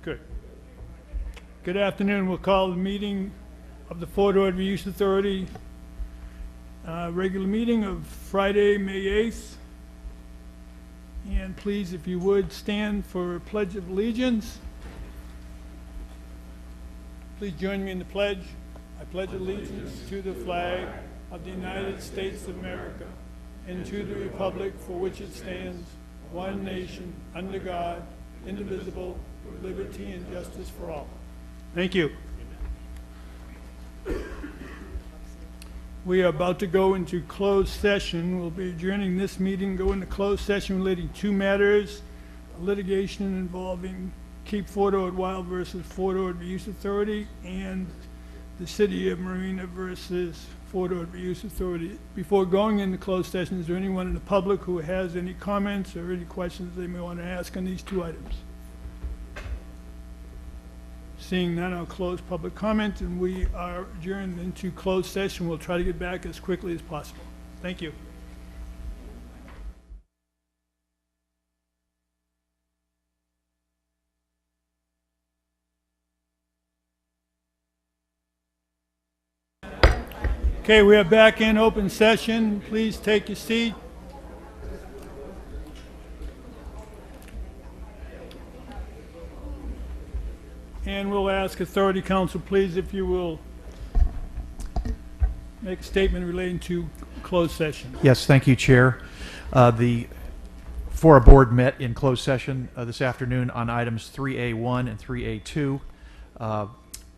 Good. Good afternoon. We'll call the meeting of the Fort Ord Reuse Authority, regular meeting of Friday, May 8th. And please, if you would, stand for Pledge of Allegiance. Please join me in the pledge. I pledge allegiance to the flag of the United States of America and to the republic for which it stands, one nation, under God, indivisible, with liberty and justice for all. Thank you. We are about to go into closed session. We'll be adjourning this meeting, go into closed session relating to two matters: litigation involving Keep Fort Ord Wild versus Fort Ord Reuse Authority, and the City of Marina versus Fort Ord Reuse Authority. Before going into closed session, is there anyone in the public who has any comments or any questions they may want to ask on these two items? Seeing none, I'll close public comment, and we are adjourned into closed session. We'll try to get back as quickly as possible. Thank you. Okay, we are back in open session. Please take your seat. And we'll ask Authority Council, please, if you will make a statement relating to closed session. Yes, thank you, Chair. The FORA board met in closed session this afternoon on items 3A1 and 3A2.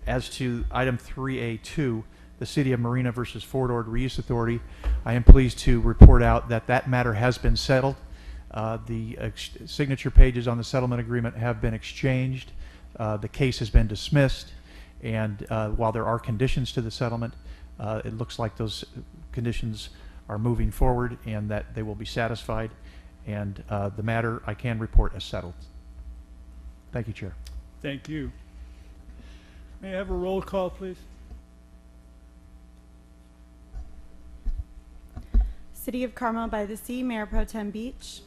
As to item 3A2, the City of Marina versus Fort Ord Reuse Authority, I am pleased to report out that that matter has been settled. The signature pages on the settlement agreement have been exchanged. The case has been dismissed, and while there are conditions to the settlement, it looks like those conditions are moving forward and that they will be satisfied, and the matter I can report as settled. Thank you, Chair. Thank you. May I have a roll call, please? City of Carmel by the Sea, Mayor Pro Tem Beach.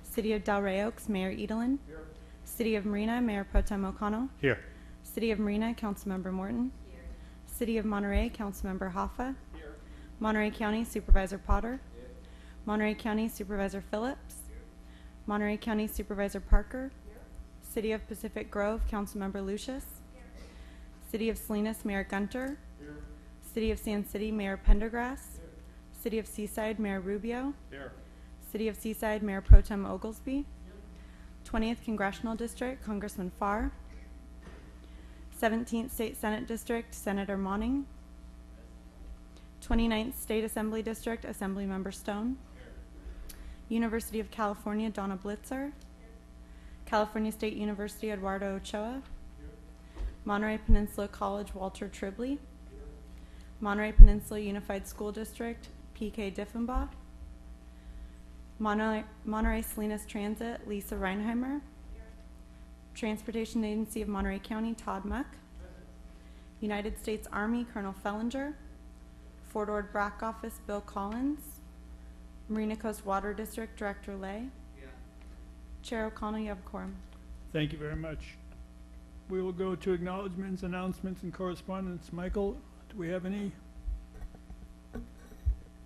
City of Delray Oaks, Mayor Edelin. Here. City of Marina, Mayor Pro Tem O'Connell. Here. City of Marina, Councilmember Morton. Here. City of Monterey, Councilmember Hoffa. Here. Monterey County, Supervisor Potter. Here. Monterey County, Supervisor Phillips. Here. Monterey County, Supervisor Parker. Here. City of Pacific Grove, Councilmember Lucius. Here. City of Salinas, Mayor Gunter. Here. City of Sand City, Mayor Pendergrass. Here. City of Seaside, Mayor Rubio. Here. City of Seaside, Mayor Pro Tem Oglesby. 20th Congressional District, Congressman Farr. 17th State Senate District, Senator Monning. 29th State Assembly District, Assemblymember Stone. University of California, Donna Blitzer. California State University, Eduardo Ochoa. Monterey Peninsula College, Walter Tribley. Monterey Peninsula Unified School District, P.K. Diffenbaugh. Monterey Salinas Transit, Lisa Reinheimer. Transportation Agency of Monterey County, Todd Muck. United States Army, Colonel Fellinger. Fort Ord BRAC Office, Bill Collins. Marina Coast Water District, Director Lay. Chair O'Connell, you have a quorum. Thank you very much. We will go to acknowledgments, announcements, and correspondence. Michael, do we have any?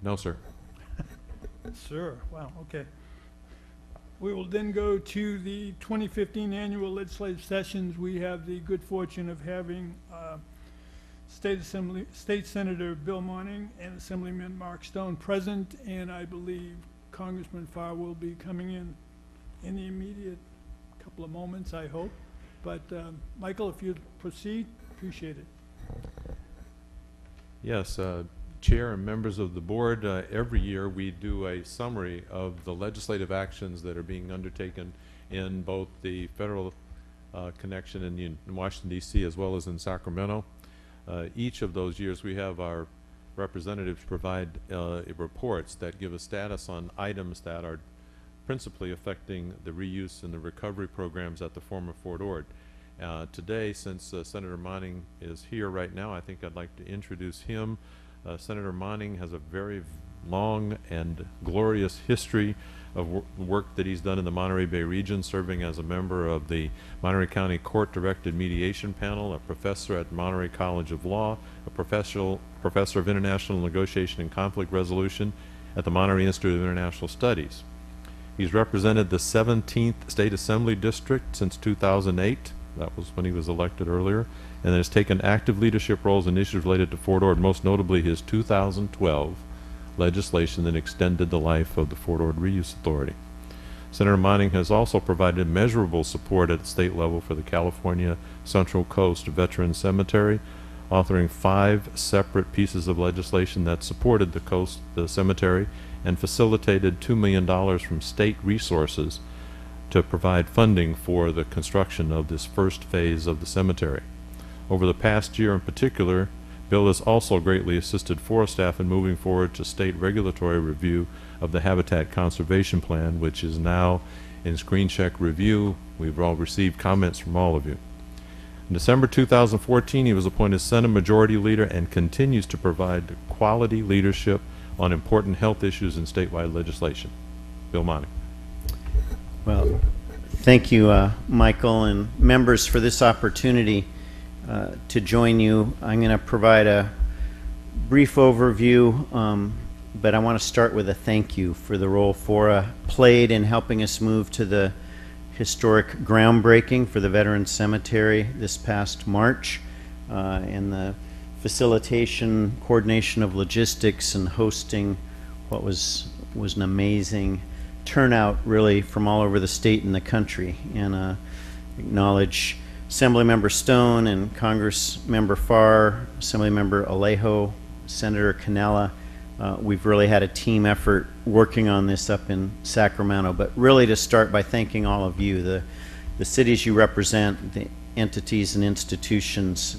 No, sir. Sir, wow, okay. We will then go to the 2015 annual legislative sessions. We have the good fortune of having State Senator Bill Monning and Assemblyman Mark Stone present, and I believe Congressman Farr will be coming in the immediate couple of moments, I hope. But Michael, if you'd proceed, appreciate it. Yes, Chair and members of the board, every year we do a summary of the legislative actions that are being undertaken in both the federal connection in Washington, D.C. as well as in Sacramento. Each of those years we have our representatives provide reports that give a status on items that are principally affecting the reuse and the recovery programs at the former Fort Ord. Today, since Senator Monning is here right now, I think I'd like to introduce him. Senator Monning has a very long and glorious history of work that he's done in the Monterey Bay region, serving as a member of the Monterey County Court-Directed Mediation Panel, a professor at Monterey College of Law, a professor of International Negotiation and Conflict Resolution at the Monterey Institute of International Studies. He's represented the 17th State Assembly District since 2008. That was when he was elected earlier, and has taken active leadership roles in issues related to Fort Ord, most notably his 2012 legislation that extended the life of the Fort Ord Reuse Authority. Senator Monning has also provided measurable support at state level for the California Central Coast Veteran Cemetery, authoring 5 separate pieces of legislation that supported the cemetery, and facilitated $2 million from state resources to provide funding for the construction of this first phase of the cemetery. Over the past year in particular, Bill has also greatly assisted FORA staff in moving forward to state regulatory review of the Habitat Conservation Plan, which is now in screen check review. We've all received comments from all of you. In December 2014, he was appointed Senate Majority Leader and continues to provide quality leadership on important health issues in statewide legislation. Bill Monning. Well, thank you, Michael, and members, for this opportunity to join you. I'm going to provide a brief overview, but I want to start with a thank you for the role FORA played in helping us move to the historic groundbreaking for the Veterans Cemetery this past March, and the facilitation, coordination of logistics, and hosting what was an amazing turnout, really, from all over the state and the country. And acknowledge Assemblymember Stone and Congressmember Farr, Assemblymember Alejo, Senator Cannella. We've really had a team effort working on this up in Sacramento, but really to start by thanking all of you, the cities you represent, the entities and institutions.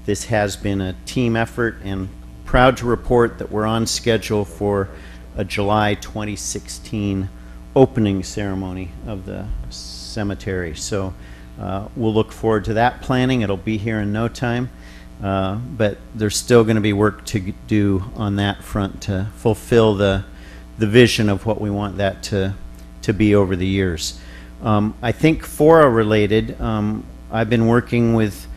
This has been a team effort, and proud to report that we're on schedule for a July 2016 opening ceremony of the cemetery. So we'll look forward to that planning. It'll be here in no time, but there's still going to be work to do on that front to fulfill the vision of what we want that to be over the years. I think FORA related, I've been working with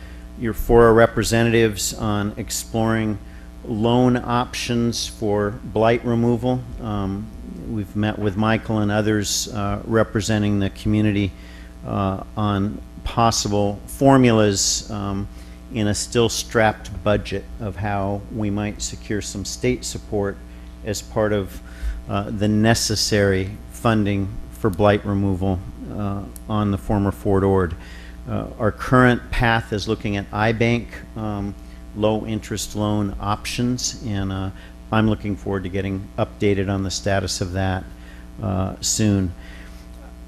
your FORA representatives on exploring loan options for blight removal. We've met with Michael and others representing the community on possible formulas in a still strapped budget of how we might secure some state support as part of the necessary funding for blight removal on the former Fort Ord. Our current path is looking at iBank, low interest loan options, and I'm looking forward to getting updated on the status of that soon.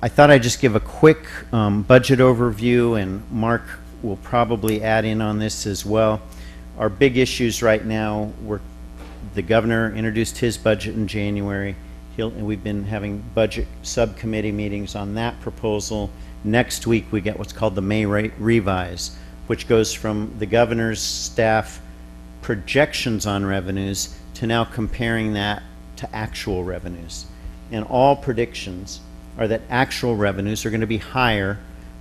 I thought I'd just give a quick budget overview, and Mark will probably add in on this as well. Our big issues right now were the governor introduced his budget in January. And we've been having budget subcommittee meetings on that proposal. Next week we get what's called the May revise, which goes from the governor's staff projections on revenues to now comparing that to actual revenues. And all predictions are that actual revenues are going to be higher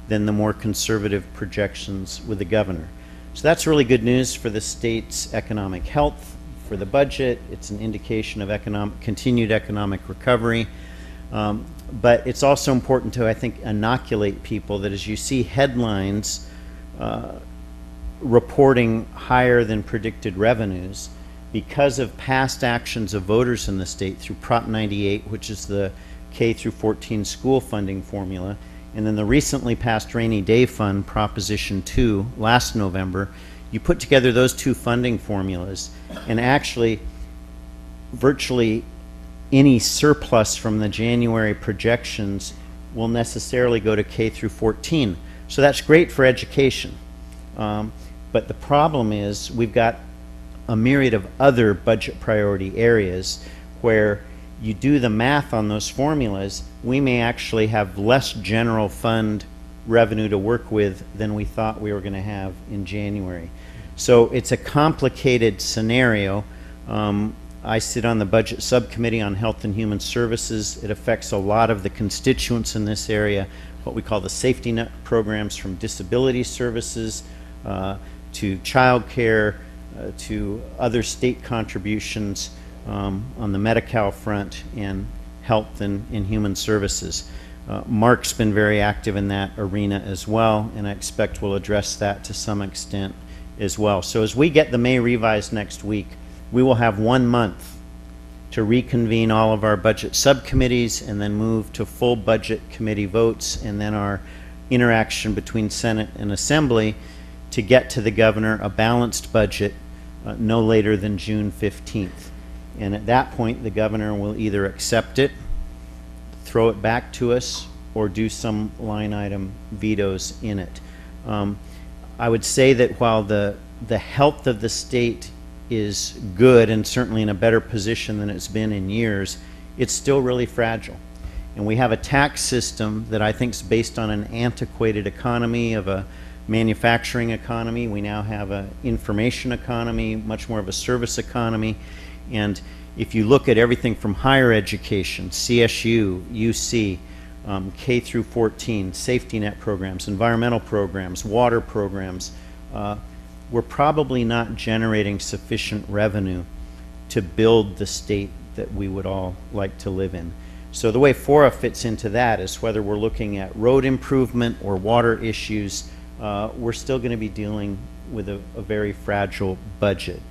than the more conservative projections with the governor. So that's really good news for the state's economic health, for the budget. It's an indication of continued economic recovery. But it's also important to, I think, inoculate people that as you see headlines reporting higher than predicted revenues because of past actions of voters in the state through Prop 98, which is the K through 14 school funding formula, and then the recently passed Rainy Day Fund, Proposition 2, last November. You put together those two funding formulas, and actually virtually any surplus from the January projections will necessarily go to K through 14. So that's great for education. But the problem is we've got a myriad of other budget priority areas where you do the math on those formulas, we may actually have less general fund revenue to work with than we thought we were going to have in January. So it's a complicated scenario. I sit on the Budget Subcommittee on Health and Human Services. It affects a lot of the constituents in this area, what we call the safety net programs, from disability services to child care to other state contributions on the Medi-Cal front and health and human services. Mark's been very active in that arena as well, and I expect we'll address that to some extent as well. So as we get the May revise next week, we will have 1 month to reconvene all of our budget subcommittees and then move to full budget committee votes, and then our interaction between Senate and Assembly to get to the governor a balanced budget no later than June 15th. And at that point, the governor will either accept it, throw it back to us, or do some line item vetoes in it. I would say that while the health of the state is good and certainly in a better position than it's been in years, it's still really fragile. And we have a tax system that I think is based on an antiquated economy of a manufacturing economy. We now have an information economy, much more of a service economy. And if you look at everything from higher education, CSU, UC, K through 14, safety net programs, environmental programs, water programs, we're probably not generating sufficient revenue to build the state that we would all like to live in. So the way FORA fits into that is whether we're looking at road improvement or water issues, we're still going to be dealing with a very fragile budget.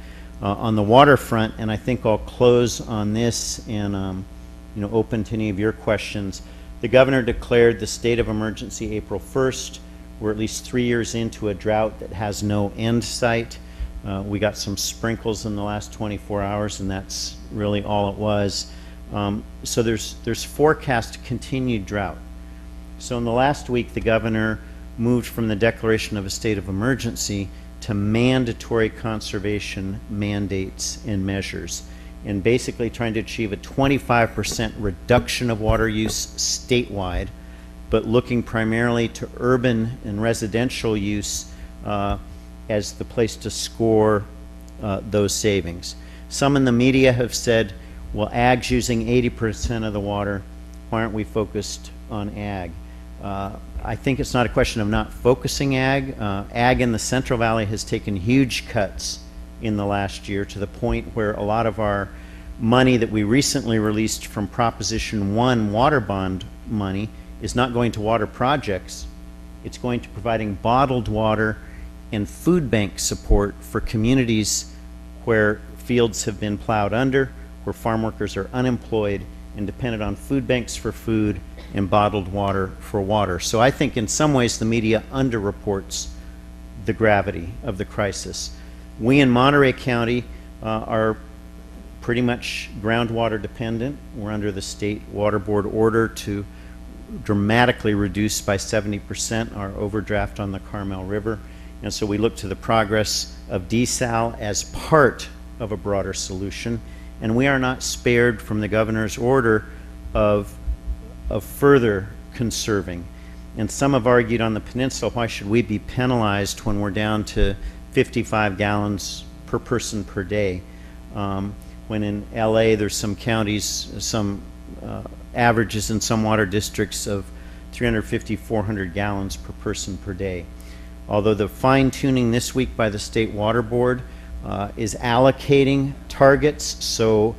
On the waterfront, and I think I'll close on this and open to any of your questions, the governor declared the state of emergency April 1st. We're at least 3 years into a drought that has no end sight. We got some sprinkles in the last 24 hours, and that's really all it was. So there's forecast continued drought. So in the last week, the governor moved from the declaration of a state of emergency to mandatory conservation mandates and measures, and basically trying to achieve a 25% reduction of water use statewide, but looking primarily to urban and residential use as the place to score those savings. Some in the media have said, well, ag's using 80% of the water, why aren't we focused on ag? I think it's not a question of not focusing ag. Ag in the Central Valley has taken huge cuts in the last year, to the point where a lot of our money that we recently released from Proposition 1 water bond money is not going to water projects. It's going to providing bottled water and food bank support for communities where fields have been plowed under, where farm workers are unemployed and dependent on food banks for food and bottled water for water. So I think in some ways the media underreports the gravity of the crisis. We in Monterey County are pretty much groundwater dependent. We're under the state water board order to dramatically reduce by 70% our overdraft on the Carmel River. And so we look to the progress of desal as part of a broader solution. And we are not spared from the governor's order of further conserving. And some have argued on the peninsula, why should we be penalized when we're down to 55 gallons per person per day? When in LA there's some counties, some averages in some water districts of 350, 400 gallons per person per day. Although the fine tuning this week by the State Water Board is allocating targets, so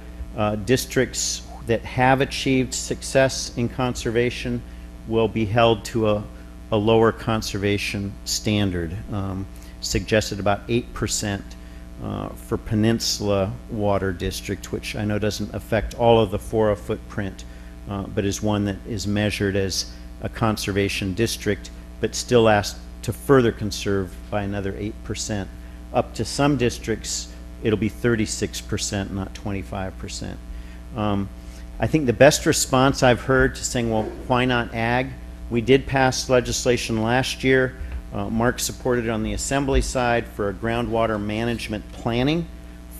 districts that have achieved success in conservation will be held to a lower conservation standard, suggested about 8% for Peninsula Water District, which I know doesn't affect all of the FORA footprint, but is one that is measured as a conservation district, but still asked to further conserve by another 8%. Up to some districts, it'll be 36%, not 25%. I think the best response I've heard to saying, well, why not ag? We did pass legislation last year. Mark supported it on the Assembly side for a groundwater management planning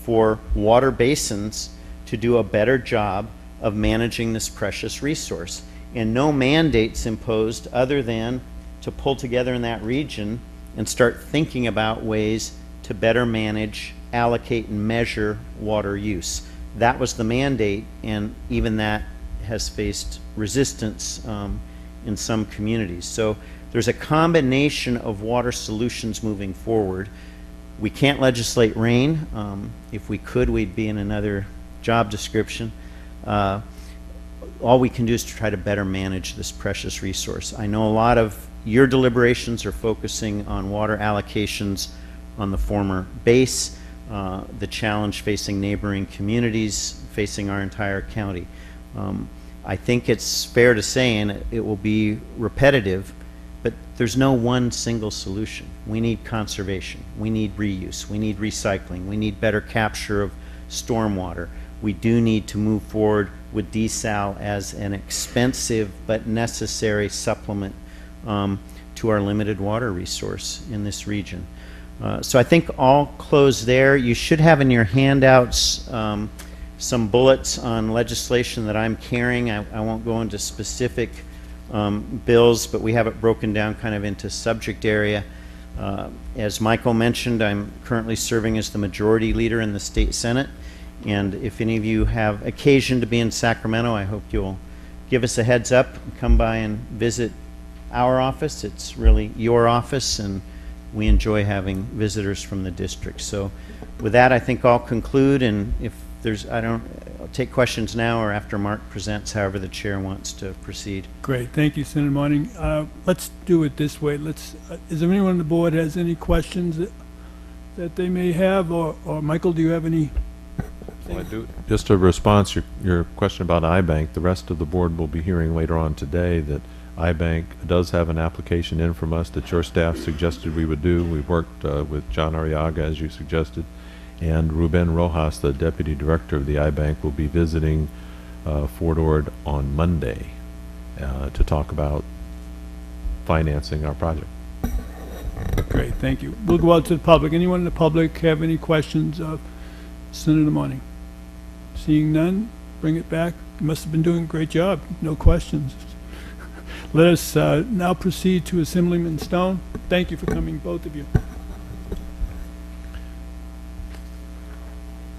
for water basins to do a better job of managing this precious resource. And no mandates imposed other than to pull together in that region and start thinking about ways to better manage, allocate, and measure water use. that was the mandate, and even that has faced resistance in some communities. So there's a combination of water solutions moving forward. We can't legislate rain. If we could, we'd be in another job description. All we can do is to try to better manage this precious resource. I know a lot of your deliberations are focusing on water allocations on the former base, the challenge facing neighboring communities, facing our entire county. I think it's fair to say, and it will be repetitive, but there's no one single solution. We need conservation, we need reuse, we need recycling, we need better capture of stormwater. We do need to move forward with desal as an expensive but necessary supplement to our limited water resource in this region. So I think I'll close there. You should have in your handouts some bullets on legislation that I'm carrying. I won't go into specific bills, but we have it broken down kind of into subject area. As Michael mentioned, I'm currently serving as the majority leader in the state Senate, and if any of you have occasion to be in Sacramento, I hope you'll give us a heads up and come by and visit our office. It's really your office, and we enjoy having visitors from the district. So with that, I think I'll conclude, and if there's, I'll take questions now or after Mark presents, however the chair wants to proceed. Great, thank you, Senator Martin. Let's do it this way. Is there anyone on the board has any questions that they may have, or Michael, do you have any? Well, I do. Just a response, your question about iBank, the rest of the board will be hearing later on today that iBank does have an application in from us that your staff suggested we would do. We worked with John Arriaga, as you suggested, and Ruben Rojas, the deputy director of the iBank, will be visiting Fort Ord on Monday to talk about financing our project. Great, thank you. We'll go out to the public. Anyone in the public have any questions of Senator Martin? Seeing none, bring it back. You must have been doing a great job. No questions. Let us now proceed to Assemblyman Stone. Thank you for coming, both of you.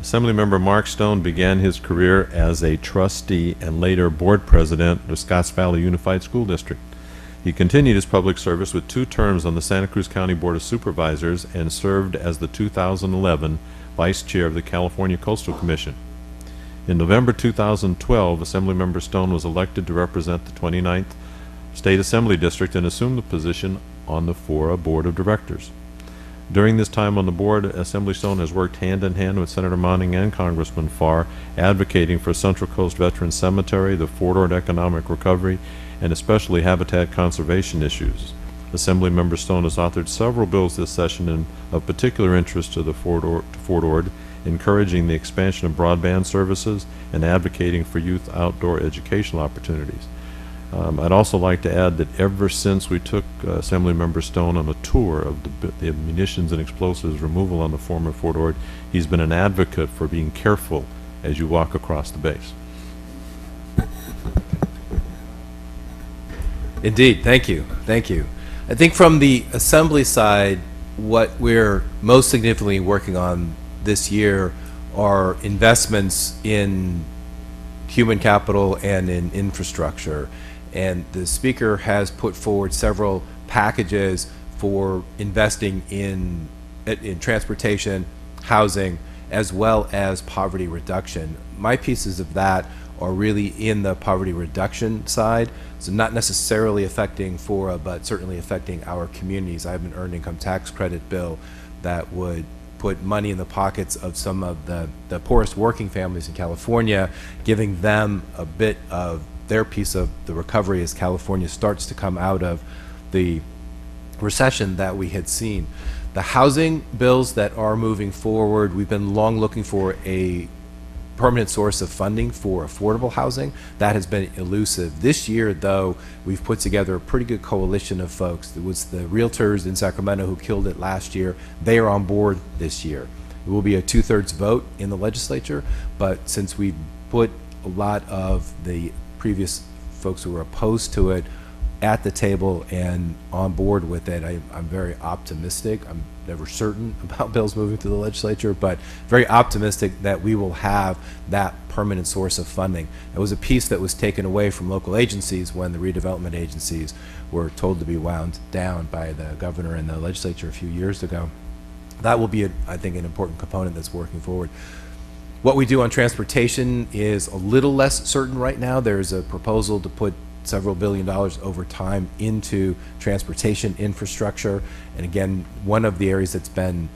Assemblymember Mark Stone began his career as a trustee and later board president of Scotts Valley Unified School District. He continued his public service with 2 terms on the Santa Cruz County Board of Supervisors and served as the 2011 Vice Chair of the California Coastal Commission. In November 2012, Assemblymember Stone was elected to represent the 29th State Assembly District and assumed the position on the FORA Board of Directors. During this time on the board, Assembly Stone has worked hand in hand with Senator Monning and Congressman Farr, advocating for Central Coast Veterans Cemetery, the Fort Ord economic recovery, and especially habitat conservation issues. Assemblymember Stone has authored several bills this session of particular interest to the Fort Ord, encouraging the expansion of broadband services and advocating for youth outdoor educational opportunities. I'd also like to add that ever since we took Assemblymember Stone on a tour of the munitions and explosives removal on the former Fort Ord, he's been an advocate for being careful as you walk across the base. Indeed, thank you, thank you. I think from the Assembly side, what we're most significantly working on this year are investments in human capital and in infrastructure. And the Speaker has put forward several packages for investing in transportation, housing, as well as poverty reduction. My pieces of that are really in the poverty reduction side, so not necessarily affecting FORA, but certainly affecting our communities. I have an earned income tax credit bill that would put money in the pockets of some of the poorest working families in California, giving them a bit of their piece of the recovery as California starts to come out of the recession that we had seen. The housing bills that are moving forward, we've been long looking for a permanent source of funding for affordable housing. That has been elusive. This year, though, we've put together a pretty good coalition of folks. It was the realtors in Sacramento who killed it last year. They are on board this year. It will be a 2/3 vote in the legislature, but since we've put a lot of the previous folks who were opposed to it at the table and on board with it. I'm very optimistic. I'm never certain about bills moving through the legislature, but very optimistic that we will have that permanent source of funding. It was a piece that was taken away from local agencies when the redevelopment agencies were told to be wound down by the governor and the legislature a few years ago. That will be, I think, an important component that's working forward. What we do on transportation is a little less certain right now. There's a proposal to put several $1 billion over time into transportation infrastructure. And again, one of the areas that's been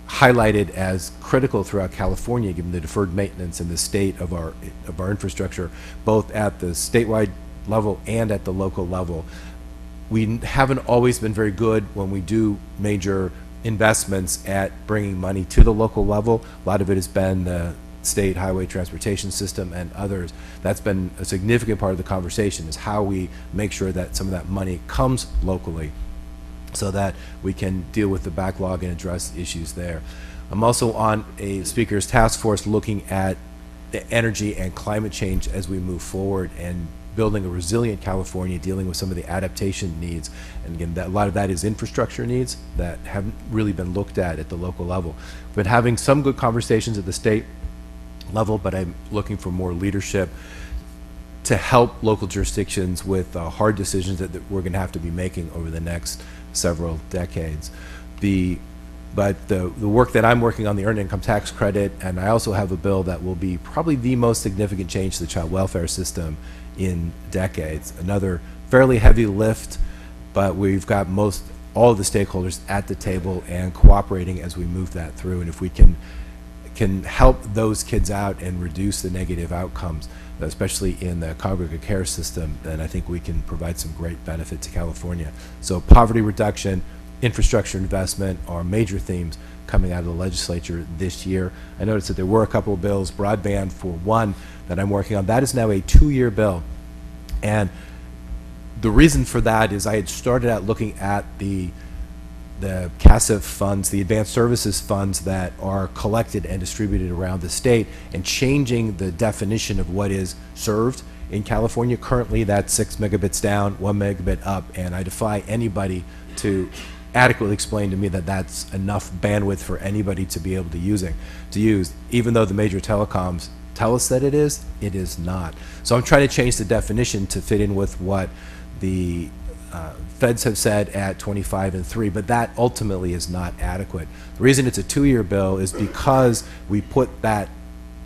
highlighted as critical throughout California, given the deferred maintenance and the state of our infrastructure, both at the statewide level and at the local level. We haven't always been very good when we do major investments at bringing money to the local level. A lot of it has been the state highway transportation system and others. That's been a significant part of the conversation, is how we make sure that some of that money comes locally so that we can deal with the backlog and address issues there. I'm also on a speaker's task force looking at the energy and climate change as we move forward and building a resilient California, dealing with some of the adaptation needs. And again, a lot of that is infrastructure needs that haven't really been looked at the local level. We've been having some good conversations at the state level, but I'm looking for more leadership to help local jurisdictions with hard decisions that we're going to have to be making over the next several decades. But the work that I'm working on, the earned income tax credit, and I also have a bill that will be probably the most significant change to the child welfare system in decades. Another fairly heavy lift, but we've got all of the stakeholders at the table and cooperating as we move that through. And if we can help those kids out and reduce the negative outcomes, especially in the congregate care system, then I think we can provide some great benefit to California. So poverty reduction, infrastructure investment are major themes coming out of the legislature this year. I noticed that there were a couple of bills, broadband for one, that I'm working on. That is now a 2-year bill. And the reason for that is I had started out looking at the CASF funds, the advanced services funds that are collected and distributed around the state, and changing the definition of what is served in California. Currently, that's 6 megabits down, 1 megabit up, and I defy anybody to adequately explain to me that that's enough bandwidth for anybody to be able to use. Even though the major telecoms tell us that it is not. So I'm trying to change the definition to fit in with what the feds have said at 25 and 3, but that ultimately is not adequate. The reason it's a 2-year bill is because we put that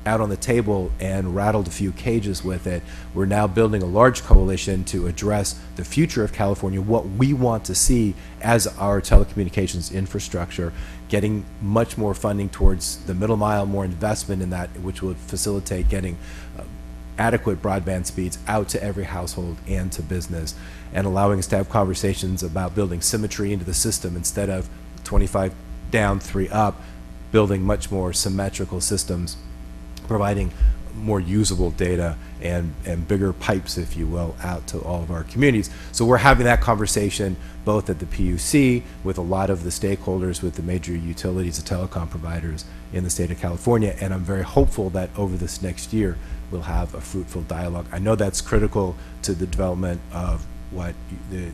out on the table and rattled a few cages with it. We're now building a large coalition to address the future of California, what we want to see as our telecommunications infrastructure, getting much more funding towards the middle mile, more investment in that, which would facilitate getting adequate broadband speeds out to every household and to business, and allowing us to have conversations about building symmetry into the system instead of 25 down, 3 up, building much more symmetrical systems, providing more usable data and bigger pipes, if you will, out to all of our communities. So we're having that conversation both at the PUC with a lot of the stakeholders, with the major utilities, the telecom providers in the state of California, and I'm very hopeful that over this next year we'll have a fruitful dialogue. I know that's critical to the development of what the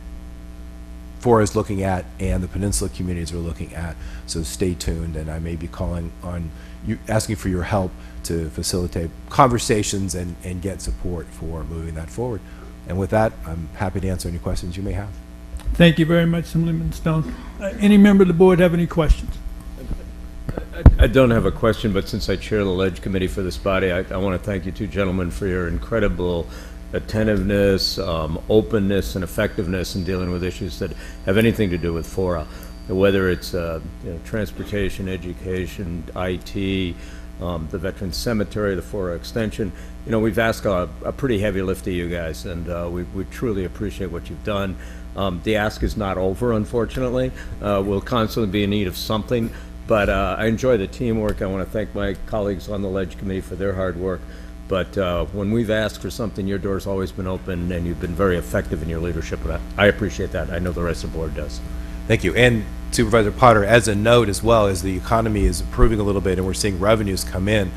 FORA is looking at and the peninsula communities are looking at, so stay tuned, and I may be calling on you, asking for your help to facilitate conversations and get support for moving that forward. And with that, I'm happy to answer any questions you may have. Thank you very much, Assemblyman Stone. Any member of the board have any questions? I don't have a question, but since I chair the Ledge Committee for this body, I want to thank you two gentlemen for your incredible attentiveness, openness, and effectiveness in dealing with issues that have anything to do with FORA, whether it's transportation, education, IT, the Veterans Cemetery, the FORA extension. We've asked a pretty heavy lift of you guys, and we truly appreciate what you've done. The ask is not over, unfortunately. We'll constantly be in need of something, but I enjoy the teamwork. I want to thank my colleagues on the Ledge Committee for their hard work. But when we've asked for something, your door's always been open, and you've been very effective in your leadership of that. I appreciate that. I know the rest of the board does. Thank you. And Supervisor Potter, as a note as well, as the economy is improving a little bit and we're seeing revenues come in,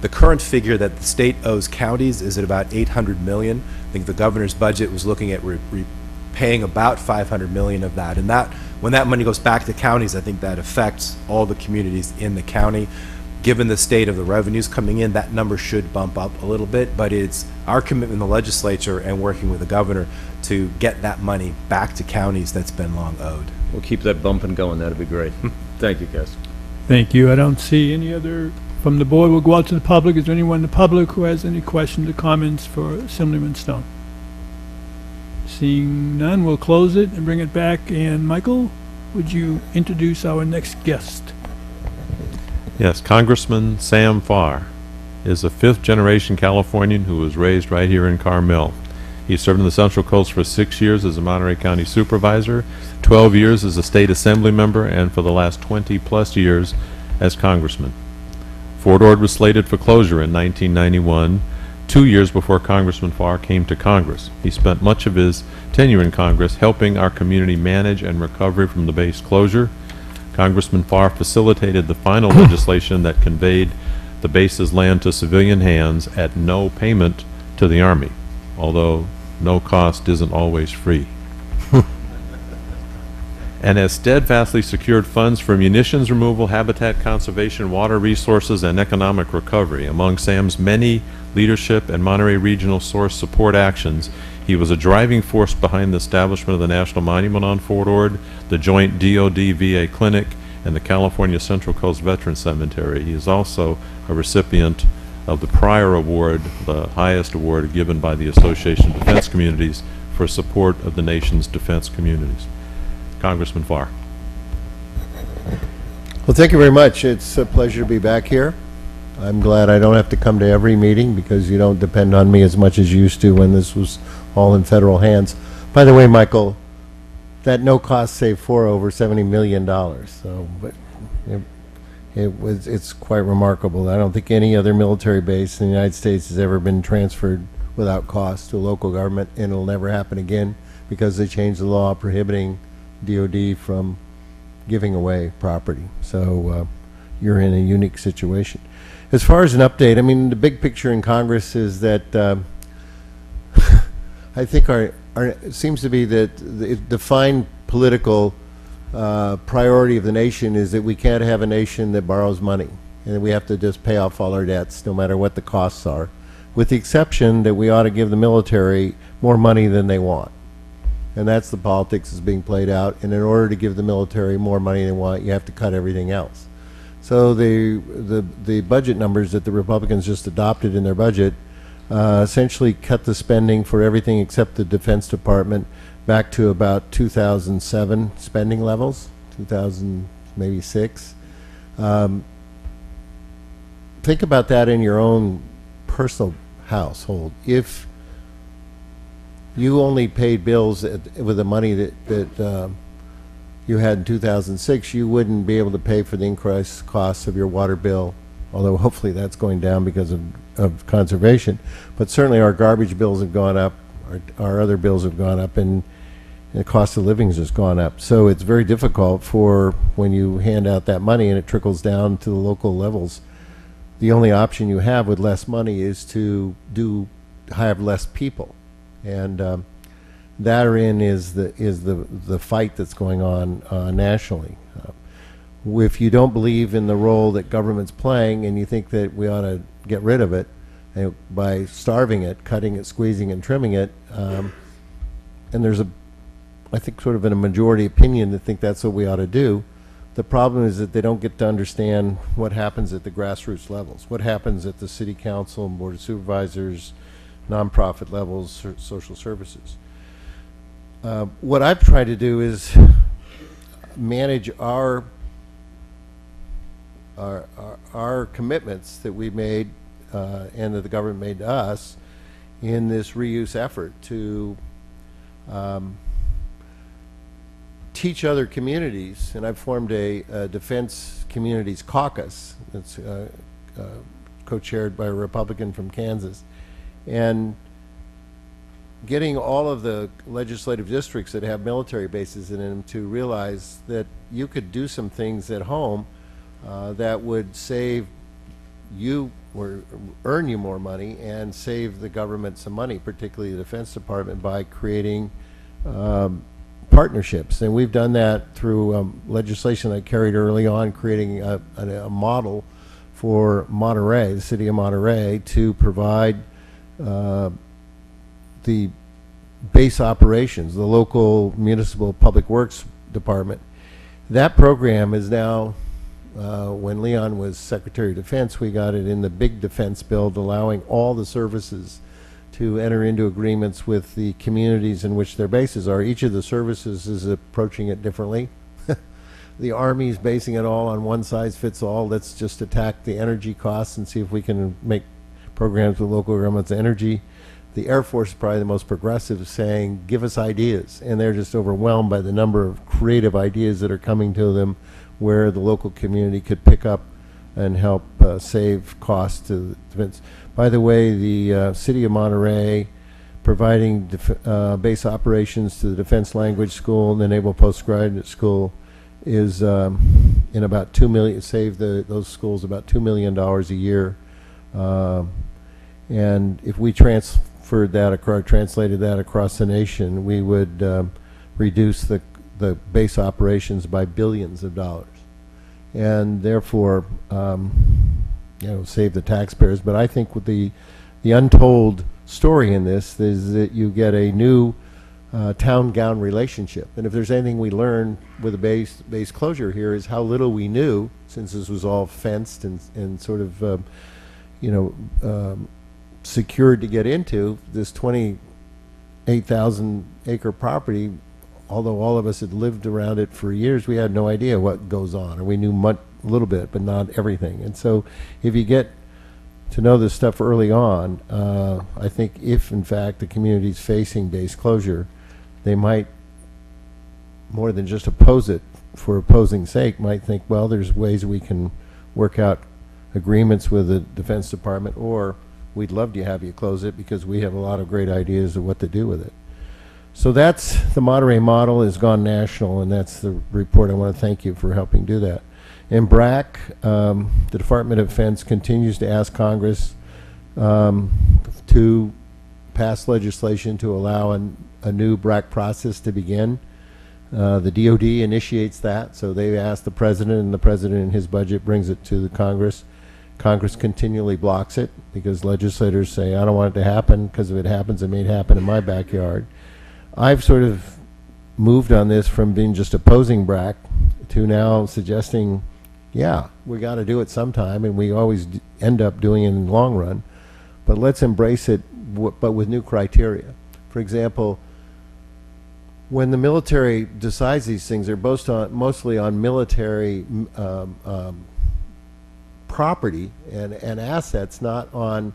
the current figure that the state owes counties is at about $800 million. I think the governor's budget was looking at repaying paying about 500 million of that. And that, when that money goes back to counties, I think that affects all the communities in the county. Given the state of the revenues coming in, that number should bump up a little bit, but it's our commitment in the legislature and working with the governor to get that money back to counties that's been long owed. We'll keep that bumping going. That'd be great. Thank you, Cass. Thank you. I don't see any other from the board. We'll go out to the public. Is there anyone in the public who has any questions or comments for Assemblyman Stone? Seeing none, we'll close it and bring it back. And Michael, would you introduce our next guest? Yes, Congressman Sam Farr is a fifth-generation Californian who was raised right here in Carmel. He served in the Central Coast for 6 years as a Monterey County Supervisor, 12 years as a State Assembly member, and for the last 20-plus years as Congressman. Fort Ord was slated for closure in 1991, 2 years before Congressman Farr came to Congress. He spent much of his tenure in Congress helping our community manage and recovery from the base closure. Congressman Farr facilitated the final legislation that conveyed the base's land to civilian hands at no payment to the Army, although no cost isn't always free. And has steadfastly secured funds for munitions removal, habitat conservation, water resources, and economic recovery. Among Sam's many leadership and Monterey Regional Source support actions, he was a driving force behind the establishment of the National Monument on Fort Ord, the joint DoD-VA clinic, and the California Central Coast Veterans Cemetery. He is also a recipient of the Pryor Award, the highest award given by the Association of Defense Communities for support of the nation's defense communities. Congressman Farr. Well, thank you very much. It's a pleasure to be back here. I'm glad I don't have to come to every meeting because you don't depend on me as much as you used to when this was all in federal hands. By the way, Michael, that no cost saved FORA over $70 million. So, but it's quite remarkable. I don't think any other military base in the United States has ever been transferred without cost to a local government, and it'll never happen again because they changed the law prohibiting DoD from giving away property. So you're in a unique situation. As far as an update, I mean, the big picture in Congress is that I think it seems to be that the defined political priority of the nation is that we can't have a nation that borrows money, and that we have to just pay off all our debts no matter what the costs are, with the exception that we ought to give the military more money than they want. And that's the politics that's being played out. And in order to give the military more money than they want, you have to cut everything else. So the budget numbers that the Republicans just adopted in their budget essentially cut the spending for everything except the Defense Department back to about 2007 spending levels, 2000 maybe 6. Think about that in your own personal household. If you only paid bills with the money that you had in 2006, you wouldn't be able to pay for the increased costs of your water bill, although hopefully that's going down because of conservation. But certainly our garbage bills have gone up, our other bills have gone up, and the cost of living has just gone up. So it's very difficult for when you hand out that money and it trickles down to the local levels. The only option you have with less money is to have less people. And therein is the fight that's going on nationally. If you don't believe in the role that government's playing and you think that we ought to get rid of it by starving it, cutting it, squeezing and trimming it, and there's I think sort of in a majority opinion that think that's what we ought to do. The problem is that they don't get to understand what happens at the grassroots levels, what happens at the city council and board of supervisors, nonprofit levels, social services. What I've tried to do is manage our commitments that we made and that the government made to us in this reuse effort to teach other communities, and I've formed a Defense Communities Caucus that's co-chaired by a Republican from Kansas, and getting all of the legislative districts that have military bases in them to realize that you could do some things at home that would save you or earn you more money and save the government some money, particularly the Defense Department, by creating partnerships, and we've done that through legislation I carried early on, creating a model for Monterey, the city of Monterey, to provide the base operations, the local municipal public works department. That program is now, when Leon was Secretary of Defense, we got it in the big defense bill, allowing all the services to enter into agreements with the communities in which their bases are. Each of the services is approaching it differently. The Army's basing it all on one size fits all. Let's just attack the energy costs and see if we can make programs with local governments energy. The Air Force is probably the most progressive, saying, give us ideas. And they're just overwhelmed by the number of creative ideas that are coming to them where the local community could pick up and help save costs to the defense. By the way, the city of Monterey providing base operations to the Defense Language School and the Naval Postgraduate School is in about $2 million, save those schools about $2 million a year. And if we translated that across the nation, we would reduce the base operations by billions of dollars, and therefore, save the taxpayers. But I think with the untold story in this is that you get a new town-gown relationship. And if there's anything we learned with the base closure here is how little we knew, since this was all fenced and sort of, secured to get into this 28,000 acre property. Although all of us had lived around it for years, we had no idea what goes on, or we knew a little bit, but not everything. And so if you get to know this stuff early on, I think if in fact the community's facing base closure, they might, more than just oppose it for opposing sake, might think, well, there's ways we can work out agreements with the Defense Department, or we'd love to have you close it because we have a lot of great ideas of what to do with it. So that's the Monterey model, has gone national, and that's the report. I want to thank you for helping do that. In BRAC, the Department of Defense continues to ask Congress to pass legislation to allow a new BRAC process to begin. The DOD initiates that, so they ask the President, and the President in his budget brings it to the Congress. Congress continually blocks it because legislators say, I don't want it to happen, because if it happens, it may happen in my backyard. I've sort of moved on this from being just opposing BRAC to now suggesting, yeah, we got to do it sometime, and we always end up doing it in the long run, but let's embrace it, but with new criteria. For example, when the military decides these things, they're mostly on military property and assets, not on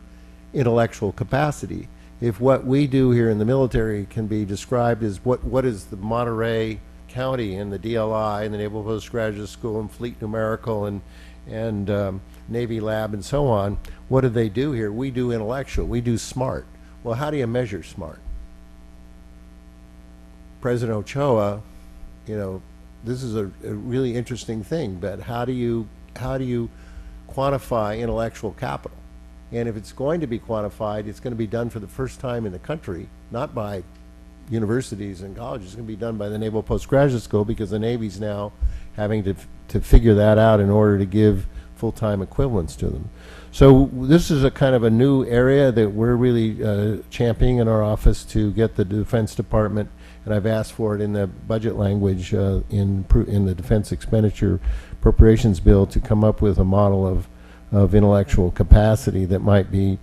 intellectual capacity. If what we do here in the military can be described as what is the Monterey County and the DLI and the Naval Postgraduate School and Fleet Numerical and Navy Lab and so on, what do they do here? We do intellectual, we do smart. Well, how do you measure smart? President Ochoa, this is a really interesting thing, but how do you quantify intellectual capital? And if it's going to be quantified, it's going to be done for the first time in the country, not by universities and colleges. It's going to be done by the Naval Postgraduate School, because the Navy's now having to figure that out in order to give full-time equivalents to them. So this is a kind of a new area that we're really championing in our office to get the Defense Department, and I've asked for it in the budget language in the Defense Expenditure Appropriations Bill, to come up with a model of intellectual capacity that might be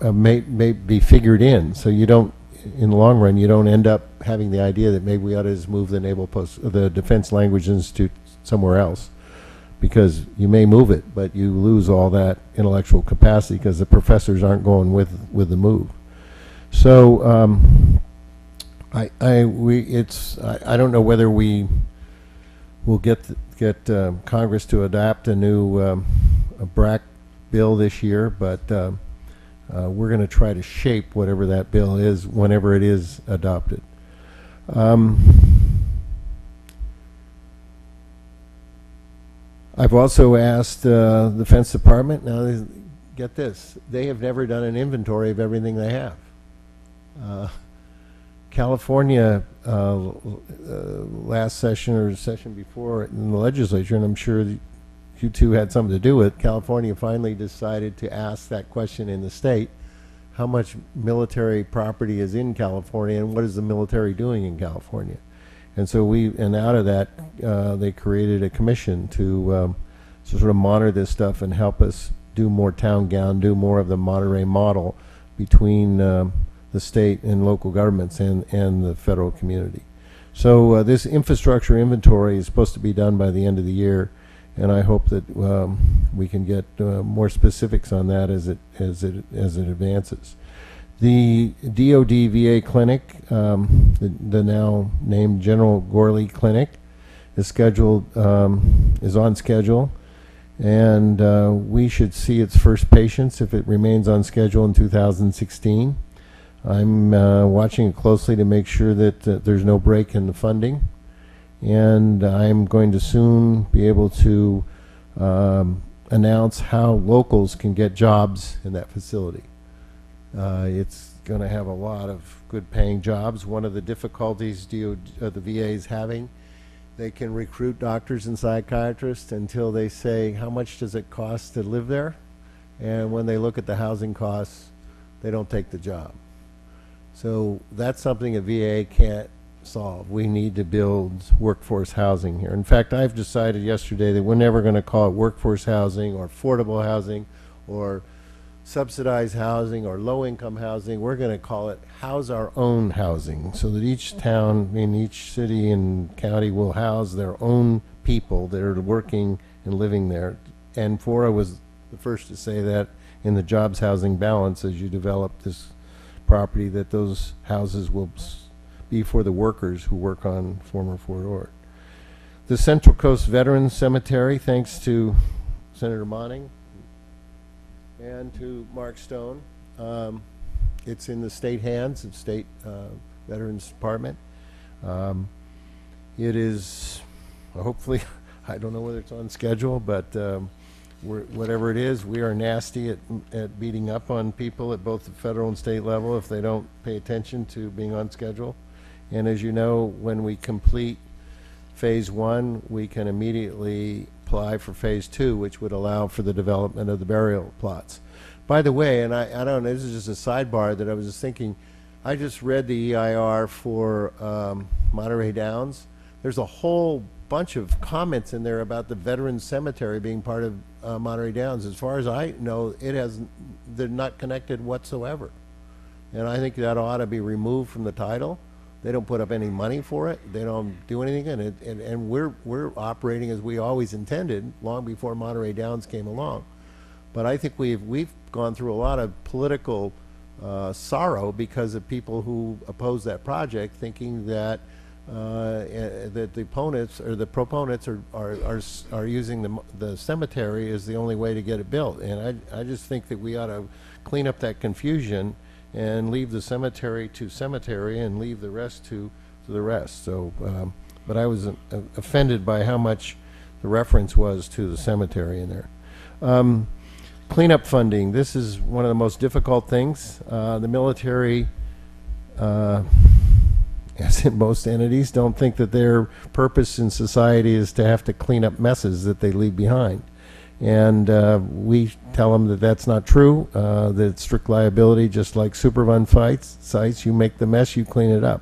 may be figured in, so you don't, in the long run, you don't end up having the idea that maybe we ought to just move the Defense Language Institute somewhere else, because you may move it, but you lose all that intellectual capacity because the professors aren't going with the move. So I don't know whether we will get Congress to adopt a new a BRAC bill this year, but we're going to try to shape whatever that bill is whenever it is adopted. I've also asked the Defense Department, now get this, they have never done an inventory of everything they have. California, last session or session before in the legislature, and I'm sure you two had something to do with, California finally decided to ask that question in the state: how much military property is in California, and what is the military doing in California? And so and out of that, they created a commission to sort of monitor this stuff and help us do more town gown, do more of the Monterey model between the state and local governments and the federal community. So this infrastructure inventory is supposed to be done by the end of the year, and I hope that we can get more specifics on that as it advances. The DoD VA clinic, the now named General Gorley Clinic, is on schedule, and we should see its first patients if it remains on schedule in 2016. I'm watching it closely to make sure that there's no break in the funding, and I'm going to soon be able to announce how locals can get jobs in that facility. It's going to have a lot of good paying jobs. One of the difficulties the VA is having, they can recruit doctors and psychiatrists until they say, how much does it cost to live there? And when they look at the housing costs, they don't take the job. So that's something a VA can't solve. We need to build workforce housing here. In fact, I've decided yesterday that we're never going to call it workforce housing or affordable housing or subsidized housing or low-income housing. We're going to call it house our own housing, so that each town in each city and county will house their own people that are working and living there. And FORA was the first to say that in the jobs housing balance, as you develop this property, that those houses will be for the workers who work on former Fort Ord. The Central Coast Veterans Cemetery, thanks to Senator Monning and to Mark Stone, it's in the state hands of state Veterans Department. It is hopefully, I don't know whether it's on schedule, but whatever it is, we are nasty at beating up on people at both the federal and state level if they don't pay attention to being on schedule. And as you know, when we complete phase 1, we can immediately apply for phase 2, which would allow for the development of the burial plots. By the way, and I don't know, this is just a sidebar that I was just thinking, I just read the EIR for Monterey Downs. There's a whole bunch of comments in there about the Veterans Cemetery being part of Monterey Downs. As far as I know, they're not connected whatsoever. And I think that ought to be removed from the title. They don't put up any money for it. They don't do anything in it. And we're operating as we always intended long before Monterey Downs came along. But I think we've gone through a lot of political sorrow because of people who oppose that project, thinking that that the opponents or the proponents are using the cemetery as the only way to get it built. And I just think that we ought to clean up that confusion and leave the cemetery to cemetery and leave the rest to the rest. So, but I was offended by how much the reference was to the cemetery in there. Cleanup funding. This is one of the most difficult things. The military, as in most entities, don't think that their purpose in society is to have to clean up messes that they leave behind. And we tell them that that's not true, that it's strict liability, just like Superfund sites. You make the mess, you clean it up.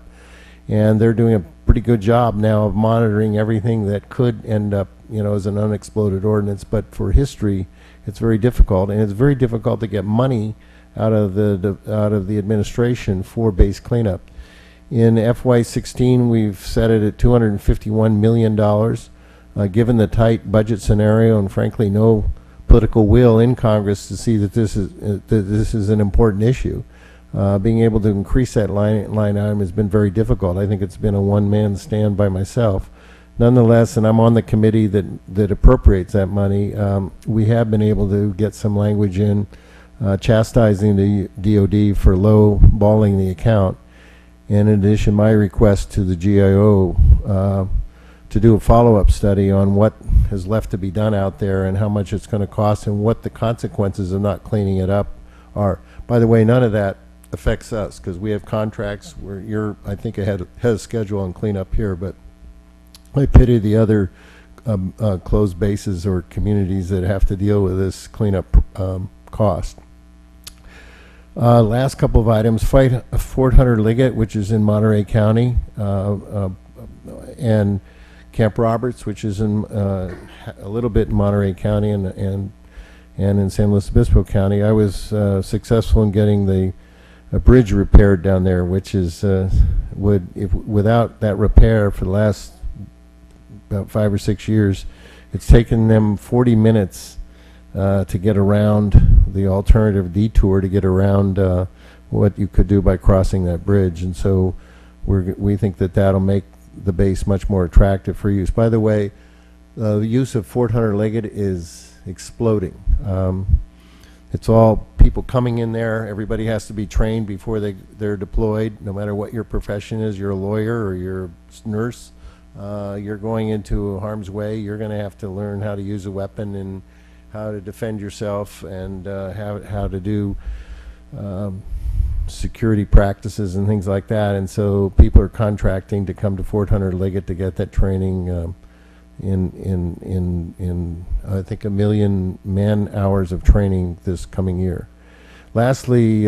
And they're doing a pretty good job now of monitoring everything that could end up, as an unexploded ordinance. But for history, it's very difficult, and it's very difficult to get money out of the administration for base cleanup. In FY16, we've set it at $251 million. Given the tight budget scenario and frankly no political will in Congress to see that this is an important issue, being able to increase that line item has been very difficult. I think it's been a one-man stand by myself. Nonetheless, and I'm on the committee that appropriates that money, we have been able to get some language in chastising the DoD for low balling the account. And in addition, my request to the GIO to do a follow-up study on what is left to be done out there and how much it's going to cost and what the consequences of not cleaning it up are. By the way, none of that affects us, because we have contracts where you're, I think, ahead of schedule on cleanup here, but I pity the other closed bases or communities that have to deal with this cleanup cost. Last couple of items, Fort Hunter Liggett, which is in Monterey County, and Camp Roberts, which is in a little bit in Monterey County and in San Luis Obispo County. I was successful in getting a bridge repaired down there, which is without that repair for the last about 5 or 6 years, it's taken them 40 minutes to get around the alternative detour to get around what you could do by crossing that bridge. And so we think that that'll make the base much more attractive for use. By the way, the use of Fort Hunter Liggett is exploding. It's all people coming in there. Everybody has to be trained before they're deployed, no matter what your profession is. You're a lawyer or you're a nurse. You're going into harm's way. You're going to have to learn how to use a weapon and how to defend yourself and how to do security practices and things like that. And so people are contracting to come to Fort Hunter Liggett to get that training in I think 1 million man hours of training this coming year. Lastly,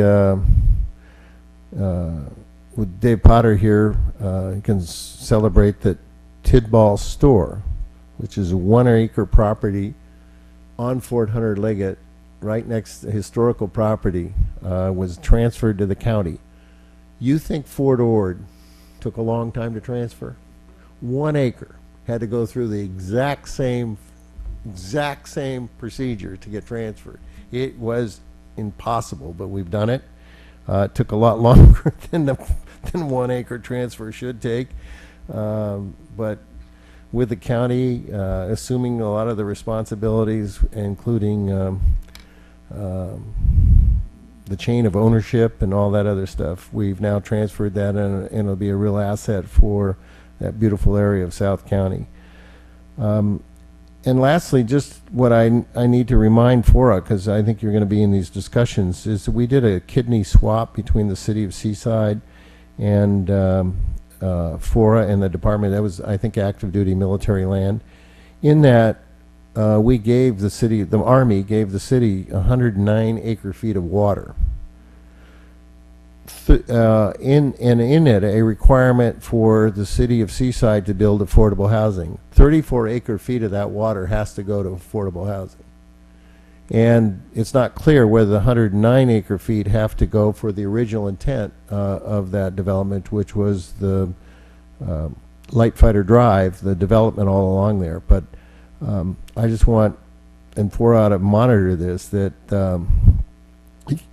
with Dave Potter here, you can celebrate that Tidball Store, which is a 1-acre property on Fort Hunter Liggett, right next to historical property, was transferred to the county. You think Fort Ord took a long time to transfer? 1 acre. Had to go through the exact same procedure to get transferred. It was impossible, but we've done it. It took a lot longer than 1 acre transfer should take. But with the county assuming a lot of the responsibilities, including the chain of ownership and all that other stuff, we've now transferred that, and it'll be a real asset for that beautiful area of South County. And lastly, just what I need to remind FORA, because I think you're going to be in these discussions, is that we did a kidney swap between the city of Seaside and FORA and the department. That was, I think, active duty military land. In that, we gave the city, the Army gave the city 109 acre feet of water. In it, a requirement for the city of Seaside to build affordable housing. 34 acre feet of that water has to go to affordable housing. And it's not clear whether the 109 acre feet have to go for the original intent of that development, which was the Light Fighter Drive, the development all along there. But I just want, and FORA to monitor this, that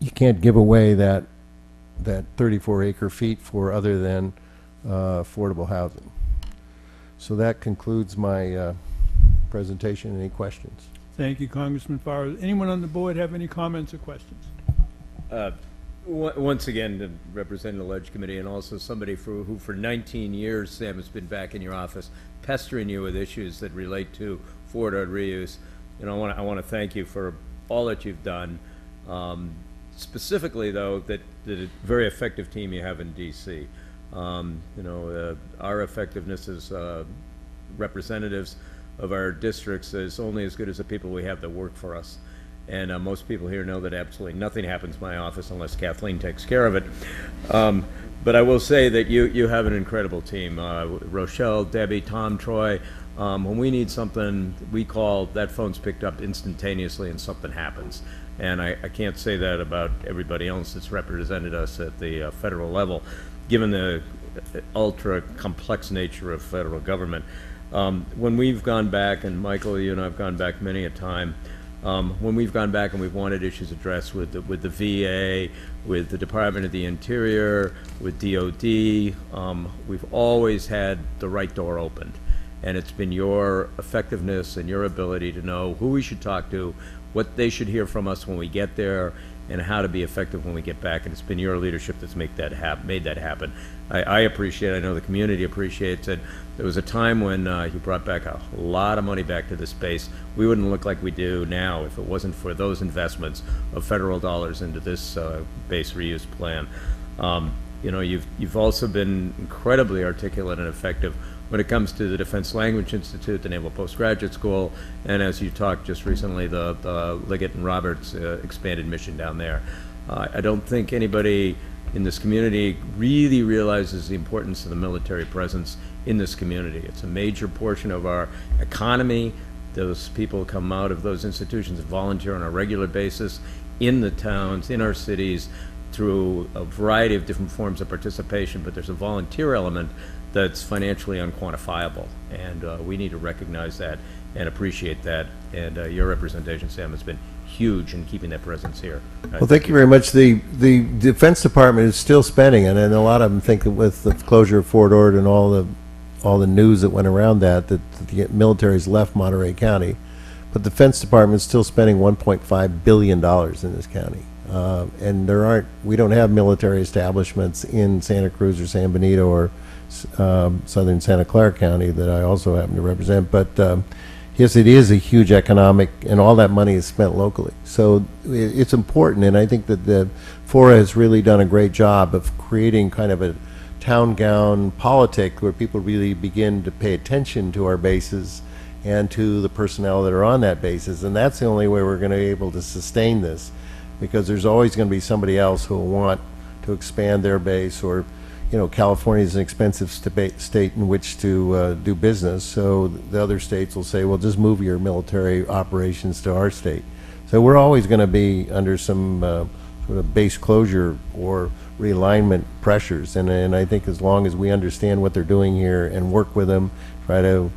you can't give away that 34 acre feet for other than affordable housing. So that concludes my presentation. Any questions? Thank you, Congressman Farrar. Anyone on the board have any comments or questions? Once again, to represent the Ledge Committee, and also somebody who for 19 years, Sam, has been back in your office pestering you with issues that relate to Fort Ord reuse. You know, I want to thank you for all that you've done. Specifically, though, that a very effective team you have in D.C. You know, our effectiveness as representatives of our districts is only as good as the people we have that work for us. And most people here know that absolutely nothing happens in my office unless Kathleen takes care of it. But I will say that you have an incredible team. Rochelle, Debbie, Tom, Troy. When we need something, we call, that phone's picked up instantaneously and something happens. And I can't say that about everybody else that's represented us at the federal level, given the ultra complex nature of federal government. When we've gone back, and Michael, you and I have gone back many a time, when we've gone back and we've wanted issues addressed with the VA, with the Department of the Interior, with DOD, we've always had the right door opened. And it's been your effectiveness and your ability to know who we should talk to, what they should hear from us when we get there, and how to be effective when we get back. And it's been your leadership that's made that happen. I appreciate it. I know the community appreciates it. There was a time when you brought back a lot of money back to this space. We wouldn't look like we do now if it wasn't for those investments of federal dollars into this base reuse plan. You know, you've also been incredibly articulate and effective when it comes to the Defense Language Institute, the Naval Postgraduate School, and as you talked just recently, the Liggett and Roberts expanded mission down there. I don't think anybody in this community really realizes the importance of the military presence in this community. It's a major portion of our economy. Those people come out of those institutions and volunteer on a regular basis in the towns, in our cities, through a variety of different forms of participation, but there's a volunteer element that's financially unquantifiable, and we need to recognize that and appreciate that, and your representation, Sam, has been huge in keeping that presence here. Well, thank you very much. The Defense Department is still spending, and a lot of them think that with the closure of Fort Ord and all the news that went around that the military's left Monterey County, but the Defense Department is still spending $1.5 billion in this county. And we don't have military establishments in Santa Cruz or San Benito or southern Santa Clara County that I also happen to represent. But yes, it is a huge economic, and all that money is spent locally. So it's important, and I think that the FORA has really done a great job of creating kind of a town gown politic where people really begin to pay attention to our bases and to the personnel that are on that bases. And that's the only way we're going to be able to sustain this, because there's always going to be somebody else who will want to expand their base, or, you know, California is an expensive state in which to do business, so the other states will say, well, just move your military operations to our state. So we're always going to be under some sort of base closure or realignment pressures, and I think as long as we understand what they're doing here and work with them, try to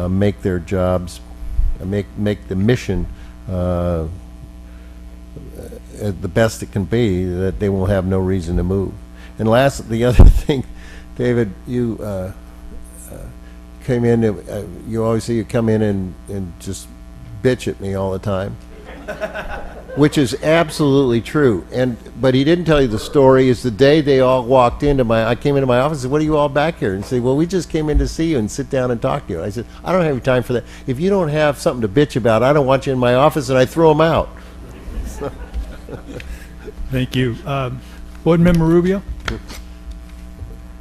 make their jobs, make the mission the best it can be, that they will have no reason to move. And last, the other thing, David, you came in, you always say you come in and just bitch at me all the time, which is absolutely true. But he didn't tell you the story. Is the day they all walked into I came into my office and said, what are you all back here? And say, well, we just came in to see you and sit down and talk to you. I said, I don't have time for that. If you don't have something to bitch about, I don't want you in my office, and I throw them out. Thank you. Board Member Rubio?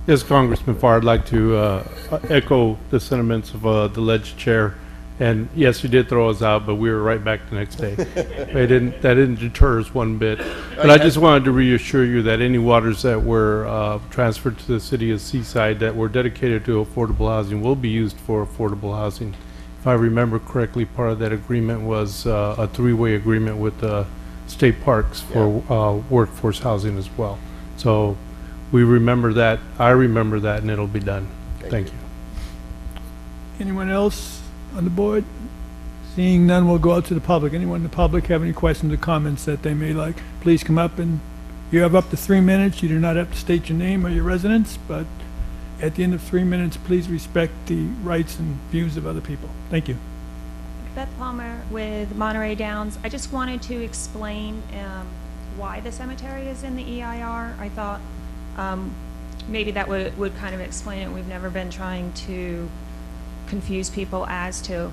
Yes, Congressman Farr, I'd like to echo the sentiments of the ledge chair. And yes, you did throw us out, but we were right back the next day. That didn't deter us one bit. But I just wanted to reassure you that any waters that were transferred to the city of Seaside that were dedicated to affordable housing will be used for affordable housing. If I remember correctly, part of that agreement was a three-way agreement with state parks for workforce housing as well. So we remember that, I remember that, and it'll be done. Thank you. Anyone else on the board? Seeing none, we'll go out to the public. Anyone in the public have any questions or comments that they may like? Please come up, and you have up to 3 minutes. You do not have to state your name or your residence, but at the end of 3 minutes, please respect the rights and views of other people. Thank you. Beth Palmer with Monterey Downs. I just wanted to explain why the cemetery is in the EIR. I thought maybe that would kind of explain it. We've never been trying to confuse people as to.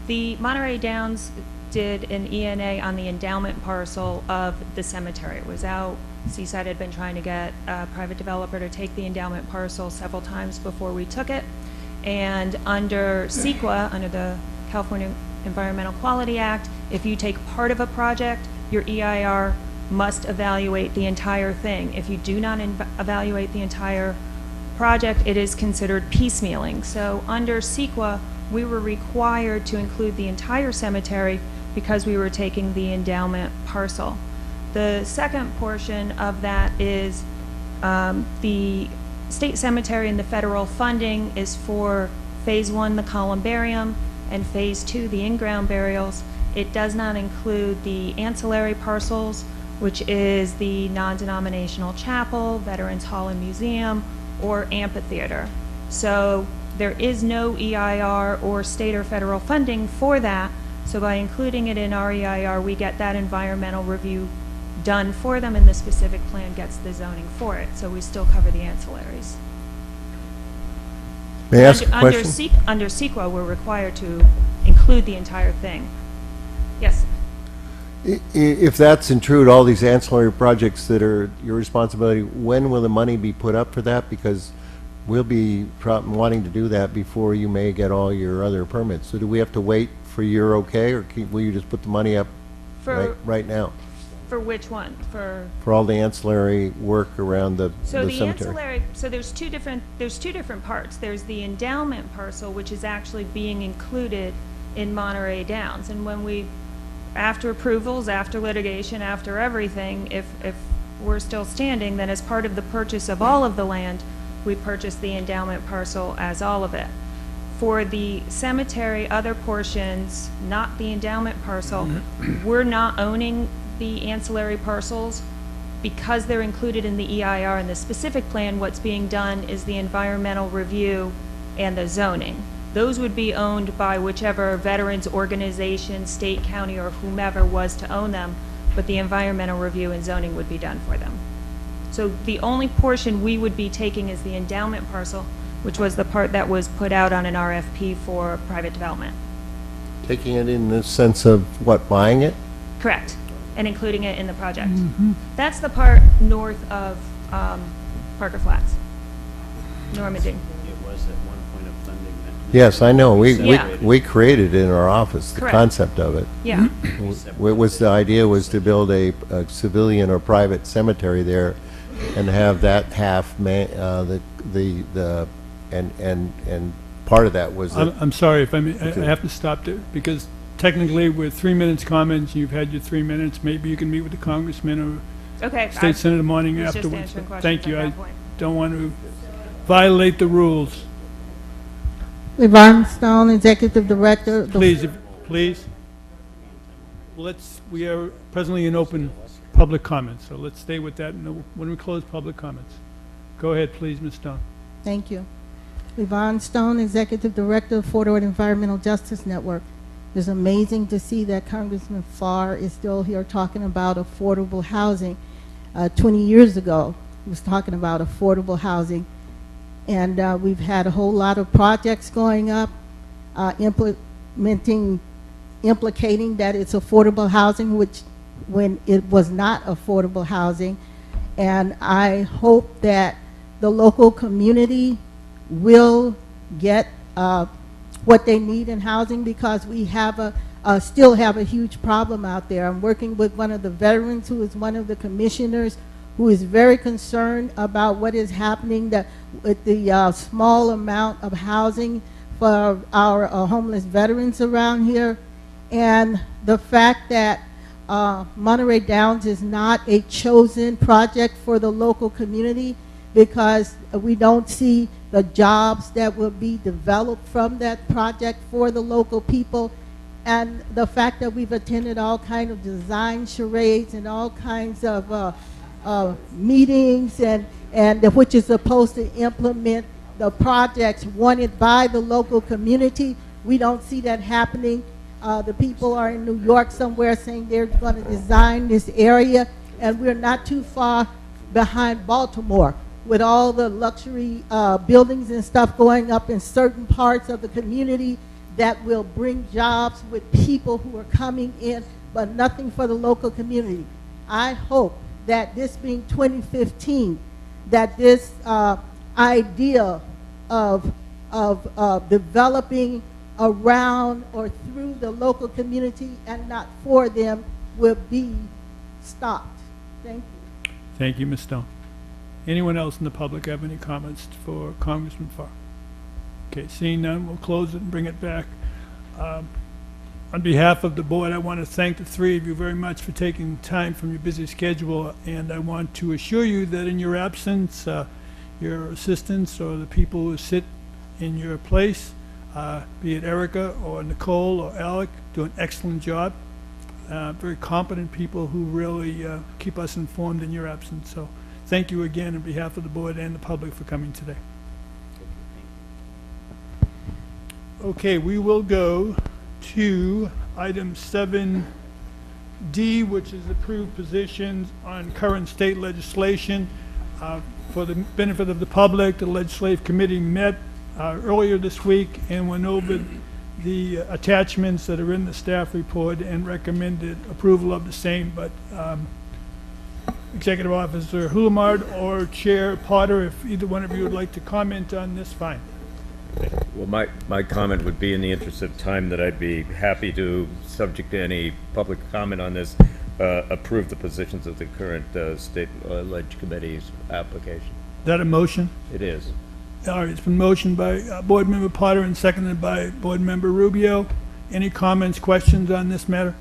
The Monterey Downs did an ENA on the endowment parcel of the cemetery. It was out. Seaside had been trying to get a private developer to take the endowment parcel several times before we took it. And under CEQA, under the California Environmental Quality Act, if you take part of a project, your EIR must evaluate the entire thing. If you do not evaluate the entire project, it is considered piecemealing. So under CEQA, we were required to include the entire cemetery because we were taking the endowment parcel. The second portion of that is the state cemetery and the federal funding is for Phase 1, the columbarium, and Phase 2, the in-ground burials. It does not include the ancillary parcels, which is the non-denominational chapel, Veterans Hall and Museum, or amphitheater. So there is no EIR or state or federal funding for that. So by including it in our EIR, we get that environmental review done for them, and the specific plan gets the zoning for it, so we still cover the ancillaries. May I ask a Under question? Under CEQA, we're required to include the entire thing. Yes? If that's true, all these ancillary projects that are your responsibility, when will the money be put up for that? Because we'll be wanting to do that before you may get all your other permits. So do we have to wait for your okay, or will you just put the money up right now For which one? For for all the ancillary work around the So the cemetery? ancillary, so there's two different parts. There's the endowment parcel, which is actually being included in Monterey Downs. And when we, after approvals, after litigation, after everything, if we're still standing, then as part of the purchase of all of the land, we purchase the endowment parcel as all of it. For the cemetery, other portions, not the endowment parcel, we're not owning the ancillary parcels because they're included in the EIR and the specific plan. What's being done is the environmental review and the zoning. Those would be owned by whichever veterans organization, state, county, or whomever was to own them, but the environmental review and zoning would be done for them. So the only portion we would be taking is the endowment parcel, which was the part that was put out on an RFP for private development. Taking it in the sense of what, buying it? Correct, and including it in the project. That's the part north of Parker Flats, Normandy. It was at one point a funding mechanism. Yes, I know. Yeah. We created it in our office, the Correct. concept of it. Yeah, The idea was to build a civilian or private cemetery there and have that half, and part of that was, I'm sorry if I have to stop there, because technically with 3 minutes comments, you've had your 3 minutes. Maybe you can meet with the congressman or okay. state senator morning was just afterwards. answering questions Thank you. at I that point. don't want to violate the rules. Yvonne Stone, Executive Director. Please. We are presently in open public comments, so let's stay with that when we close public comments. Go ahead, please, Ms. Stone. Thank you. Yvonne Stone, Executive Director of Fort Ord Environmental Justice Network. It's amazing to see that Congressman Farr is still here talking about affordable housing. 20 years ago, he was talking about affordable housing. And we've had a whole lot of projects going up, implicating that it's affordable housing, which when it was not affordable housing. And I hope that the local community will get what they need in housing, because we have still have a huge problem out there. I'm working with one of the veterans who is one of the commissioners who is very concerned about what is happening with the small amount of housing for our homeless veterans around here. And the fact that Monterey Downs is not a chosen project for the local community, because we don't see the jobs that will be developed from that project for the local people. And the fact that we've attended all kinds of design charades and all kinds of meetings and which is supposed to implement the projects wanted by the local community. We don't see that happening. The people are in New York somewhere saying they're going to design this area, and we're not too far behind Baltimore with all the luxury buildings and stuff going up in certain parts of the community that will bring jobs with people who are coming in, but nothing for the local community. I hope that this being 2015, that this idea of developing around or through the local community and not for them will be stopped. Thank you. Thank you, Ms. Stone. Anyone else in the public have any comments for Congressman Farr? Okay, seeing none, we'll close it and bring it back. On behalf of the board, I want to thank the three of you very much for taking time from your busy schedule, and I want to assure you that in your absence, your assistants or the people who sit in your place, be it Erica or Nicole or Alec, do an excellent job. Very competent people who really keep us informed in your absence. So thank you again on behalf of the board and the public for coming today. Okay, we will go to item 7 D, which is approved positions on current state legislation. For the benefit of the public, the Legislative Committee met earlier this week and went over the attachments that are in the staff report and recommended approval of the same. But Executive Officer Hulamard or Chair Potter, if either one of you would like to comment on this, fine. Well, my comment would be, in the interest of time, that I'd be happy to, subject to any public comment on this, approve the positions of the current state ledge committee's application. Is that a motion? It is. All right, it's been motioned by Board Member Potter and seconded by Board Member Rubio. Any comments, questions on this matter?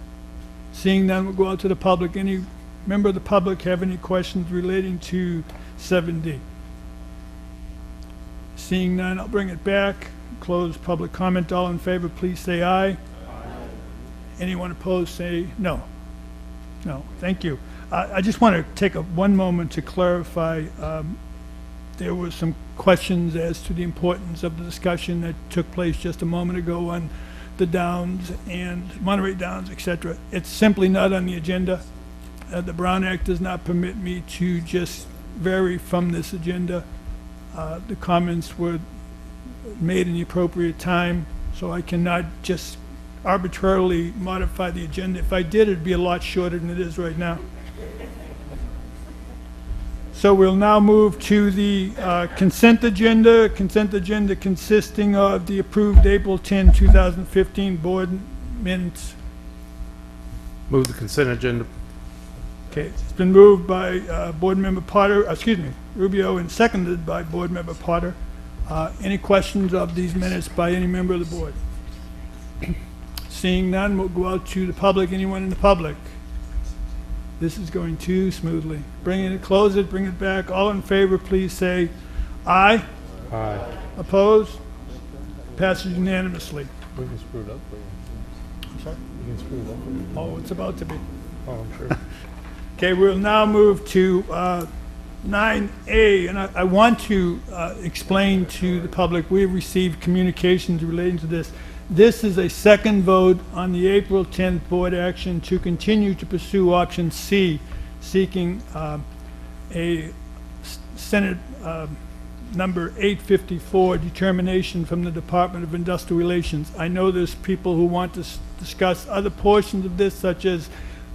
Seeing none, we'll go out to the public. Any member of the public have any questions relating to 7D? Seeing none, I'll bring it back. Close public comment. All in favor, please say aye. Aye. Anyone opposed, say no. No, thank you. I just want to take one moment to clarify. There were some questions as to the importance of the discussion that took place just a moment ago on the Downs and Monterey Downs, et cetera. It's simply not on the agenda. The Brown Act does not permit me to just vary from this agenda. The comments were made in the appropriate time, so I cannot just arbitrarily modify the agenda. If I did, it'd be a lot shorter than it is right now. So we'll now move to the consent agenda. Consent agenda consisting of the approved April 10, 2015 board minutes. Move the consent agenda. Okay, it's been moved by Board Member Potter, Rubio, and seconded by Board Member Potter. Any questions of these minutes by any member of the board? Seeing none, we'll go out to the public. Anyone in the public? This is going too smoothly. Close it, bring it back. All in favor, please say aye. Aye. Opposed? Passes unanimously. We can screw it up for you. I'm sorry? You can screw it up for you. Oh, it's about to be. Oh, I'm sure. Okay, we'll now move to 9A, and I want to explain to the public, we have received communications relating to this. This is a second vote on the April 10th board action to continue to pursue option C, seeking a Senate number 854 determination from the Department of Industrial Relations. I know there's people who want to discuss other portions of this, such as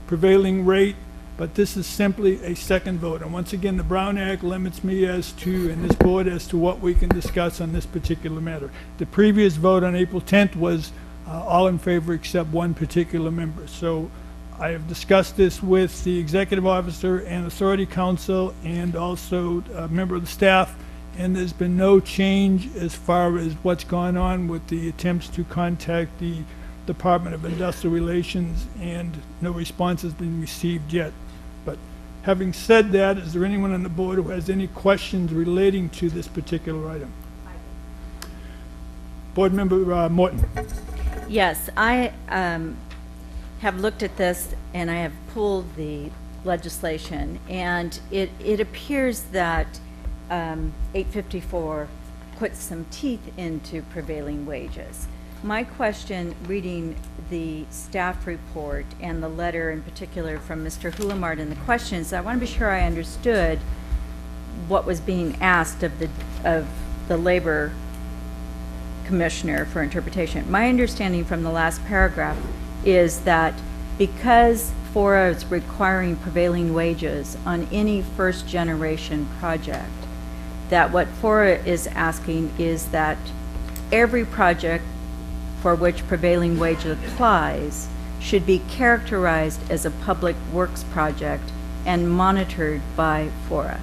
prevailing rate, but this is simply a second vote. And once again, the Brown Act limits me as to, and this board, as to what we can discuss on this particular matter. The previous vote on April 10th was all in favor except one particular member. So I have discussed this with the executive officer and authority council and also a member of the staff, and there's been no change as far as what's gone on with the attempts to contact the Department of Industrial Relations, and no response has been received yet. But having said that, is there anyone on the board who has any questions relating to this particular item? Board Member Morton. Yes, I have looked at this and I have pulled the legislation, and it appears that 854 puts some teeth into prevailing wages. My question, reading the staff report and the letter in particular from Mr. Hulamard and the questions, I want to be sure I understood what was being asked of the labor commissioner for interpretation. My understanding from the last paragraph is that because FORA is requiring prevailing wages on any first generation project, that what FORA is asking is that every project for which prevailing wage applies should be characterized as a public works project and monitored by FORA.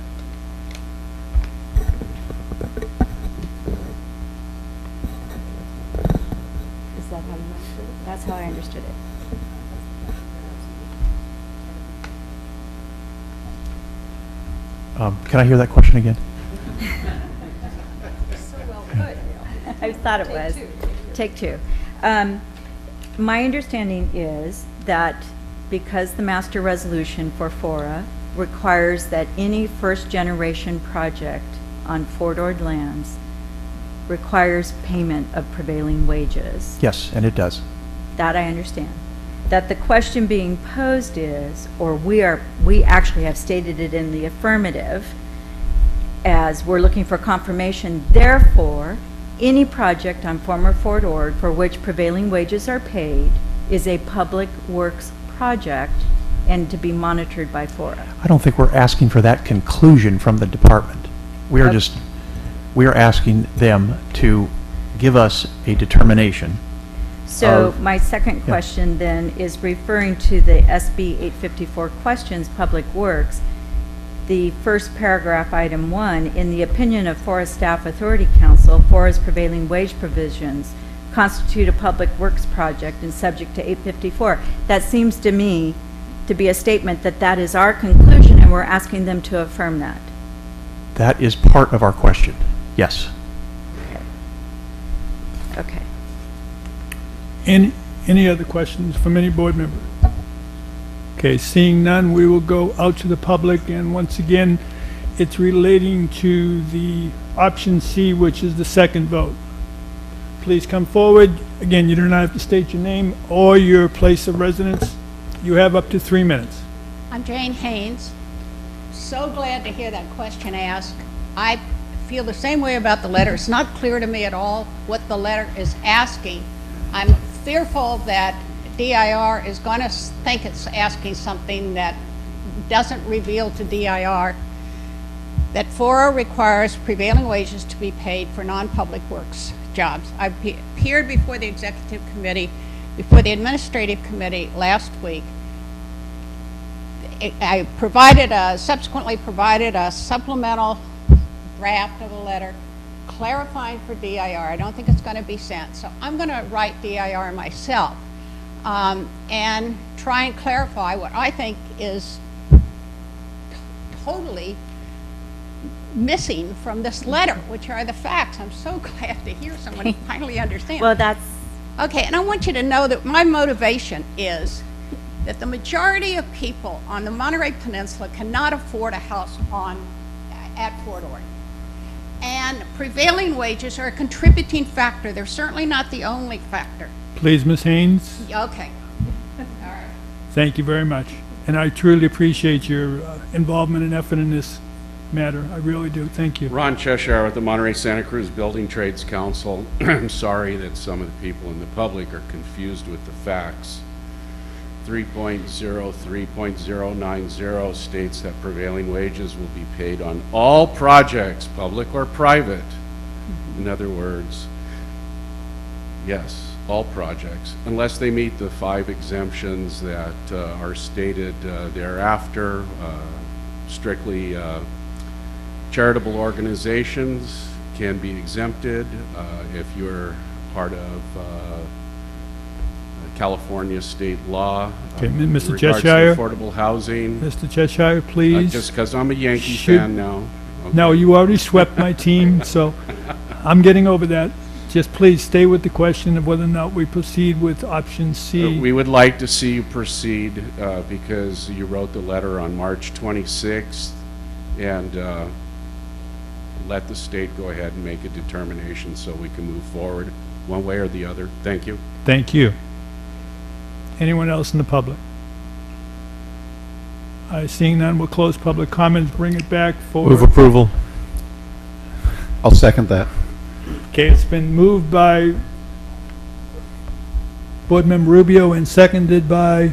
Is that how you understood it? That's how I understood it. Can I hear that question again? So well put. I thought it was. Take two. My understanding is that because the master resolution for FORA requires that any first generation project on forward lands requires payment of prevailing wages. Yes, and it does. That I understand. that the question being posed is, or we actually have stated it in the affirmative, as we're looking for confirmation, therefore, any project on former Fort Ord for which prevailing wages are paid is a public works project and to be monitored by FORA. I don't think we're asking for that conclusion from the department. We are just, we are asking them to give us a determination. So my second question then is referring to the SB 854 questions, Public Works, the first paragraph, item 1, in the opinion of FORA Staff Authority Council, FORA's prevailing wage provisions constitute a public works project and subject to 854. That seems to me to be a statement that that is our conclusion, and we're asking them to affirm that. That is part of our question. Yes. Okay. Any other questions from any board member? Okay, seeing none, we will go out to the public, and once again, it's relating to the option C, which is the second vote. Please come forward. Again, you do not have to state your name or your place of residence. You have up to 3 minutes. I'm Jane Haynes. So glad to hear that question asked. I feel the same way about the letter. It's not clear to me at all what the letter is asking. I'm fearful that DIR is going to think it's asking something that doesn't reveal to DIR that FORA requires prevailing wages to be paid for non-public works jobs. I appeared before the executive committee, before the administrative committee last week. I subsequently provided a supplemental draft of a letter clarifying for DIR. I don't think it's going to be sent, so I'm going to write DIR myself and try and clarify what I think is totally missing from this letter, which are the facts. I'm so glad to hear someone finally understand. Well, that's... Okay, and I want you to know that my motivation is that the majority of people on the Monterey Peninsula cannot afford a house at Fort Ord. And prevailing wages are a contributing factor. They're certainly not the only factor. Please, Ms. Haynes. Okay. All right. Thank you very much. And I truly appreciate your involvement and effort in this matter. I really do. Thank you. Ron Cheshire with the Monterey Santa Cruz Building Trades Council. I'm sorry that some of the people in the public are confused with the facts. 3.03090 states that prevailing wages will be paid on all projects, public or private. In other words, yes, all projects, unless they meet the 5 exemptions that are stated thereafter. Strictly charitable organizations can be exempted if you're part of California state law. Okay, Mr. in regards to Cheshire. affordable housing. Mr. Cheshire, please. Just because I'm a Yankee fan now. Okay. No, you already swept my team, so I'm getting over that. Just please stay with the question of whether or not we proceed with option C. We would like to see you proceed because you wrote the letter on March 26th, and let the state go ahead and make a determination so we can move forward one way or the other. Thank you. Thank you. Anyone else in the public? Seeing none, we'll close public comments, bring it back for... Move approval. I'll second that. Okay, it's been moved by Board Member Rubio and seconded by,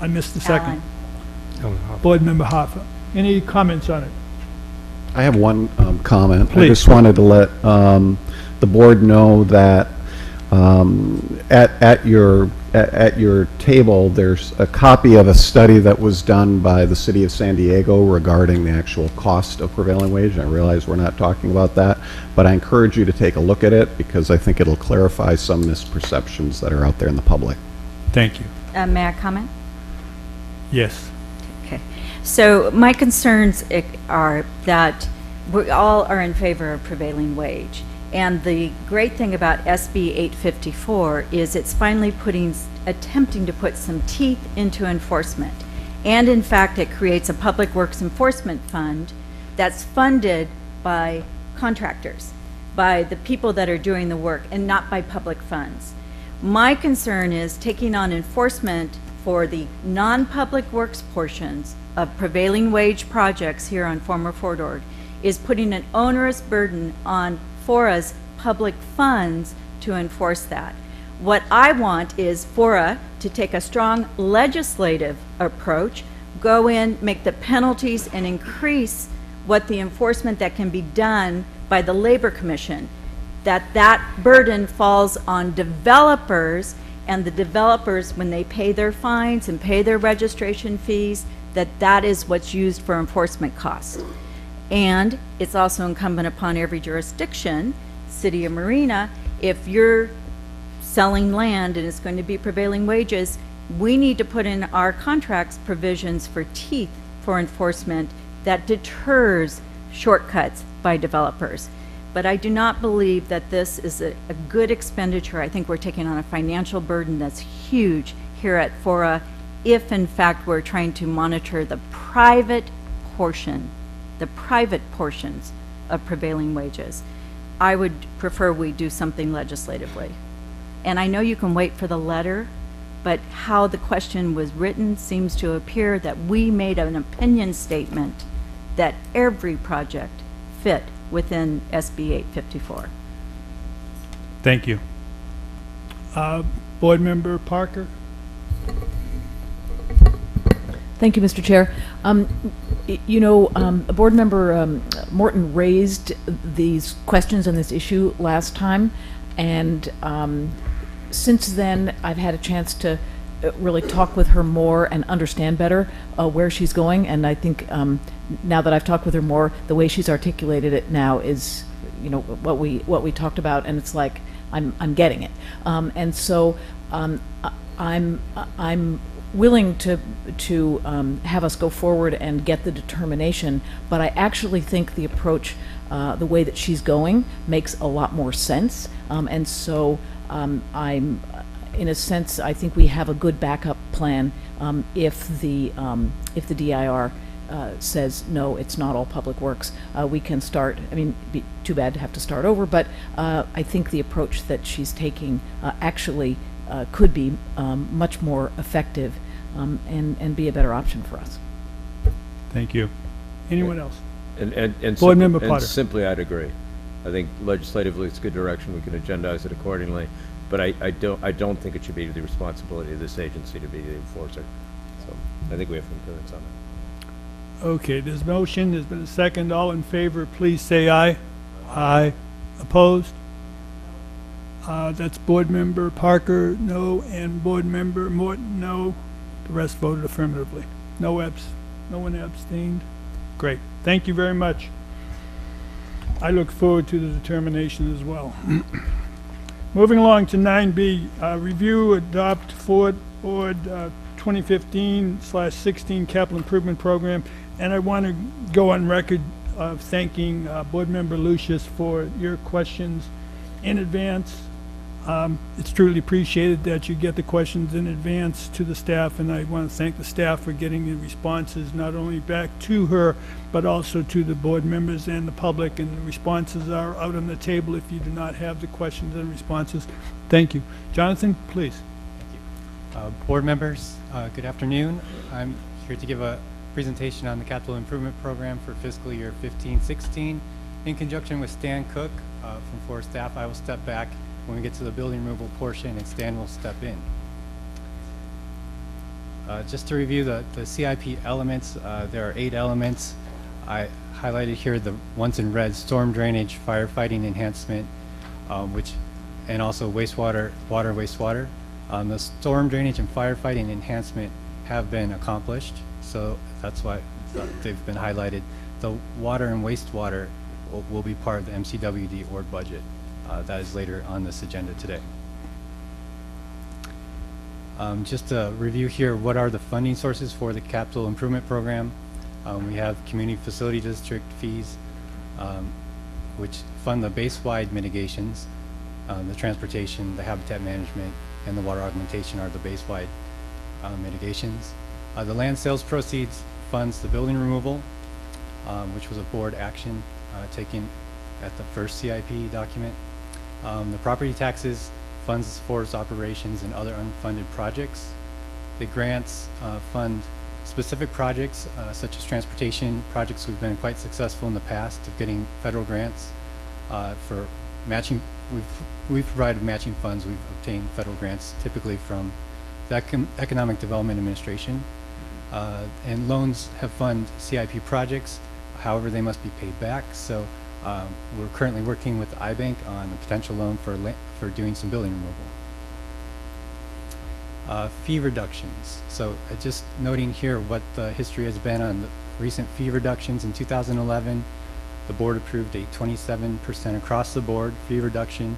I missed the second, Board Member Hoffa. Any comments on it? I have one comment. Please. I just wanted to let the board know that at your table, there's a copy of a study that was done by the City of San Diego regarding the actual cost of prevailing wage. I realize we're not talking about that, but I encourage you to take a look at it because I think it'll clarify some misperceptions that are out there in the public. Thank you. May I comment? Yes. Okay. So my concerns are that we all are in favor of prevailing wage. And the great thing about SB 854 is it's finally attempting to put some teeth into enforcement. And in fact, it creates a public works enforcement fund that's funded by contractors, by the people that are doing the work, and not by public funds. My concern is taking on enforcement for the non-public works portions of prevailing wage projects here on former Fort Ord is putting an onerous burden on FORA's public funds to enforce that. What I want is FORA to take a strong legislative approach, go in, make the penalties, and increase what the enforcement that can be done by the Labor Commission. That burden falls on developers, and the developers, when they pay their fines and pay their registration fees, that is what's used for enforcement costs. And it's also incumbent upon every jurisdiction, City of Marina, if you're selling land and it's going to be prevailing wages, we need to put in our contracts provisions for teeth for enforcement that deters shortcuts by developers. But I do not believe that this is a good expenditure. I think we're taking on a financial burden that's huge here at FORA if in fact we're trying to monitor the private portions of prevailing wages. I would prefer we do something legislatively. And I know you can wait for the letter, but how the question was written seems to appear that we made an opinion statement that every project fit within SB 854. Thank you. Board Member Parker? Thank you, Mr. Chair. Board Member Morton raised these questions on this issue last time, and since then I've had a chance to really talk with her more and understand better where she's going, and I think now that I've talked with her more, the way she's articulated it now is, what we talked about, and it's like I'm getting it, and so I'm willing to have us go forward and get the determination, but I actually think the approach, the way that she's going, makes a lot more sense, and so I'm, in a sense, I think we have a good backup plan if the DIR says no, it's not all public works. We can start. I mean, be too bad to have to start over, but I think the approach that she's taking actually could be much more effective and be a better option for us. Thank you. Anyone else? And Board Member Potter. simply, I'd agree. I think legislatively it's a good direction. We can agendize it accordingly. But I don't think it should be the responsibility of this agency to be the enforcer. So I think we have concurrence on that. Okay, there's a motion, there's been a second. All in favor, please say aye. Aye. Opposed? That's Board Member Parker, no, and Board Member Morton, no. The rest voted affirmatively. No one abstained. Great. Thank you very much. I look forward to the determination as well. Moving along to 9B, review, adopt Fort Ord 2015/16 capital improvement program. And I want to go on record of thanking Board Member Lucius for your questions in advance. It's truly appreciated that you get the questions in advance to the staff, and I want to thank the staff for getting the responses not only back to her, but also to the board members and the public, and the responses are out on the table if you do not have the questions and responses. Thank you. Jonathan, please. Thank you. Board members, good afternoon. I'm here to give a presentation on the capital improvement program for fiscal year 15-16. In conjunction with Stan Cook from FORA staff, I will step back when we get to the building removal portion, and Stan will step in. Just to review the CIP elements, there are 8 elements. I highlighted here the ones in red: storm drainage, firefighting enhancement, and also wastewater. The storm drainage and firefighting enhancement have been accomplished, so that's why they've been highlighted. The water and wastewater will be part of the MCWD org budget. That is later on this agenda today. Just to review here, what are the funding sources for the capital improvement program? We have community facility district fees, which fund the base-wide mitigations. The transportation, the habitat management, and the water augmentation are the base-wide mitigations. The land sales proceeds funds the building removal, which was a board action taken at the first CIP document. The property taxes funds forest operations and other unfunded projects. The grants fund specific projects such as transportation projects. We've been quite successful in the past of getting federal grants for matching. We've provided matching funds. We've obtained federal grants typically from the Economic Development Administration. And loans have funded CIP projects. However, they must be paid back. So we're currently working with the iBank on a potential loan for doing some building removal. Fee reductions. So just noting here what the history has been on the recent fee reductions. In 2011, the board approved a 27% across the board fee reduction,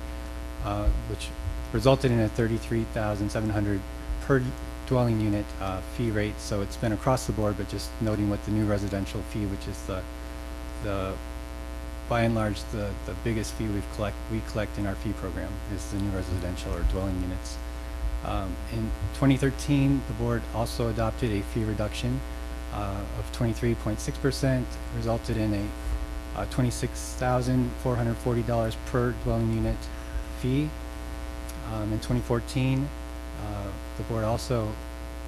which resulted in a $33,700 per dwelling unit fee rate. So it's been across the board, but just noting what the new residential fee, which is the by and large the biggest fee we collect in our fee program, is the new residential or dwelling units. In 2013, the board also adopted a fee reduction of 23.6%, resulted in a $26,440 per dwelling unit fee. In 2014, the board also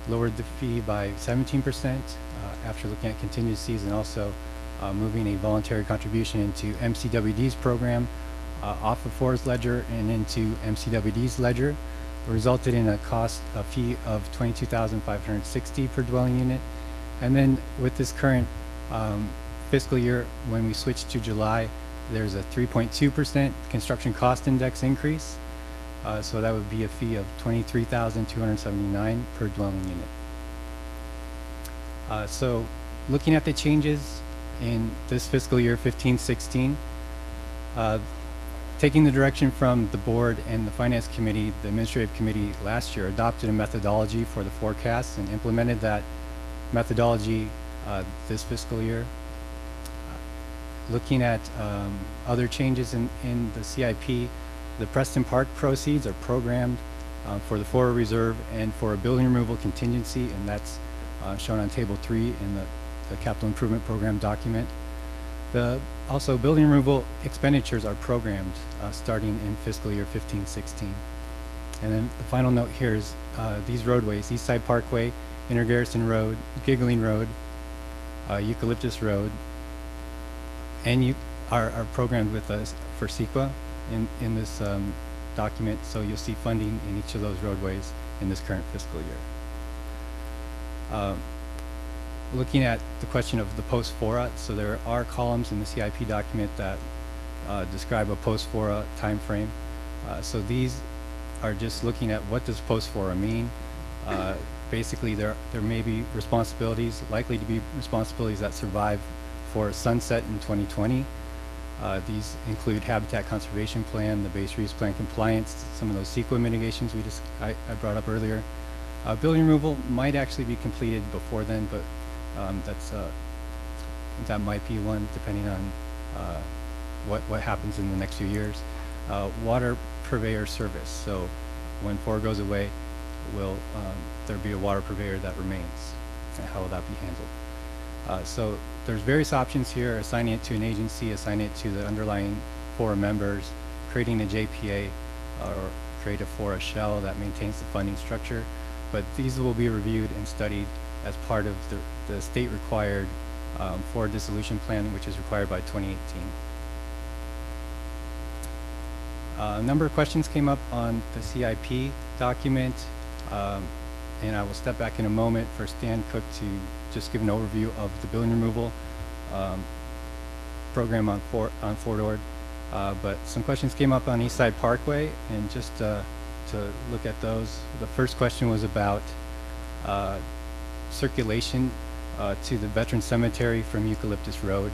lowered the fee by 17% after looking at contingencies and also moving a voluntary contribution into MCWD's program off of FORA's ledger and into MCWD's ledger. Resulted in a fee of $22,560 per dwelling unit. And then with this current fiscal year, when we switch to July, there's a 3.2% construction cost index increase. So that would be a fee of $23,279 per dwelling unit. So looking at the changes in this fiscal year 15-16, taking the direction from the board and the finance committee, the administrative committee last year adopted a methodology for the forecasts and implemented that methodology this fiscal year. Looking at other changes in the CIP, the Preston Park proceeds are programmed for the FORA reserve and for a building removal contingency, and that's shown on table 3 in the capital improvement program document. Also, building removal expenditures are programmed starting in fiscal year 15-16. And then the final note here is these roadways, Eastside Parkway, Intergarrison Road, Giggling Road, Eucalyptus Road, and are programmed with us for CEQA in this document. So you'll see funding in each of those roadways in this current fiscal year. Looking at the question of the post-FORA, so there are columns in the CIP document that describe a post-FORA time frame. So these are just looking at what does post-FORA mean. Basically, there may be responsibilities, likely to be responsibilities that survive for sunset in 2020. These include habitat conservation plan, the base reuse plan compliance, some of those CEQA mitigations I brought up earlier. Building removal might actually be completed before then, but that might be one depending on what happens in the next few years. Water purveyor service. So when FORA goes away, will there be a water purveyor that remains? And how will that be handled? So there's various options here: assigning it to an agency, assigning it to the underlying FORA members, creating a JPA, or create a FORA shell that maintains the funding structure. But these will be reviewed and studied as part of the state required FORA dissolution plan, which is required by 2018. A number of questions came up on the CIP document, and I will step back in a moment for Stan Cook to just give an overview of the building removal program on Fort Ord. But some questions came up on Eastside Parkway, and just to look at those, the first question was about circulation to the Veteran Cemetery from Eucalyptus Road,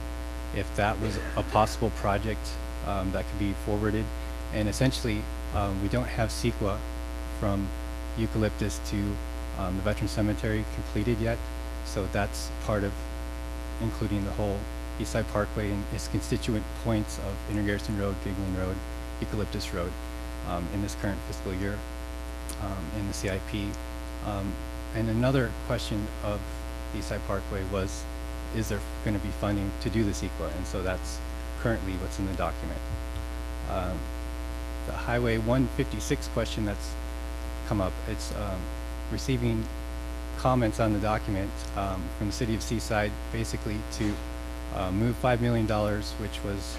if that was a possible project that could be forwarded. And essentially, we don't have CEQA from Eucalyptus to the Veteran Cemetery completed yet, so that's part of including the whole Eastside Parkway and its constituent points of Intergarrison Road, Giggling Road, Eucalyptus Road in this current fiscal year in the CIP. And another question of Eastside Parkway was, is there going to be funding to do the CEQA? And so that's currently what's in the document. the Highway 156 question that's come up. It's receiving comments on the document from the city of Seaside, basically to move $5 million, which was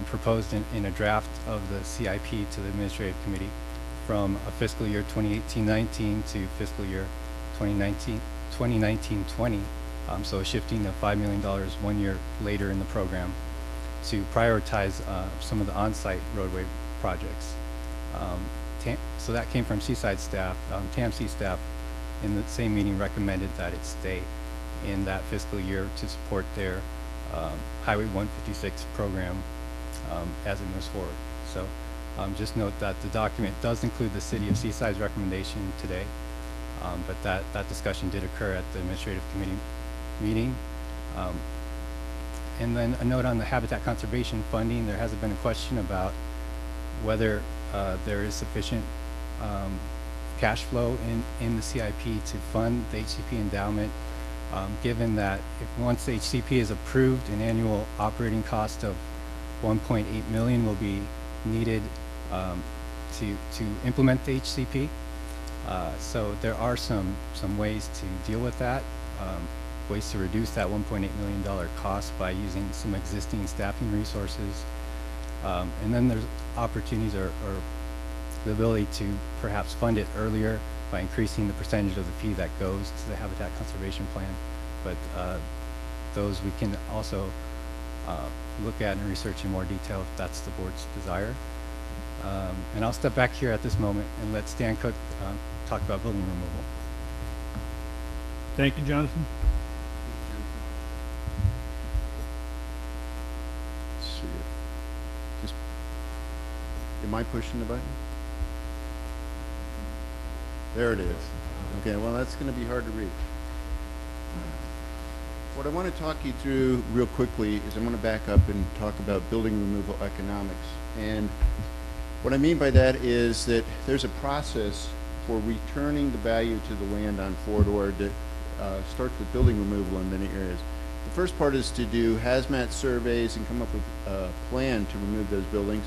proposed in a draft of the CIP to the Administrative Committee, from a fiscal year 2018-19 to fiscal year 2019-20. So shifting of $5 million 1 year later in the program to prioritize some of the on-site roadway projects. So that came from Seaside staff. TAMC staff in the same meeting recommended that it stay in that fiscal year to support their Highway 156 program as it moves forward. So just note that the document does include the City of Seaside's recommendation today, but that discussion did occur at the Administrative Committee meeting. And then a note on the habitat conservation funding. There hasn't been a question about whether there is sufficient cash flow in the CIP to fund the HCP endowment, given that once HCP is approved, an annual operating cost of $1.8 million will be needed to implement the HCP. So there are some ways to deal with that, ways to reduce that $1.8 million cost by using some existing staffing resources. And then there's opportunities or the ability to perhaps fund it earlier by increasing the percentage of the fee that goes to the Habitat Conservation Plan. But those we can also look at and research in more detail if that's the board's desire. And I'll step back here at this moment and let Stan Cook talk about building removal. Thank you, Jonathan. Let's see. Just, am I pushing the button? There it is. Okay, well, that's going to be hard to read. What I want to talk you through real quickly is I'm going to back up and talk about building removal economics. And what I mean by that is that there's a process for returning the value to the land on FORA that starts with building removal in many areas. The first part is to do hazmat surveys and come up with a plan to remove those buildings.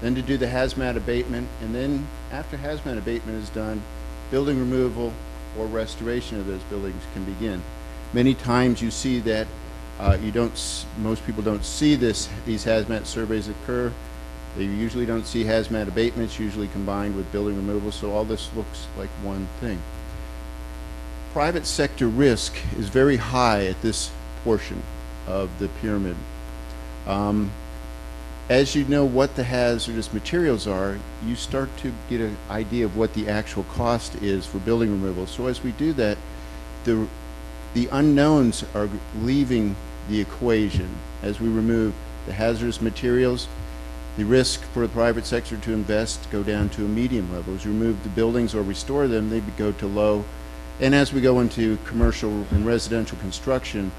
Then to do the hazmat abatement, and then after hazmat abatement is done, building removal or restoration of those buildings can begin. Many times you see that most people don't see these hazmat surveys occur. They usually don't see hazmat abatements, usually combined with building removal, so all this looks like one thing. Private sector risk is very high at this portion of the pyramid. As you know what the hazardous materials are, you start to get an idea of what the actual cost is for building removal. So as we do that, the unknowns are leaving the equation. As we remove the hazardous materials, the risk for the private sector to invest go down to a medium level. As we remove the buildings or restore them, they go to low. And as we go into commercial and residential construction,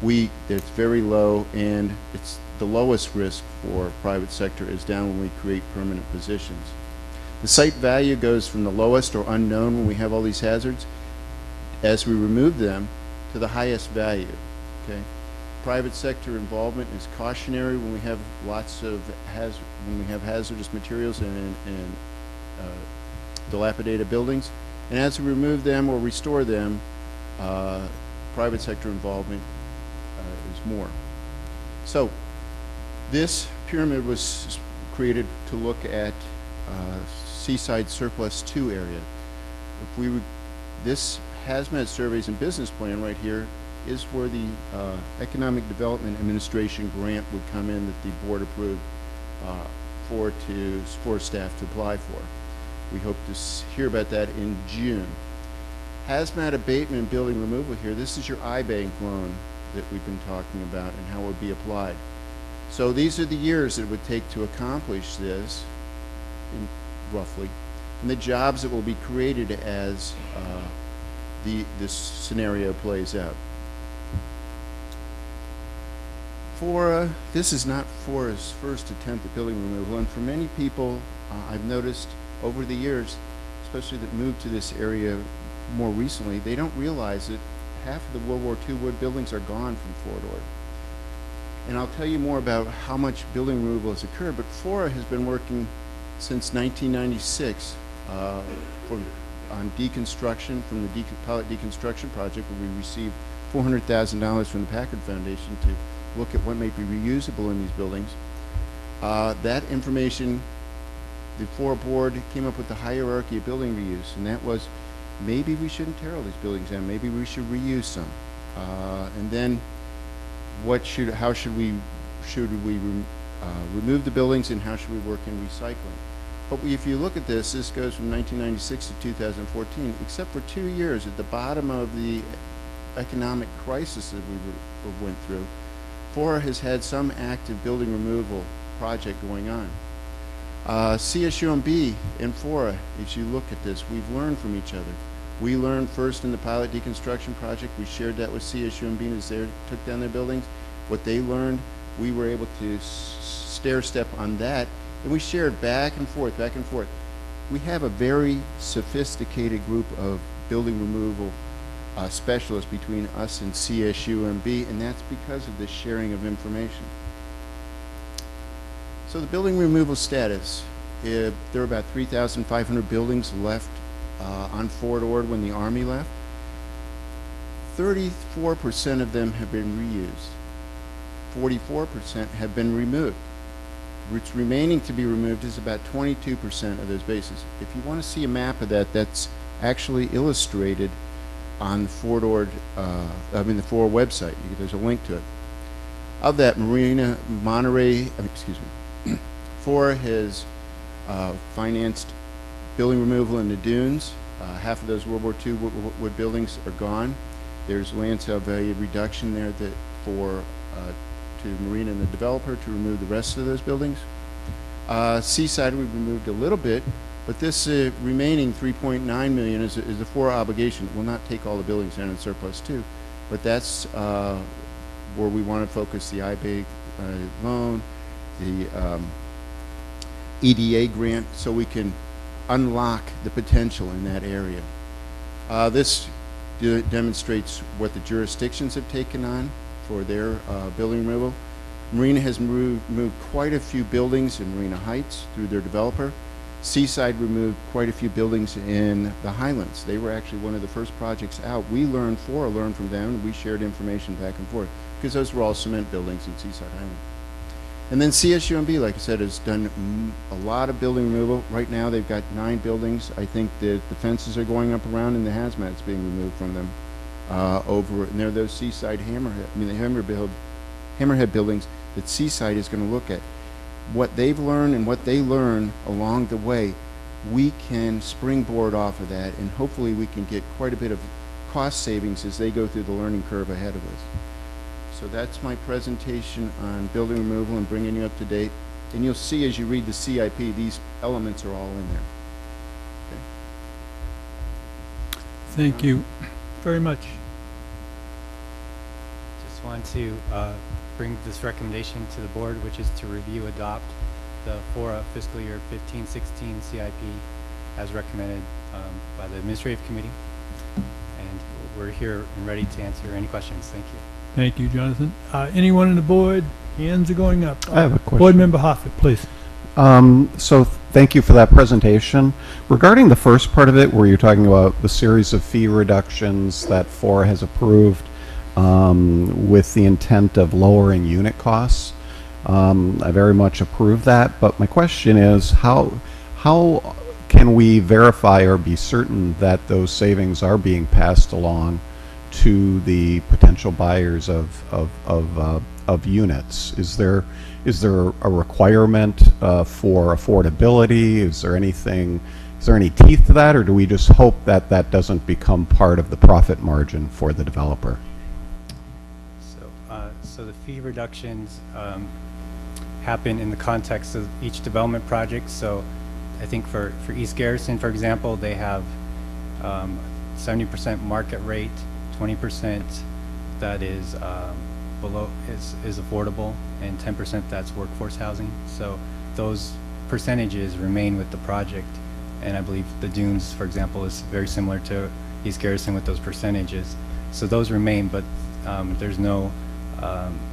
it's very low, and it's the lowest risk for private sector is down when we create permanent positions. The site value goes from the lowest or unknown when we have all these hazards, as we remove them, to the highest value. Okay, private sector involvement is cautionary when we have hazardous materials and dilapidated buildings, and as we remove them or restore them, private sector involvement is more. So this pyramid was created to look at Seaside Surplus 2 area. This hazmat surveys and business plan right here is where the Economic Development Administration grant would come in that the board approved for staff to apply for. We hope to hear about that in June. Hazmat abatement and building removal here, this is your I-bank loan that we've been talking about and how it would be applied. So these are the years it would take to accomplish this, roughly, and the jobs that will be created as this scenario plays out. FORA, this is not FORA's first attempt at building removal, and for many people, I've noticed over the years, especially that moved to this area more recently, they don't realize that half of the World War II wood buildings are gone from FORA. And I'll tell you more about how much building removal has occurred, but FORA has been working since 1996 on deconstruction from the pilot deconstruction project, where we received $400,000 from the Packard Foundation to look at what might be reusable in these buildings. That information, the FORA board came up with the hierarchy of building reuse, and that was maybe we shouldn't tear all these buildings down, maybe we should reuse some. And then how should we remove the buildings, and how should we work in recycling? But if you look at this goes from 1996 to 2014, except for 2 years at the bottom of the economic crisis that we went through. FORA has had some active building removal project going on. CSUMB and FORA, as you look at this, we've learned from each other. We learned first in the pilot deconstruction project. We shared that with CSUMB as they took down their buildings. What they learned, we were able to stair step on that, and we shared back and forth, back and forth. We have a very sophisticated group of building removal specialists between us and CSUMB, and that's because of this sharing of information. So the building removal status, there are about 3,500 buildings left on Fort Ord when the Army left. 34% of them have been reused. 44% have been removed. What's remaining to be removed is about 22% of those bases. If you want to see a map of that, that's actually illustrated on the Fort Ord, the FORA website. There's a link to it. Of that, FORA has financed building removal in the dunes. Half of those World War II wood buildings are gone. There's land sale value reduction there to Marina and the developer to remove the rest of those buildings. Seaside, we've removed a little bit, but this remaining $3.9 million is a FORA obligation. It will not take all the buildings down in surplus too, but that's where we want to focus the IBIG loan, the EDA grant, so we can unlock the potential in that area. This demonstrates what the jurisdictions have taken on for their building removal. Marina has moved quite a few buildings in Marina Heights through their developer. Seaside removed quite a few buildings in the Highlands. They were actually one of the first projects out. FORA learned from them, and we shared information back and forth, because those were all cement buildings in Seaside Highland. And then CSUMB, like I said, has done a lot of building removal. Right now they've got 9 buildings. I think that the fences are going up around, and the hazmat's being removed from them. And there are those Seaside hammerhead buildings that Seaside is going to look at. What they've learned and what they learn along the way, we can springboard off of that, and hopefully we can get quite a bit of cost savings as they go through the learning curve ahead of us. So that's my presentation on building removal and bringing you up to date. And you'll see as you read the CIP, these elements are all in there. Okay. Thank you very much. Just want to bring this recommendation to the board, which is to review, adopt the FORA fiscal year 15-16 CIP as recommended by the administrative committee. And we're here and ready to answer any questions. Thank you. Thank you, Jonathan. Anyone on the board? Hands are going up. I have a question. Board Member Hoffett, please. So thank you for that presentation. Regarding the first part of it, where you're talking about the series of fee reductions that FORA has approved with the intent of lowering unit costs, I very much approve that. But my question is, how can we verify or be certain that those savings are being passed along to the potential buyers of units? Is there a requirement for affordability? Is there any teeth to that, or do we just hope that that doesn't become part of the profit margin for the developer? So the fee reductions happen in the context of each development project. So I think for East Garrison, for example, they have 70% market rate, 20% that is below is affordable, and 10% that's workforce housing. So those percentages remain with the project, and I believe the Dunes, for example, is very similar to East Garrison with those percentages. So those remain, but there's no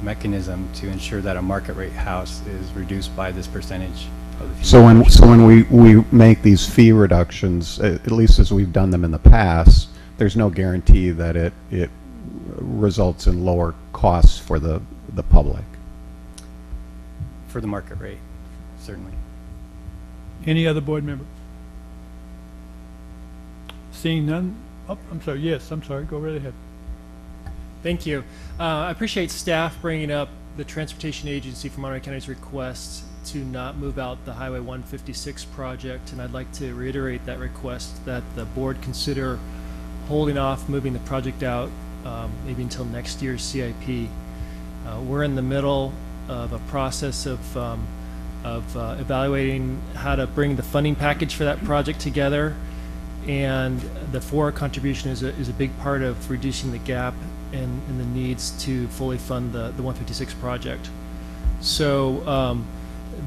mechanism to ensure that a market rate house is reduced by this percentage of the fee. So when we make these fee reductions, at least as we've done them in the past, there's no guarantee that it results in lower costs for the public. For the market rate, certainly. Any other board member? Seeing none? Oh, I'm sorry, yes, I'm sorry, go right ahead. Thank you. I appreciate staff bringing up the Transportation Agency for Monterey County's request to not move out the Highway 156 project, and I'd like to reiterate that request that the board consider holding off moving the project out maybe until next year's CIP. We're in the middle of a process of evaluating how to bring the funding package for that project together, and the FORA contribution is a big part of reducing the gap and the needs to fully fund the 156 project. So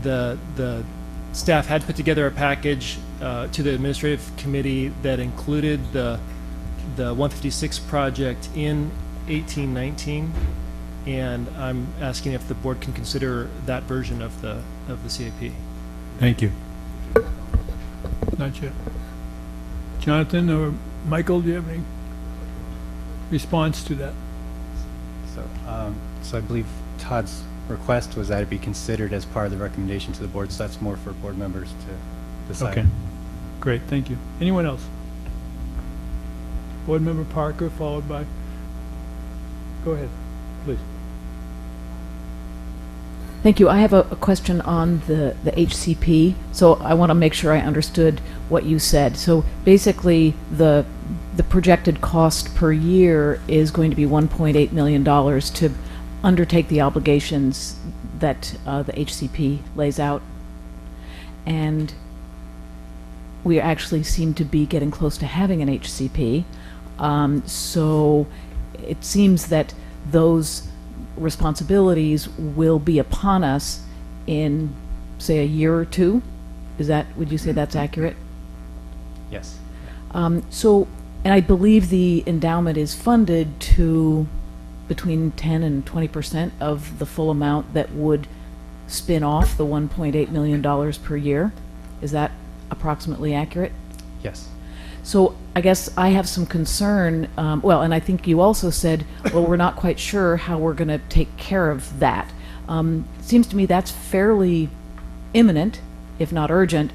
the staff had put together a package to the administrative committee that included the 156 project in 1819, and I'm asking if the board can consider that version of the CIP. Thank you. Not yet. Jonathan or Michael, do you have any response to that? So I believe Todd's request was that it be considered as part of the recommendation to the board, so that's more for board members to decide. Okay, great, thank you. Anyone else? Board Member Parker, followed by, go ahead, please. Thank you. I have a question on the HCP. So I want to make sure I understood what you said. So basically, the projected cost per year is going to be $1.8 million to undertake the obligations that the HCP lays out. And we actually seem to be getting close to having an HCP. So it seems that those responsibilities will be upon us in, say, a year or two. Would you say that's accurate? Yes. And I believe the endowment is funded to between 10 and 20% of the full amount that would spin off the $1.8 million per year. Is that approximately accurate? Yes. So I guess I have some concern, well, and I think you also said, well, we're not quite sure how we're going to take care of that. It seems to me that's fairly imminent, if not urgent.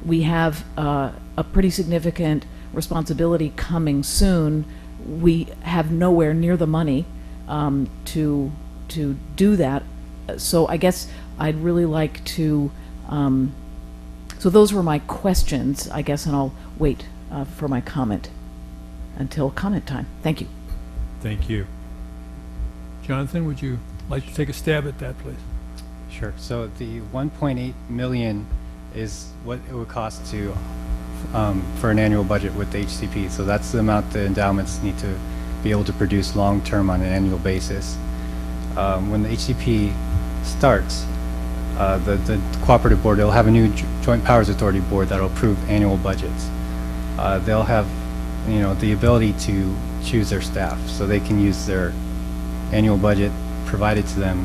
We have a pretty significant responsibility coming soon. We have nowhere near the money to do that. So I guess I'd really like to, so those were my questions, I guess, and I'll wait for my comment until comment time. Thank you. Thank you. Jonathan, would you like to take a stab at that, please? Sure. So the 1.8 million is what it would cost to for an annual budget with the HCP. So that's the amount the endowments need to be able to produce long-term on an annual basis. When the HCP starts, the cooperative board, they'll have a new Joint Powers Authority board that'll approve annual budgets. They'll have, the ability to choose their staff, so they can use their annual budget provided to them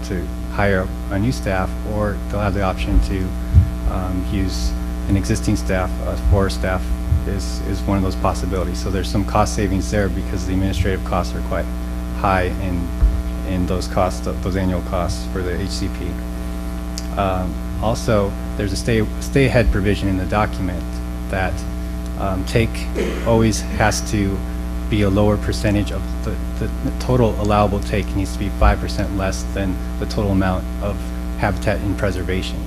to hire a new staff, or they'll have the option to use an existing staff. FORA staff is one of those possibilities. So there's some cost savings there because the administrative costs are quite high in those costs, those annual costs for the HCP. Also, there's a stay ahead provision in the document that take always has to be a lower percentage of the total allowable take needs to be 5% less than the total amount of habitat in preservation.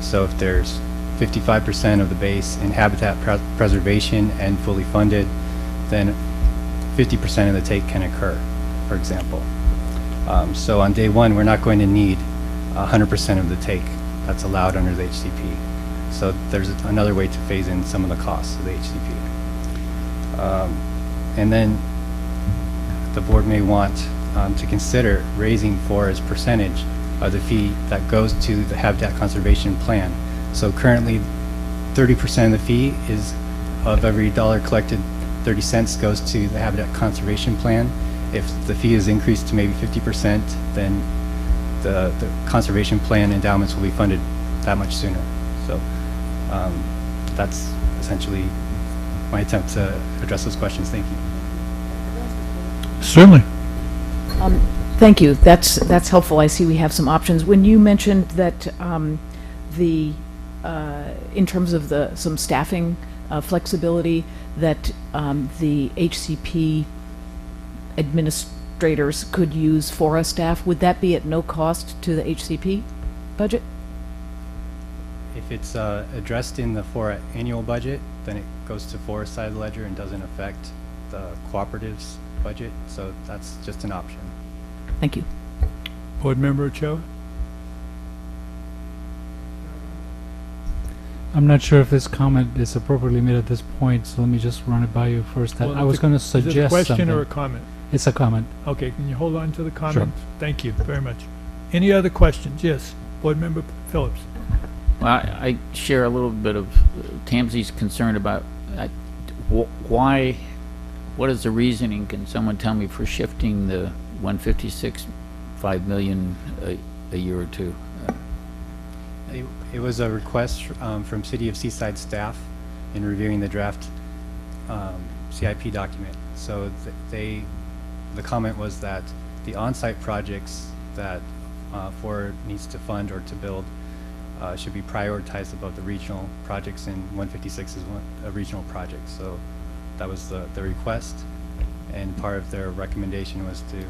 So if there's 55% of the base in habitat preservation and fully funded, then 50% of the take can occur, for example. So on day one, we're not going to need 100% of the take that's allowed under the HCP. So there's another way to phase in some of the costs of the HCP. And then the board may want to consider raising FORA's percentage of the fee that goes to the habitat conservation plan. So currently 30% of the fee is of every dollar collected, 30 cents goes to the habitat conservation plan. If the fee is increased to maybe 50%, then the conservation plan endowments will be funded that much sooner. So that's essentially my attempt to address those questions. Thank you. Certainly. Thank you. That's helpful. I see we have some options. When you mentioned that in terms of some staffing flexibility, that the HCP administrators could use FORA staff, would that be at no cost to the HCP budget? If it's addressed in the FORA annual budget, then it goes to FORA side of the ledger and doesn't affect the cooperative's budget, so that's just an option. Thank you. Board Member Ochoa? I'm not sure if this comment is appropriately made at this point, so let me just run it by you first. Well, I was going to is it a suggest question something. or a comment? It's a comment. Okay, can you hold on to the comment? Thank you very much. Any other questions? Yes, Board Member Phillips. Well, I share a little bit of Tamsy's concern about why, what is the reasoning, can someone tell me, for shifting the 156, 5 million a year or two? It was a request from City of Seaside staff in reviewing the draft CIP document. So the comment was that the on-site projects that FORA needs to fund or to build should be prioritized above the regional projects, and 156 is a regional project. So that was the request, and part of their recommendation was to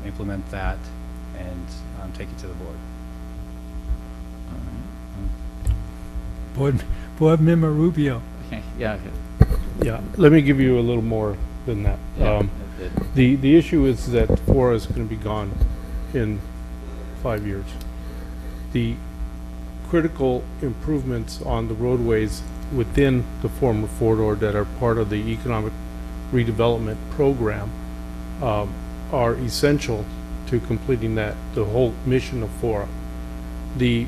implement that and take it to the board. Board Member Rubio. Okay, yeah. Yeah, let me give you a little more than that. Yeah. The issue is that FORA is going to be gone in 5 years. The critical improvements on the roadways within the former corridor that are part of the economic redevelopment program are essential to completing the whole mission of FORA. The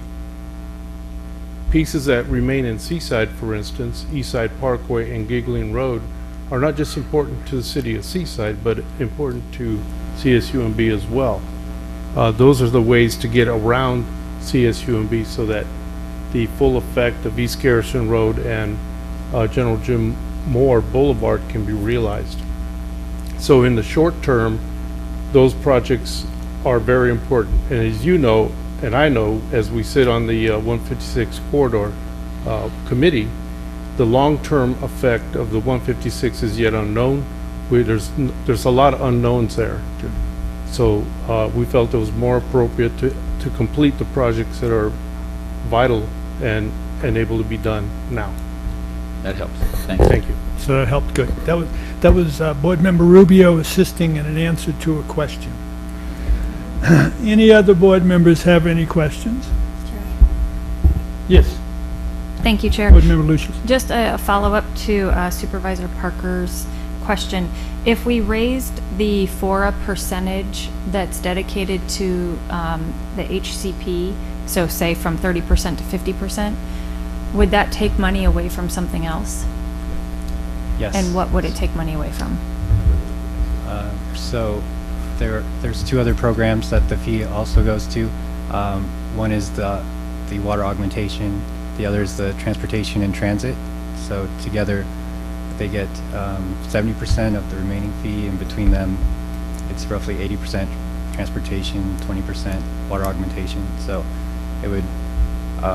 pieces that remain in Seaside, for instance, Eastside Parkway and Giggling Road, are not just important to the city of Seaside, but important to CSUMB as well. Those are the ways to get around CSUMB so that the full effect of East Garrison Road and General Jim Moore Boulevard can be realized. So in the short term, those projects are very important. And as you know, and I know, as we sit on the 156 corridor committee, the long-term effect of the 156 is yet unknown. There's a lot of unknowns there. So we felt it was more appropriate to complete the projects that are vital and able to be done now. That helps. Thanks. Thank you. So that helped, good. That was Board Member Rubio assisting in an answer to a question. Any other board members have any questions? Yes. Thank you, Chair. Board Member Lucius. Just a follow-up to Supervisor Parker's question. If we raised the FORA percentage that's dedicated to the HCP, so say from 30% to 50%, would that take money away from something else? Yes. And what would it take money away from? So there's two other programs that the fee also goes to. One is the water augmentation. The other is the transportation and transit. So together they get 70% of the remaining fee, and between them it's roughly 80% transportation, 20% water augmentation. So it would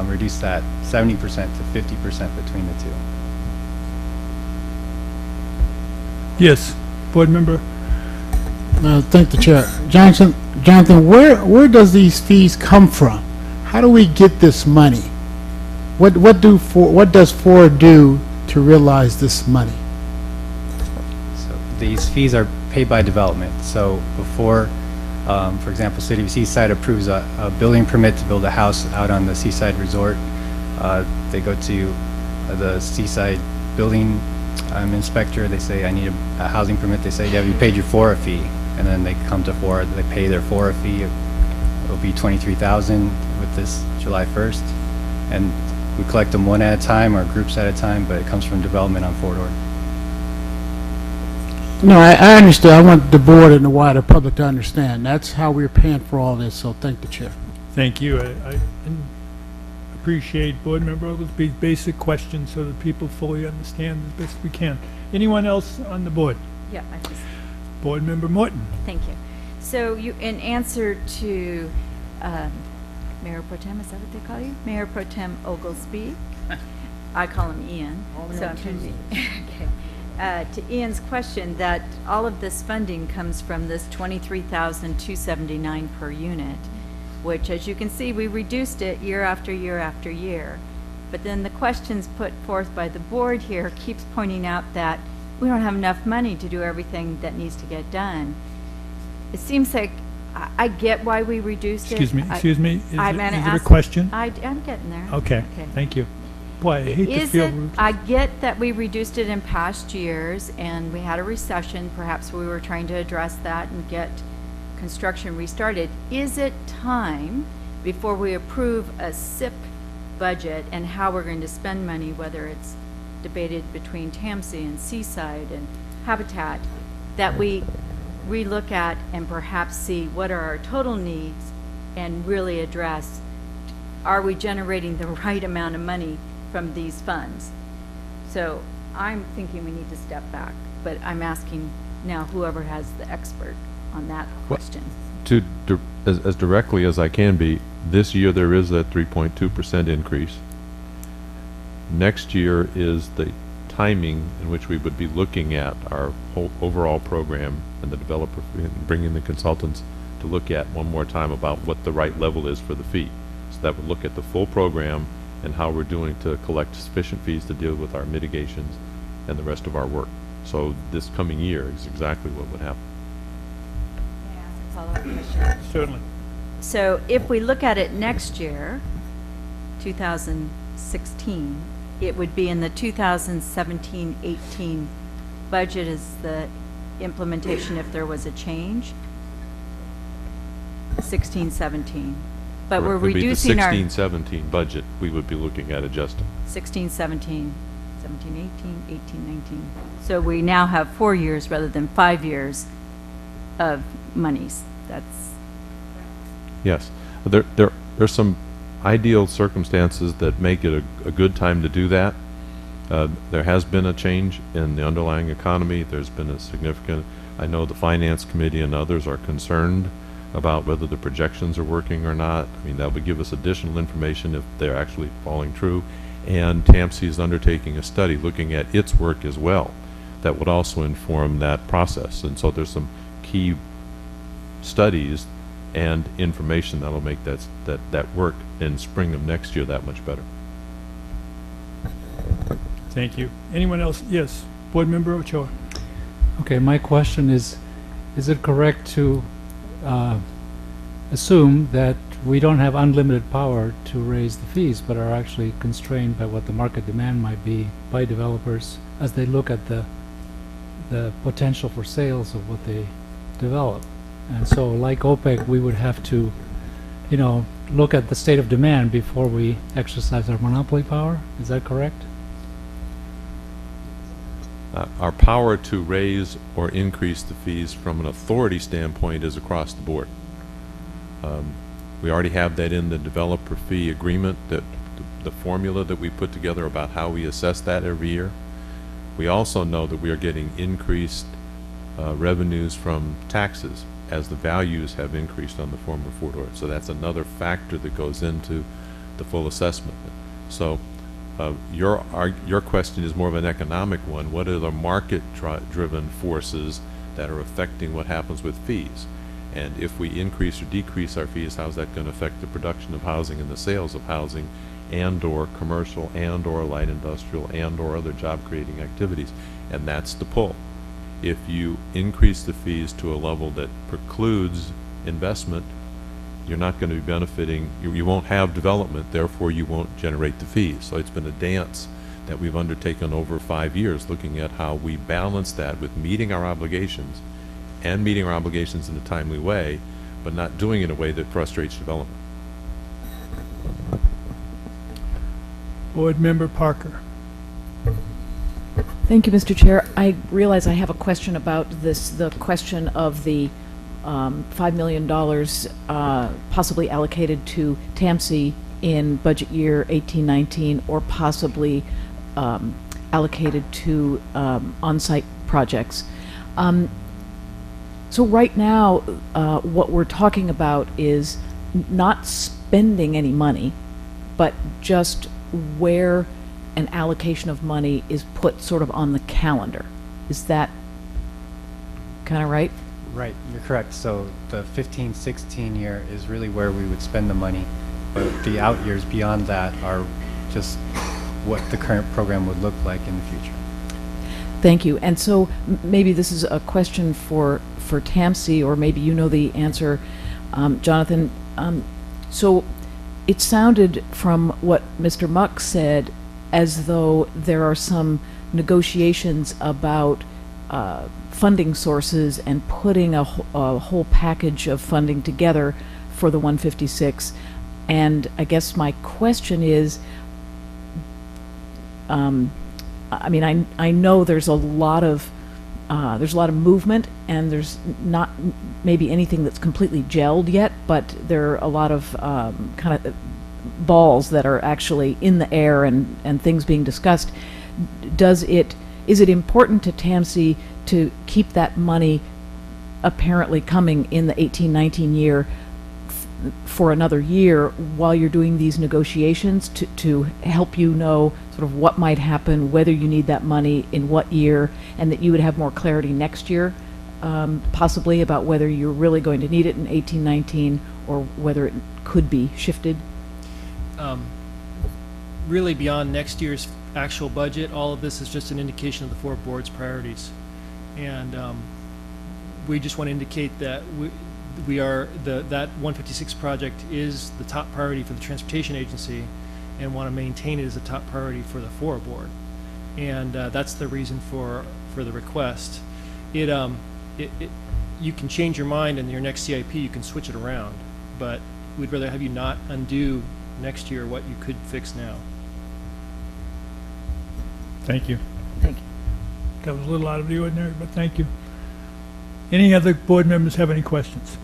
reduce that 70% to 50% between the two. Yes, Board Member. Thank the chair. Jonathan, where does these fees come from? How do we get this money? What does FORA do to realize this money? So these fees are paid by development. So before, for example, City of Seaside approves a building permit to build a house out on the Seaside Resort, they go to the Seaside building inspector. They say, I need a housing permit. They say, have you paid your FORA fee? And then they come to FORA, they pay their FORA fee. It'll be $23,000 with this July 1st. And we collect them one at a time or groups at a time, but it comes from development on FORA. No, I understand. I want the board and the wider public to understand. That's how we're paying for all this, so thank the chair. Thank you. appreciate Board Member Oglesby's basic questions so that people fully understand as best we can. Anyone else on the board? Yeah, I just, Board Member Morton. thank you. So you, in answer to Mayor Pro Tem, is that what they call you? Mayor Pro Tem Oglesby. I call him Ian. So I'm trying to be, okay. To Ian's question, that all of this funding comes from this $23,279 per unit, which, as you can see, we reduced it year after year after year. But then the questions put forth by the board here keeps pointing out that we don't have enough money to do everything that needs to get done. It seems like, I get why we reduced it. Excuse me, is I'm it gonna a ask- question? I'm getting there. Okay, thank you. Boy, I hate to Is feel it, rude. I get that we reduced it in past years, and we had a recession, perhaps we were trying to address that and get construction restarted. Is it time, before we approve a SIP budget and how we're going to spend money, whether it's debated between TAMSI and Seaside and Habitat, that we relook at and perhaps see what are our total needs and really address, are we generating the right amount of money from these funds? So I'm thinking we need to step back, but I'm asking now whoever has the expert on that question. As directly as I can be, this year there is that 3.2% increase. Next year is the timing in which we would be looking at our whole overall program and the developer, bringing the consultants to look at one more time about what the right level is for the fee. So that would look at the full program and how we're doing to collect sufficient fees to deal with our mitigations and the rest of our work. So this coming year is exactly what would happen. May I ask a follow-up question? Certainly. So if we look at it next year, 2016, it would be in the 2017-18 budget as the implementation if there was a change. 16-17. But we're reducing our... It would be the 16-17 budget we would be looking at adjusting. 16-17, 17-18, 18-19. So we now have 4 years rather than 5 years of monies. That's... Yes. There's some ideal circumstances that make it a good time to do that. There has been a change in the underlying economy. There's been a significant, I know the Finance Committee and others are concerned about whether the projections are working or not. I mean, that would give us additional information if they're actually falling true. And TAMSI is undertaking a study looking at its work as well that would also inform that process. And so there's some key studies and information that'll make that work in spring of next year that much better. Thank you. Anyone else? Yes, Board Member Ochoa. Okay, my question is it correct to assume that we don't have unlimited power to raise the fees, but are actually constrained by what the market demand might be by developers as they look at the potential for sales of what they develop? And so, like OPEC, we would have to, look at the state of demand before we exercise our monopoly power. Is that correct? Our power to raise or increase the fees from an authority standpoint is across the board. We already have that in the developer fee agreement, that the formula that we put together about how we assess that every year. We also know that we are getting increased revenues from taxes as the values have increased on the former Fort Ord. So that's another factor that goes into the full assessment. So your question is more of an economic one. What are the market-driven forces that are affecting what happens with fees? And if we increase or decrease our fees, how's that going to affect the production of housing and the sales of housing and or commercial and or light industrial and or other job-creating activities? And that's the pull. If you increase the fees to a level that precludes investment, you're not going to be benefiting, you won't have development, therefore you won't generate the fees. So it's been a dance that we've undertaken over 5 years, looking at how we balance that with meeting our obligations and meeting our obligations in a timely way, but not doing it in a way that frustrates development. Board Member Parker. Thank you, Mr. Chair. I realize I have a question about this, the question of the $5 million possibly allocated to TAMSI in budget year 18-19, or possibly allocated to on-site projects. So right now, what we're talking about is not spending any money, but just where an allocation of money is put sort of on the calendar. Is that kind of right? Right, you're correct. So the 15-16 year is really where we would spend the money, but the out years beyond that are just what the current program would look like in the future. Thank you. And so maybe this is a question for Tamsi, or maybe you know the answer, Jonathan. So it sounded from what Mr. Muck said as though there are some negotiations about funding sources and putting a whole package of funding together for the 156. And I guess my question is, I mean, I know there's a lot of movement, and there's not maybe anything that's completely gelled yet, but there are a lot of kind of balls that are actually in the air and things being discussed. Is it important to Tamsi to keep that money apparently coming in the 18-19 year for another year while you're doing these negotiations to help you know sort of what might happen, whether you need that money in what year, and that you would have more clarity next year, possibly about whether you're really going to need it in 18-19 or whether it could be shifted? Really, beyond next year's actual budget, all of this is just an indication of the FORA board's priorities. And we just want to indicate that that 156 project is the top priority for the Transportation Agency, and want to maintain it as a top priority for the FORA board. And that's the reason for the request. You can change your mind in your next CIP, you can switch it around, but we'd rather have you not undo next year what you could fix now. Thank you. Thank you. That was a little out of the ordinary, but thank you. Any other board members have any questions?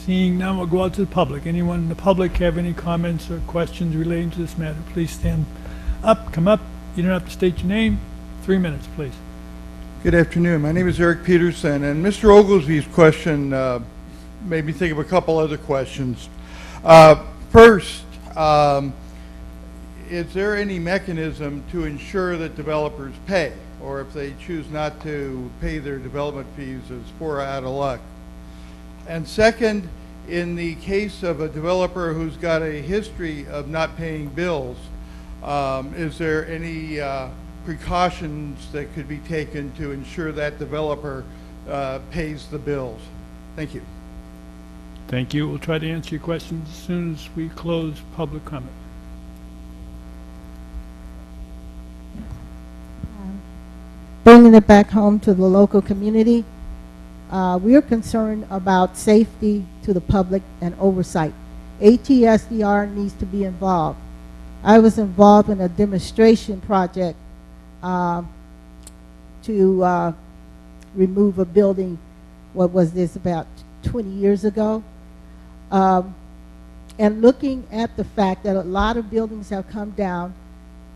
Seeing none, we'll go out to the public. Anyone in the public have any comments or questions relating to this matter? Please stand up, come up. You don't have to state your name. 3 minutes, please. Good afternoon. My name is Eric Peterson, and Mr. Oglesby's question made me think of a couple other questions. First, is there any mechanism to ensure that developers pay, or if they choose not to pay their development fees, is FORA out of luck? And second, in the case of a developer who's got a history of not paying bills, is there any precautions that could be taken to ensure that developer pays the bills? Thank you. Thank you. We'll try to answer your questions as soon as we close public comment. Bringing it back home to the local community, we are concerned about safety to the public and oversight. ATSDR needs to be involved. I was involved in a demonstration project to remove a building, what was this, about 20 years ago? And looking at the fact that a lot of buildings have come down,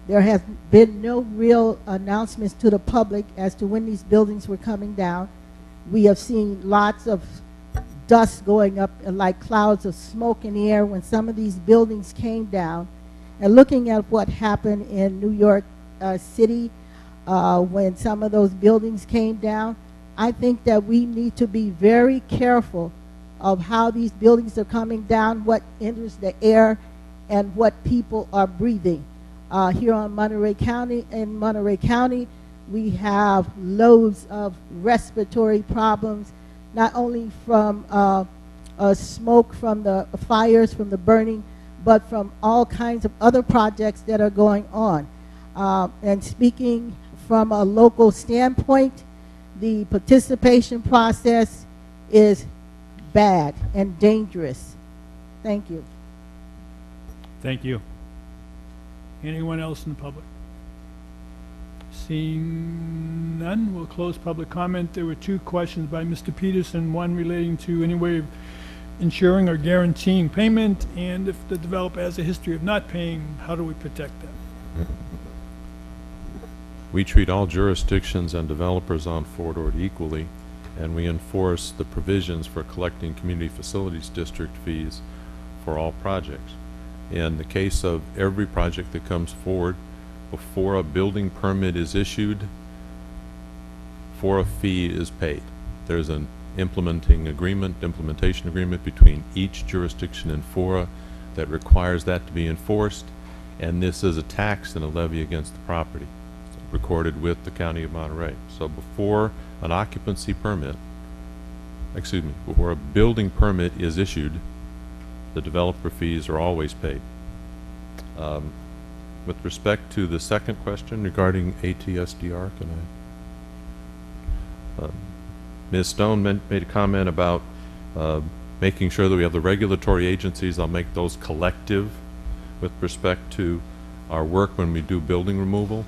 there has been no real announcements to the public as to when these buildings were coming down. We have seen lots of dust going up like clouds of smoke in the air when some of these buildings came down. And looking at what happened in New York City when some of those buildings came down, I think that we need to be very careful of how these buildings are coming down, what enters the air, and what people are breathing. Here in Monterey County, we have loads of respiratory problems, not only from smoke from the fires, from the burning, but from all kinds of other projects that are going on. And speaking from a local standpoint, the participation process is bad and dangerous. Thank you. Thank you. Anyone else in the public? Seeing none, we'll close public comment. There were two questions by Mr. Peterson, one relating to any way of ensuring or guaranteeing payment? And if the developer has a history of not paying, how do we protect them? We treat all jurisdictions and developers on Fort Ord equally, and we enforce the provisions for collecting Community Facilities District fees for all projects. In the case of every project that comes forward, before a building permit is issued, FORA fee is paid. There's an implementation agreement between each jurisdiction and FORA that requires that to be enforced, and this is a tax and a levy against the property, recorded with the County of Monterey. So before an occupancy permit, before a building permit is issued, the developer fees are always paid. With respect to the second question regarding ATSDR, can I? Ms. Stone made a comment about making sure that we have the regulatory agencies. I'll make those collective with respect to our work when we do building removal.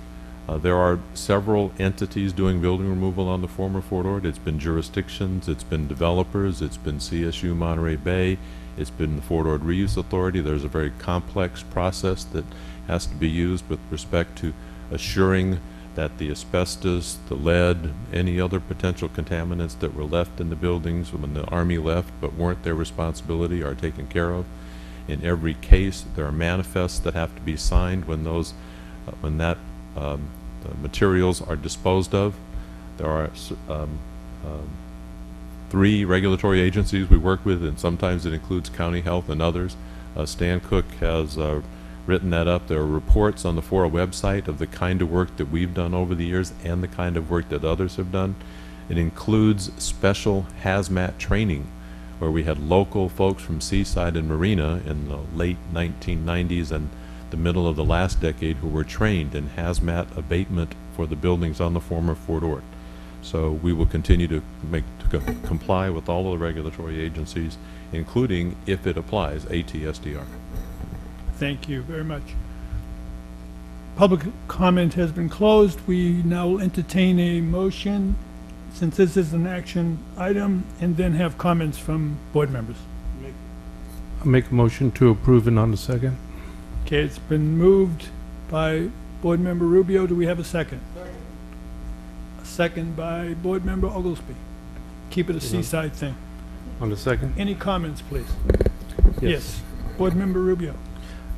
There are several entities doing building removal on the former Fort Ord. It's been jurisdictions, it's been developers, it's been CSU Monterey Bay, it's been the Fort Ord Reuse Authority. There's a very complex process that has to be used with respect to assuring that the asbestos, the lead, any other potential contaminants that were left in the buildings when the Army left but weren't their responsibility are taken care of. In every case, there are manifests that have to be signed when those, the materials are disposed of. There are 3 regulatory agencies we work with, and sometimes it includes county health and others. Stan Cook has written that up. There are reports on the FORA website of the kind of work that we've done over the years and the kind of work that others have done. It includes special hazmat training, where we had local folks from Seaside and Marina in the late 1990s and the middle of the last decade who were trained in hazmat abatement for the buildings on the former Fort Ord. So we will continue to comply with all of the regulatory agencies, including, if it applies, ATSDR. Thank you very much. Public comment has been closed. We now will entertain a motion, since this is an action item, and then have comments from board members. I make a motion to approve and on the second. Okay, it's been moved by Board Member Rubio. Do we have a second? A second by Board Member Oglesby. Keep it a seaside thing. On the second? Any comments, please? Yes. Board Member Rubio.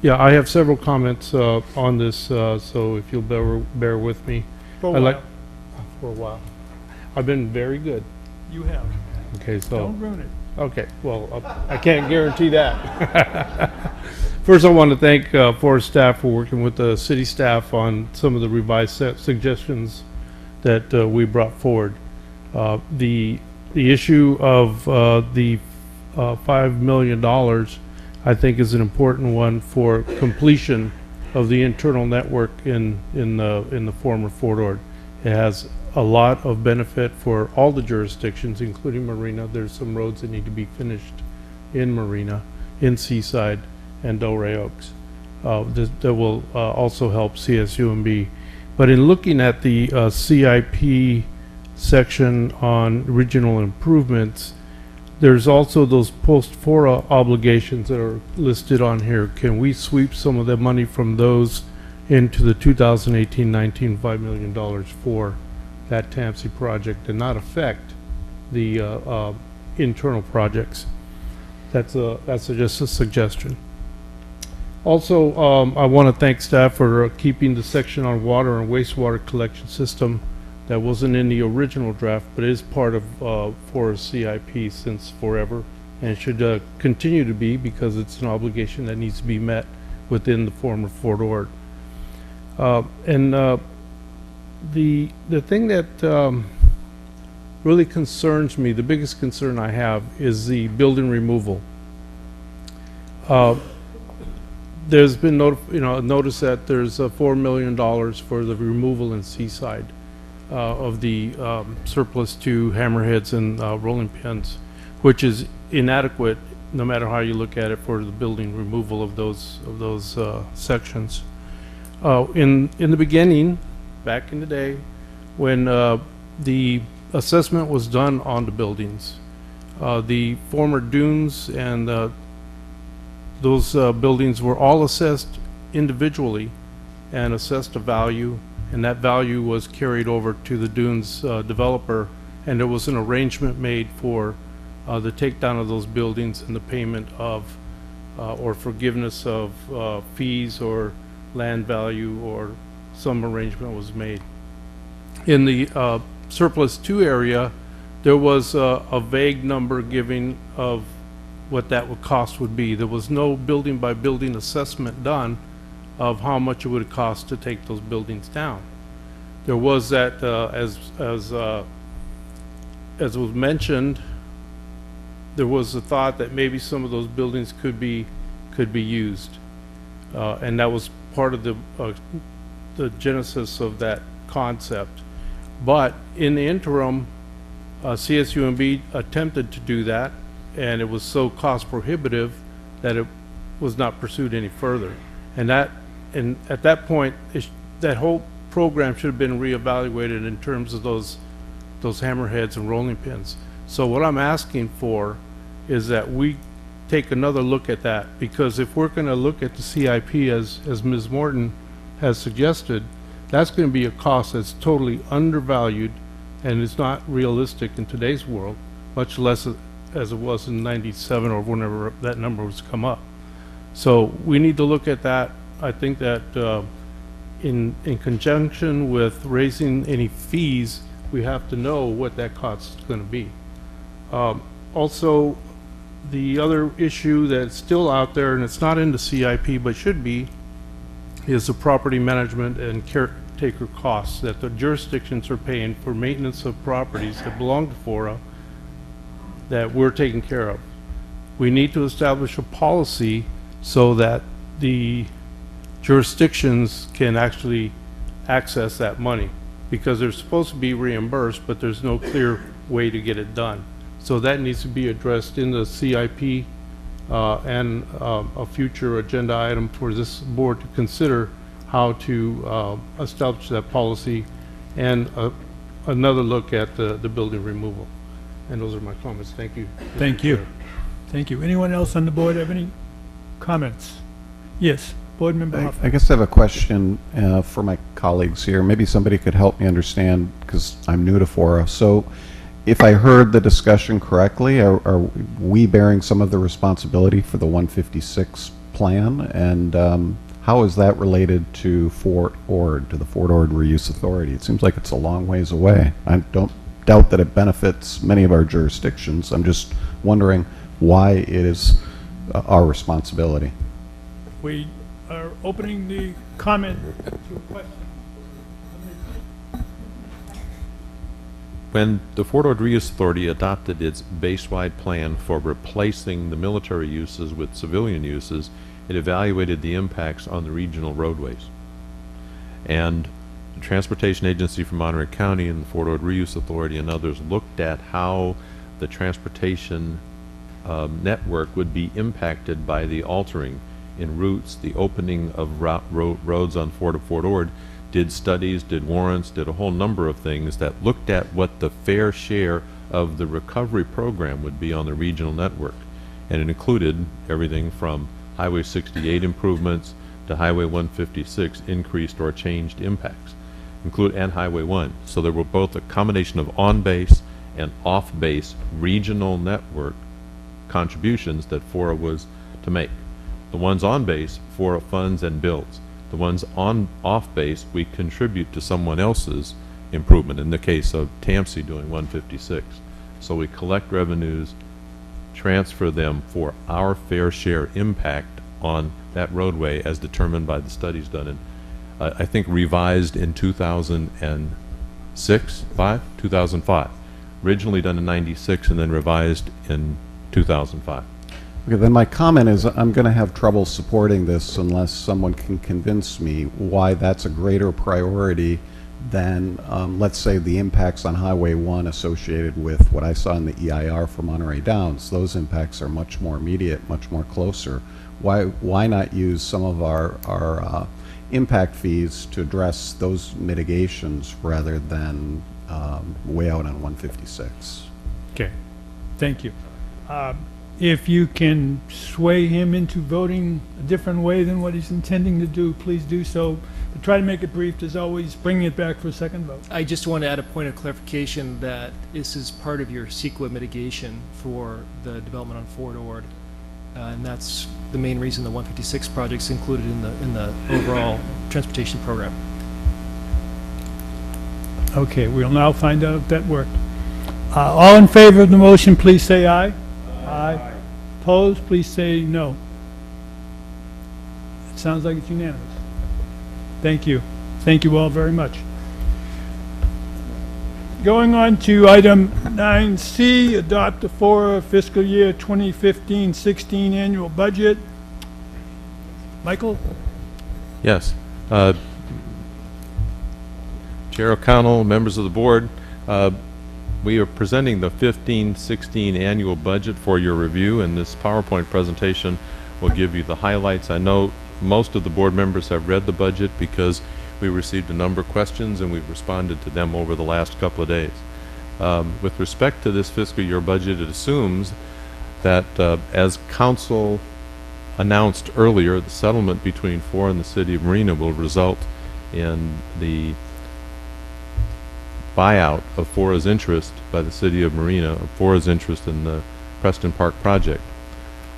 Yeah, I have several comments on this, so if you'll bear with me. For a while. For a while. I've been very good. You have. Okay, so. Don't ruin it. Okay, well, I can't guarantee that. First, I want to thank FORA staff for working with the city staff on some of the revised suggestions that we brought forward. The issue of the $5 million, I think, is an important one for completion of the internal network in the former Fort Ord. It has a lot of benefit for all the jurisdictions, including Marina. There's some roads that need to be finished in Marina, in Seaside, and Delray Oaks. That will also help CSUMB. But in looking at the CIP section on regional improvements, there's also those post-FORA obligations that are listed on here. Can we sweep some of the money from those into the 2018-19 $5 million for that TAMSI project and not affect the internal projects? That's just a suggestion. Also, I want to thank staff for keeping the section on water and wastewater collection system that wasn't in the original draft, but is part of FORA's CIP since forever, and should continue to be, because it's an obligation that needs to be met within the former Fort Ord. The thing that really concerns me, the biggest concern I have, is the building removal. There's been notice that there's $4 million for the removal in Seaside of the surplus to hammerheads and rolling pins, which is inadequate no matter how you look at it for the building removal of those sections. In the beginning, back in the day, when the assessment was done on the buildings, The former dunes and those buildings were all assessed individually and assessed a value, and that value was carried over to the dunes developer, and there was an arrangement made for the takedown of those buildings and the payment of or forgiveness of fees or land value, or some arrangement was made. In the surplus 2 area, there was a vague number given of what that cost would be. There was no building by building assessment done of how much it would cost to take those buildings down. There was that, as was mentioned, there was a thought that maybe some of those buildings could be used, and that was part of the genesis of that concept. But in the interim, CSUMB attempted to do that, and it was so cost prohibitive that it was not pursued any further. And at that point, that whole program should have been reevaluated in terms of those hammerheads and rolling pins. So what I'm asking for is that we take another look at that, because if we're going to look at the CIP as Ms. Morton has suggested, that's going to be a cost that's totally undervalued and is not realistic in today's world, much less as it was in '97 or whenever that number was come up. So we need to look at that. I think that in conjunction with raising any fees, we have to know what that cost is going to be. Also, the other issue that's still out there, and it's not in the CIP but should be, is the property management and caretaker costs that the jurisdictions are paying for maintenance of properties that belong to FORA that we're taking care of. We need to establish a policy so that the jurisdictions can actually access that money, because they're supposed to be reimbursed, but there's no clear way to get it done. So that needs to be addressed in the CIP and a future agenda item for this board to consider how to establish that policy, and another look at the building removal. And those are my comments. Thank you. Thank you. Thank you. Anyone else on the board have any comments? Yes, Board Member Hoffman. I guess I have a question for my colleagues here. Maybe somebody could help me understand, because I'm new to FORA. So if I heard the discussion correctly, are we bearing some of the responsibility for the 156 plan? And how is that related to Fort Ord, to the Fort Ord Reuse Authority? It seems like it's a long ways away. I don't doubt that it benefits many of our jurisdictions. I'm just wondering why it is our responsibility. We are opening the comment to a question. When the Fort Ord Reuse Authority adopted its base-wide plan for replacing the military uses with civilian uses, it evaluated the impacts on the regional roadways. And the Transportation Agency for Monterey County and the Fort Ord Reuse Authority and others looked at how the transportation network would be impacted by the altering in routes, the opening of roads on Fort Ord, did studies, did warrants, did a whole number of things that looked at what the fair share of the recovery program would be on the regional network. And it included everything from Highway 68 improvements to Highway 156 increased or changed impacts, and Highway 1. So there were both a combination of on-base and off-base regional network contributions that FORA was to make. The ones on base, FORA funds and builds. The ones off base, we contribute to someone else's improvement, in the case of TAMC doing 156. So we collect revenues, transfer them for our fair share impact on that roadway as determined by the studies done in, I think revised in 2005. Originally done in 96 and then revised in 2005. Okay, then my comment is I'm going to have trouble supporting this unless someone can convince me why that's a greater priority than, let's say, the impacts on Highway 1 associated with what I saw in the EIR for Monterey Downs. Those impacts are much more immediate, much more closer. Why not use some of our impact fees to address those mitigations rather than way out on 156? Okay, thank you. If you can sway him into voting a different way than what he's intending to do, please do so. But try to make it brief, as always, bringing it back for a second vote. I just want to add a point of clarification that this is part of your CEQA mitigation for the development on Fort Ord. And that's the main reason the 156 project's included in the overall transportation program. Okay, we'll now find out if that worked. All in favor of the motion, please say aye. Aye. Opposed, please say no. It sounds like it's unanimous. Thank you. Thank you all very much. Going on to item 9C, adopt the FORA fiscal year 2015-16 annual budget. Michael? Yes. Chair O'Connell, members of the board, we are presenting the 15-16 annual budget for your review, and this PowerPoint presentation will give you the highlights. I know most of the board members have read the budget because we received a number of questions and we've responded to them over the last couple of days. With respect to this fiscal year budget, it assumes that as council announced earlier, the settlement between FORA and the City of Marina will result in the buyout of FORA's interest by the City of Marina, of FORA's interest in the Preston Park project.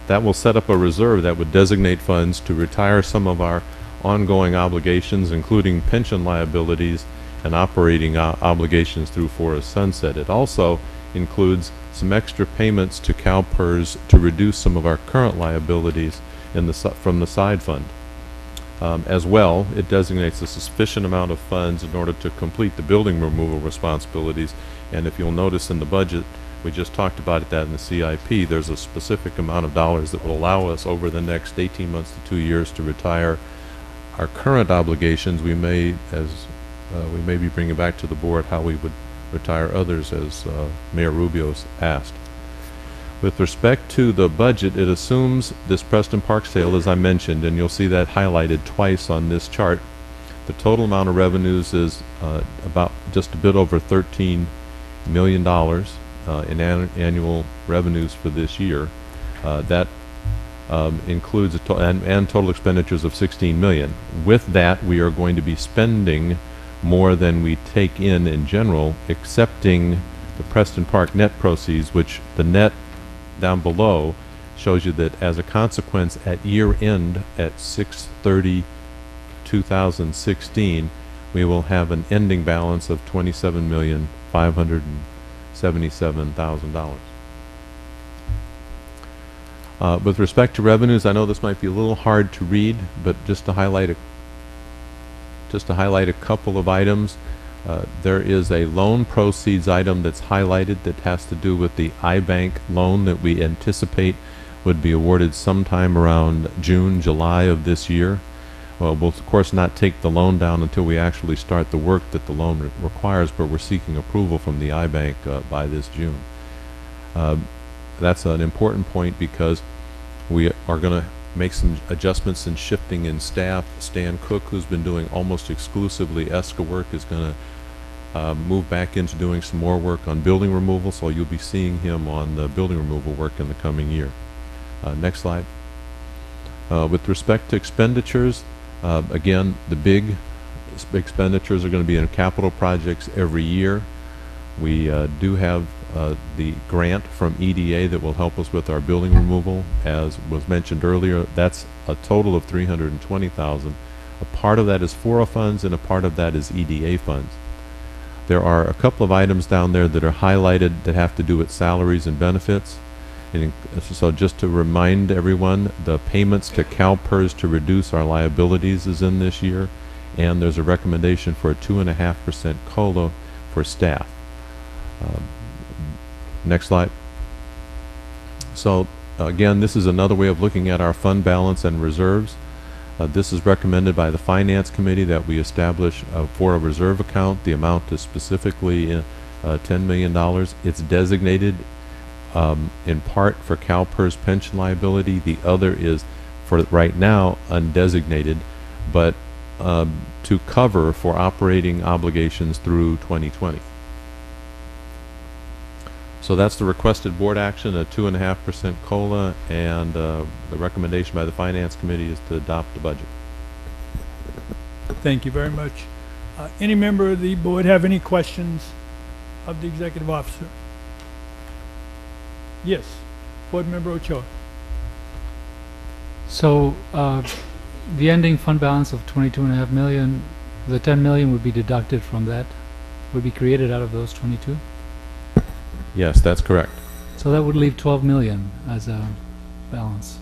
That will set up a reserve that would designate funds to retire some of our ongoing obligations, including pension liabilities and operating obligations through FORA's sunset. It also includes some extra payments to CalPERS to reduce some of our current liabilities in from the side fund. As well, it designates a sufficient amount of funds in order to complete the building removal responsibilities. And if you'll notice in the budget, we just talked about that in the CIP, there's a specific amount of dollars that will allow us over the next 18 months to 2 years to retire our current obligations. We may be bringing back to the board how we would retire others, as Mayor Rubio's asked. With respect to the budget, it assumes this Preston Park sale, as I mentioned, and you'll see that highlighted twice on this chart. The total amount of revenues is about just a bit over $13 million in annual revenues for this year. That includes and total expenditures of $16 million. With that, we are going to be spending more than we take in general, excepting the Preston Park net proceeds, which the net down below shows you that as a consequence at year end at 6/30/2016 we will have an ending balance of $27,577,000. With respect to revenues, I know this might be a little hard to read, but just to highlight a couple of items. There is a loan proceeds item that's highlighted that has to do with the iBank loan that we anticipate would be awarded sometime around June, July of this year. Well, we'll of course not take the loan down until we actually start the work that the loan requires, but we're seeking approval from the iBank by this June. That's an important point because we are going to make some adjustments and shifting in staff. Stan Cook, who's been doing almost exclusively ESCA work, is going to move back into doing some more work on building removal, so you'll be seeing him on the building removal work in the coming year. Next slide. With respect to expenditures, again, the big expenditures are going to be in capital projects every year. We do have the grant from EDA that will help us with our building removal. As was mentioned earlier, that's a total of $320,000. A part of that is FORA funds and a part of that is EDA funds. There are a couple of items down there that are highlighted that have to do with salaries and benefits. And so just to remind everyone, the payments to CalPERS to reduce our liabilities is in this year, and there's a recommendation for a 2.5% COLA for staff. Next slide. So again, this is another way of looking at our fund balance and reserves. This is recommended by the Finance Committee that we establish for a reserve account. The amount is specifically $10 million. It's designated in part for CalPERS pension liability. The other is, for right now, undesignated, but to cover for operating obligations through 2020. So that's the requested board action, a 2.5% COLA, and the recommendation by the Finance Committee is to adopt the budget. Thank you very much. Any member of the board have any questions of the executive officer? Yes, Board Member Ochoa. So, the ending fund balance of 22.5 million, the 10 million would be deducted from that, would be created out of those 22? Yes, that's correct. So that would leave 12 million as a balance.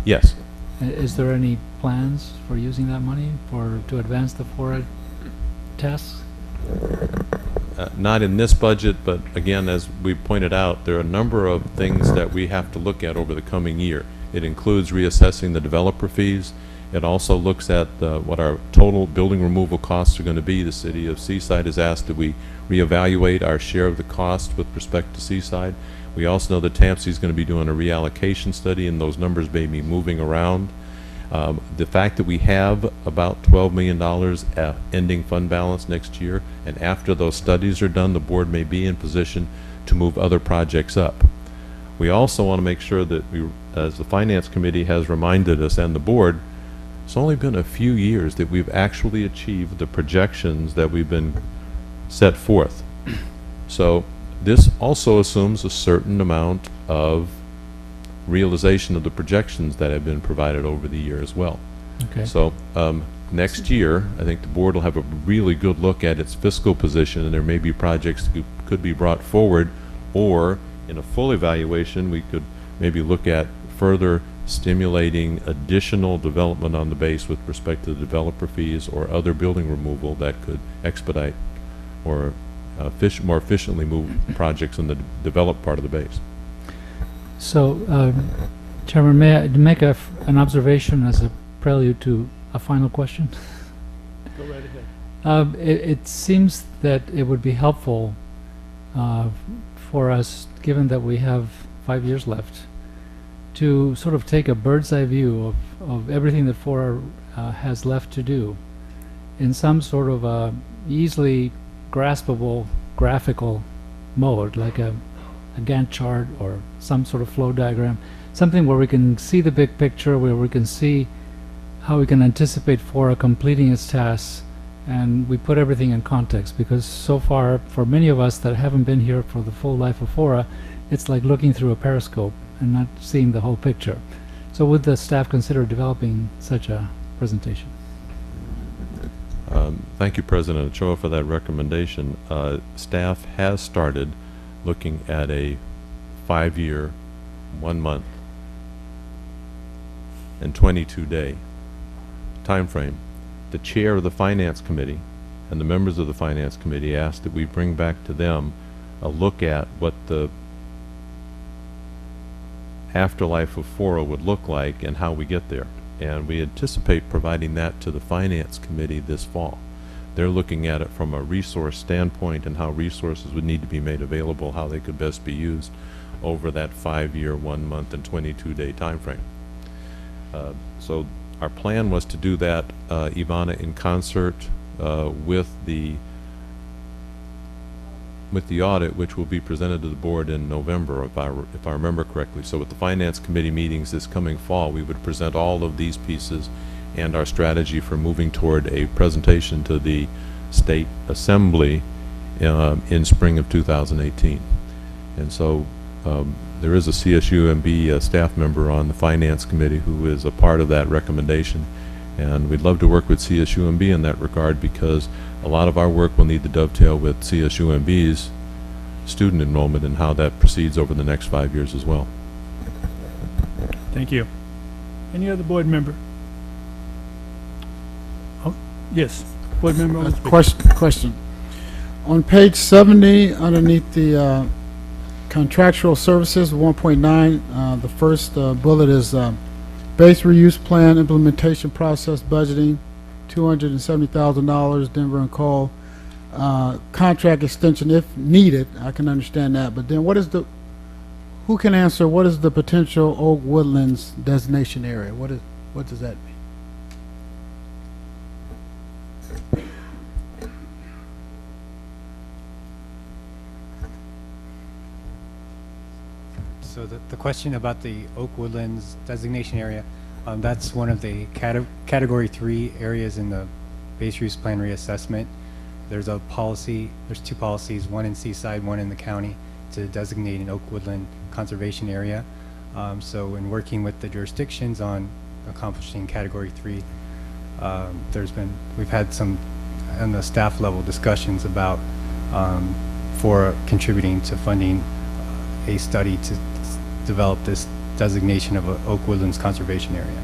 Yes. Is there any plans for using that money to advance the FORA tests? Not in this budget, but again, as we pointed out, there are a number of things that we have to look at over the coming year. It includes reassessing the developer fees. It also looks at what our total building removal costs are going to be. The city of Seaside has asked that we reevaluate our share of the cost with respect to Seaside. We also know that TAMC is going to be doing a reallocation study, and those numbers may be moving around. The fact that we have about $12 million ending fund balance next year, and after those studies are done, the board may be in position to move other projects up. We also want to make sure that we, as the Finance Committee has reminded us and the board, it's only been a few years that we've actually achieved the projections that we've been set forth. So this also assumes a certain amount of realization of the projections that have been provided over the year as well. Okay. So next year, I think the board will have a really good look at its fiscal position, and there may be projects that could be brought forward, or in a full evaluation, we could maybe look at further stimulating additional development on the base with respect to the developer fees or other building removal that could expedite or more efficiently move projects in the developed part of the base. So, Chairman, may I make an observation as a prelude to a final question? Go right ahead. It seems that it would be helpful for us, given that we have 5 years left, to sort of take a bird's eye view of everything that FORA has left to do in some sort of easily graspable graphical mode, like a Gantt chart or some sort of flow diagram, something where we can see the big picture, where we can see how we can anticipate FORA completing its tasks, and we put everything in context, because so far, for many of us that haven't been here for the full life of FORA, it's like looking through a periscope and not seeing the whole picture. So would the staff consider developing such a presentation? Thank you, President Ochoa, for that recommendation. Staff has started looking at a 5-year, 1 month, and 22-day time frame. The chair of the Finance Committee and the members of the Finance Committee asked that we bring back to them a look at what the afterlife of FORA would look like and how we get there. And we anticipate providing that to the Finance Committee this fall. They're looking at it from a resource standpoint and how resources would need to be made available, how they could best be used over that 5-year, 1 month, and 22-day time frame. So our plan was to do that, Ivana, in concert with the audit, which will be presented to the board in November, if I remember correctly. So with the Finance Committee meetings this coming fall, we would present all of these pieces and our strategy for moving toward a presentation to the State Assembly in spring of 2018. And so there is a CSUMB staff member on the Finance Committee who is a part of that recommendation, and we'd love to work with CSUMB in that regard, because a lot of our work will need to dovetail with CSUMB's student enrollment and how that proceeds over the next 5 years as well. Thank you. Any other board member? Oh, yes, board member. on the speak. Question. On page 70, underneath the contractual services, 1.9, the first bullet is base reuse plan, implementation process, budgeting, $270,000, Denver and Cole. Contract extension if needed, I can understand that, but then who can answer, what is the potential Oak Woodlands designation area? What does that mean? So the question about the Oak Woodlands designation area, that's one of the Category 3 areas in the base use plan reassessment. There's a policy, there's two policies, one in Seaside, one in the county, to designate an Oak Woodland conservation area. So in working with the jurisdictions on accomplishing Category 3, we've had some on the staff level discussions about FORA contributing to funding a study to develop this designation of a Oak Woodlands conservation area.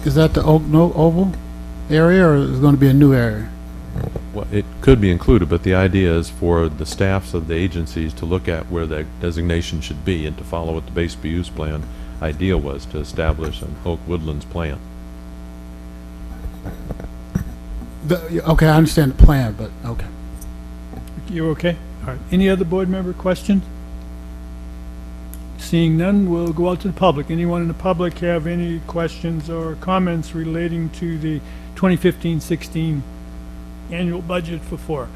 Is that the Oval area, or is it going to be a new area? Well, it could be included, but the idea is for the staffs of the agencies to look at where that designation should be and to follow what the base use plan idea was, to establish an Oak Woodlands plan. Okay, I understand the plan, but okay. You okay? All right. Any other board member questions? Seeing none, we'll go out to the public. Anyone in the public have any questions or comments relating to the 2015-16 annual budget for FORA?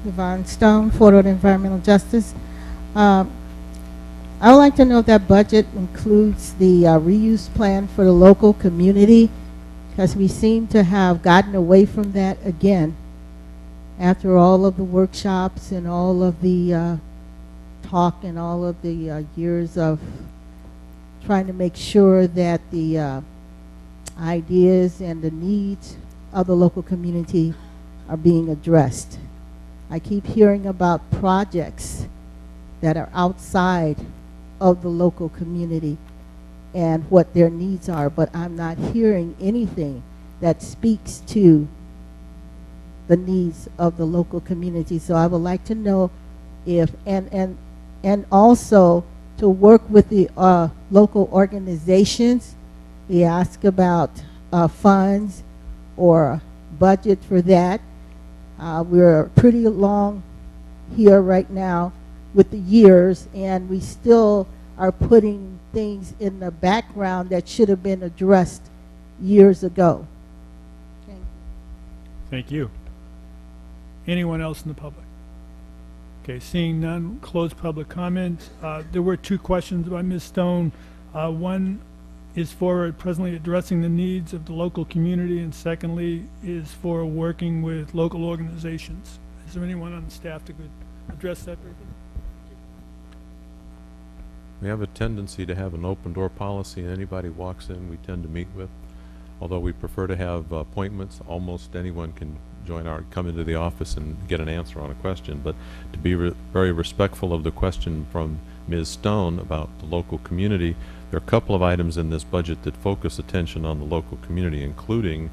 Yvonne Stone, FORA Environmental Justice. I would like to know if that budget includes the reuse plan for the local community, because we seem to have gotten away from that again after all of the workshops and all of the talk and all of the years of trying to make sure that the ideas and the needs of the local community are being addressed. I keep hearing about projects that are outside of the local community and what their needs are, but I'm not hearing anything that speaks to the needs of the local community. So I would like to know if, and also to work with the local organizations. We ask about funds or budget for that. We're pretty long here right now with the years, and we still are putting things in the background that should have been addressed years ago. Thank you. Thank you. Anyone else in the public? Okay, seeing none, close public comment. There were two questions by Ms. Stone. One is for presently addressing the needs of the local community, and secondly is for working with local organizations. Is there anyone on the staff that could address that briefly? We have a tendency to have an open door policy, and anybody walks in, we tend to meet with. Although we prefer to have appointments, almost anyone can come into the office and get an answer on a question. But to be very respectful of the question from Ms. Stone about the local community, there are a couple of items in this budget that focus attention on the local community, including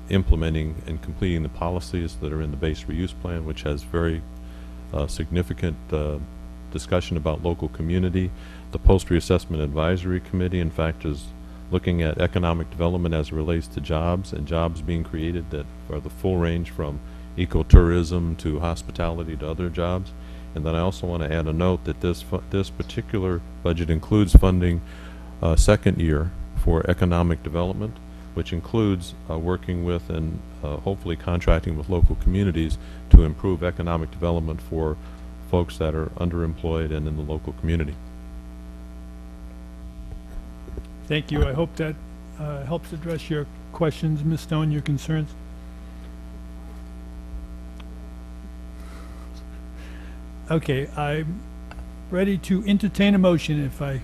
implementing and completing the policies that are in the base reuse plan, which has very significant discussion about local community. The Post-Reassessment Advisory Committee, in fact, is looking at economic development as it relates to jobs and jobs being created that are the full range from ecotourism to hospitality to other jobs. And then I also want to add a note that this particular budget includes funding second year for economic development, which includes working with and hopefully contracting with local communities to improve economic development for folks that are underemployed and in the local community. Thank you. I hope that helps address your questions, Ms. Stone, your concerns. Okay, I'm ready to entertain a motion if I...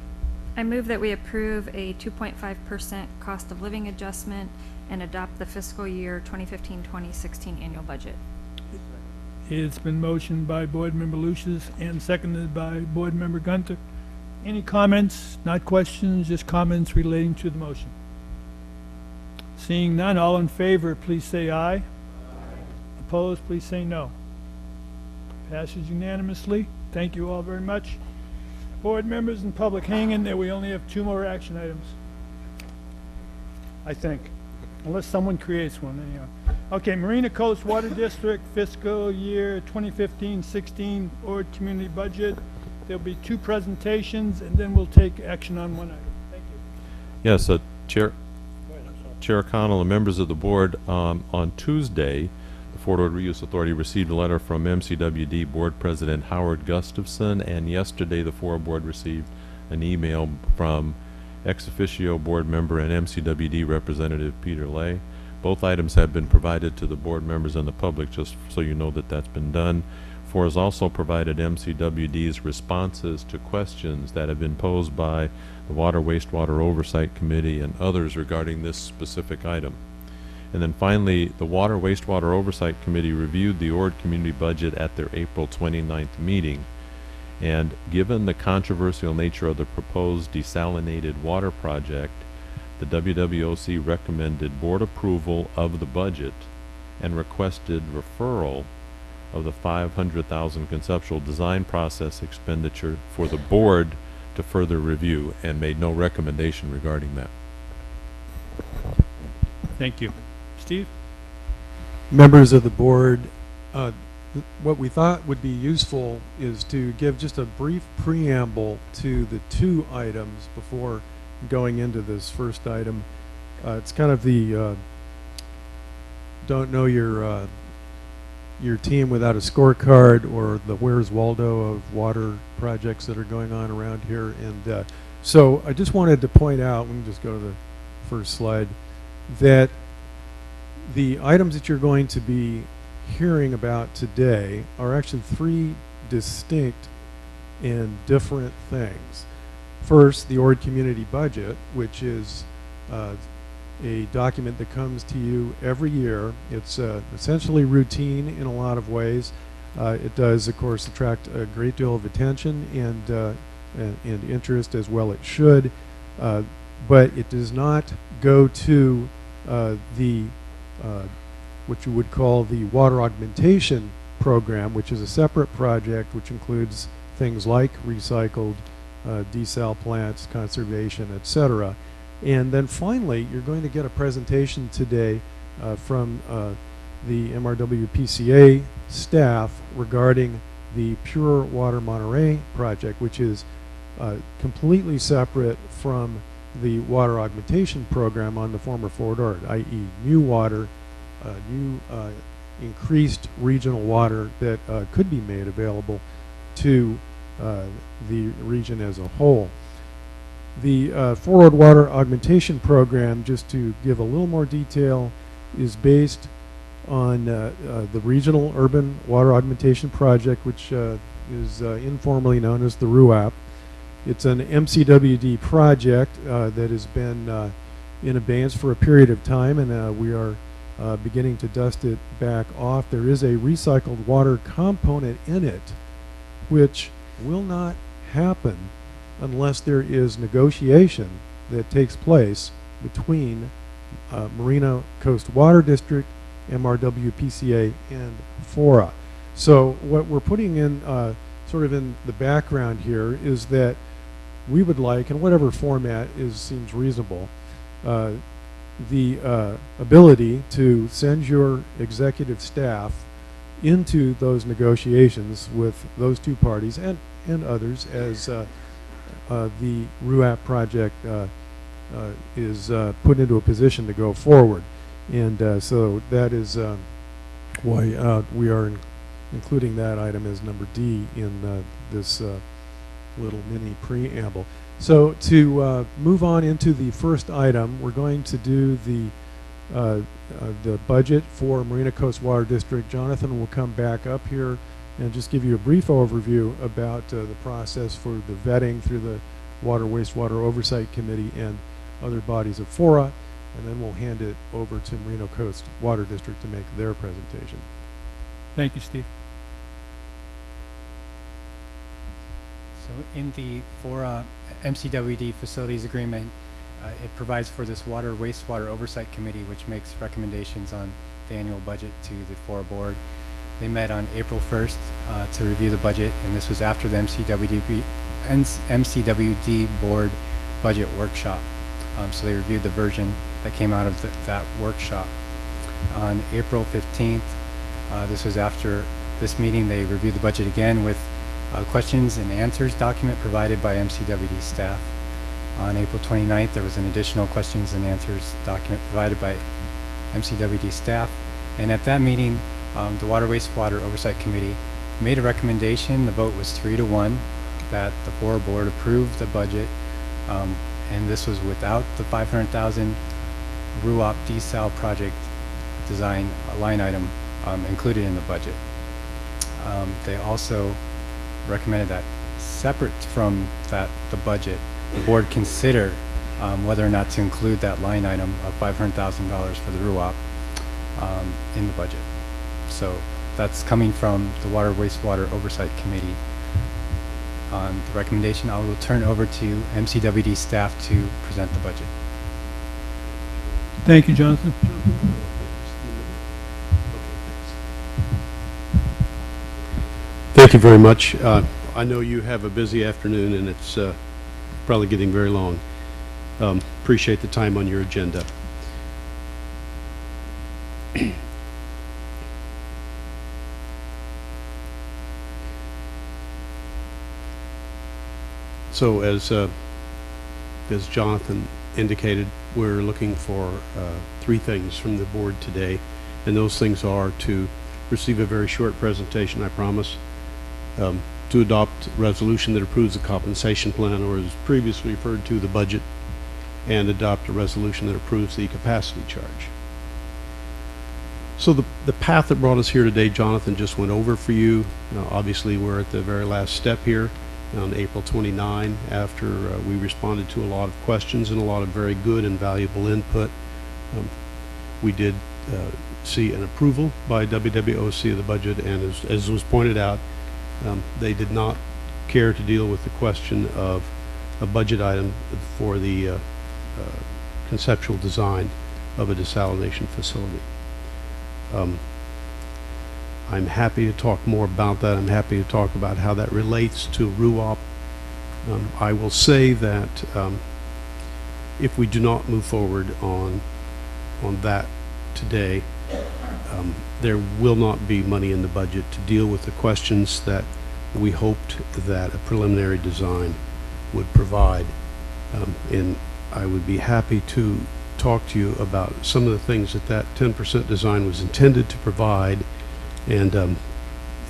I move that we approve a 2.5% cost of living adjustment and adopt the fiscal year 2015-2016 annual budget. It's been motioned by Board Member Lucius and seconded by Board Member Gunter. Any comments? Not questions, just comments relating to the motion. Seeing none, all in favor, please say aye. Aye. Opposed, please say no. Passes unanimously. Thank you all very much. Board members and public, hang in there. We only have 2 more action items, I think, unless someone creates one. Anyhow. Okay, Marina Coast Water District fiscal year 2015-16 Ord community budget. There'll be 2 presentations, and then we'll take action on 1 item. Thank you. Yes, Chair O'Connell and members of the board, on Tuesday, the Fort Ord Reuse Authority received a letter from MCWD Board President Howard Gustafson, and yesterday the FORA board received an email from ex officio board member and MCWD representative Peter Lay. Both items have been provided to the board members and the public, just so you know that that's been done. FORA has also provided MCWD's responses to questions that have been posed by the Water Wastewater Oversight Committee and others regarding this specific item. And then finally, the Water Wastewater Oversight Committee reviewed the Ord community budget at their April 29th meeting. And given the controversial nature of the proposed desalinated water project, the WWOC recommended board approval of the budget and requested referral of the $500,000 conceptual design process expenditure for the board to further review, and made no recommendation regarding that. Thank you. Steve? Members of the board, what we thought would be useful is to give just a brief preamble to the two items before going into this first item. It's kind of the don't know your team without a scorecard, or the Where's Waldo of water projects that are going on around here. And so I just wanted to point out, we can just go to the first slide, that the items that you're going to be hearing about today are actually three distinct and different things. First, the Ord Community Budget, which is a document that comes to you every year. It's essentially routine in a lot of ways. It does, of course, attract a great deal of attention and interest, as well it should, but it does not go to the what you would call the water augmentation program, which is a separate project which includes things like recycled desal plants, conservation, etc. And then finally, you're going to get a presentation today from the MRWPCA staff regarding the Pure Water Monterey project, which is completely separate from the water augmentation program on the former Fort Ord, i.e. new water, new increased regional water that could be made available to the region as a whole. The Fort Ord Water Augmentation Program, just to give a little more detail, is based on the Regional Urban Water Augmentation Project, which is informally known as the RUAP. It's an MCWD project that has been in abeyance for a period of time, and we are beginning to dust it back off. There is a recycled water component in it, which will not happen unless there is negotiation that takes place between Marina Coast Water District, MRWPCA, and FORA. So what we're putting in sort of in the background here is that we would like, in whatever format seems reasonable, the ability to send your executive staff into those negotiations with those two parties and others as the RUAP project is put into a position to go forward. And so that is why we are including that item as number D in this little mini preamble. So to move on into the first item, we're going to do the budget for Marina Coast Water District. Jonathan will come back up here and just give you a brief overview about the process for the vetting through the Water Wastewater Oversight Committee and other bodies of FORA, and then we'll hand it over to Marina Coast Water District to make their presentation. Thank you, Steve. So in the FORA MCWD facilities agreement, it provides for this Water Wastewater Oversight Committee, which makes recommendations on the annual budget to the FORA board. They met on April 1st to review the budget, and this was after the MCWD board budget workshop. So they reviewed the version that came out of that workshop. On April 15th, this was after this meeting, they reviewed the budget again with questions and answers document provided by MCWD staff. On April 29th, there was an additional questions and answers document provided by MCWD staff. And at that meeting, the Water Wastewater Oversight Committee made a recommendation. The vote was 3-1 that the FORA board approved the budget. And this was without the 500,000 RUOP desal project design line item included in the budget. They also recommended that separate from the budget, the board consider whether or not to include that line item of $500,000 for the RUOP in the budget. So that's coming from the Water Wastewater Oversight Committee. On the recommendation, I will turn over to MCWD staff to present the budget. Thank you, Jonathan. Thank you very much. I know you have a busy afternoon and it's probably getting very long. Appreciate the time on your agenda. So as Jonathan indicated, we're looking for 3 things from the board today, and those things are to receive a very short presentation, I promise, to adopt a resolution that approves the compensation plan, or as previously referred to, the budget, and adopt a resolution that approves the capacity charge. So the path that brought us here today, Jonathan just went over for you. Obviously, we're at the very last step here on April 29, after we responded to a lot of questions and a lot of very good and valuable input. We did see an approval by WWOC of the budget, and as was pointed out, they did not care to deal with the question of a budget item for the conceptual design of a desalination facility. I'm happy to talk more about that. I'm happy to talk about how that relates to RUOP. I will say that if we do not move forward on that today, there will not be money in the budget to deal with the questions that we hoped that a preliminary design would provide. And I would be happy to talk to you about some of the things that 10% design was intended to provide, and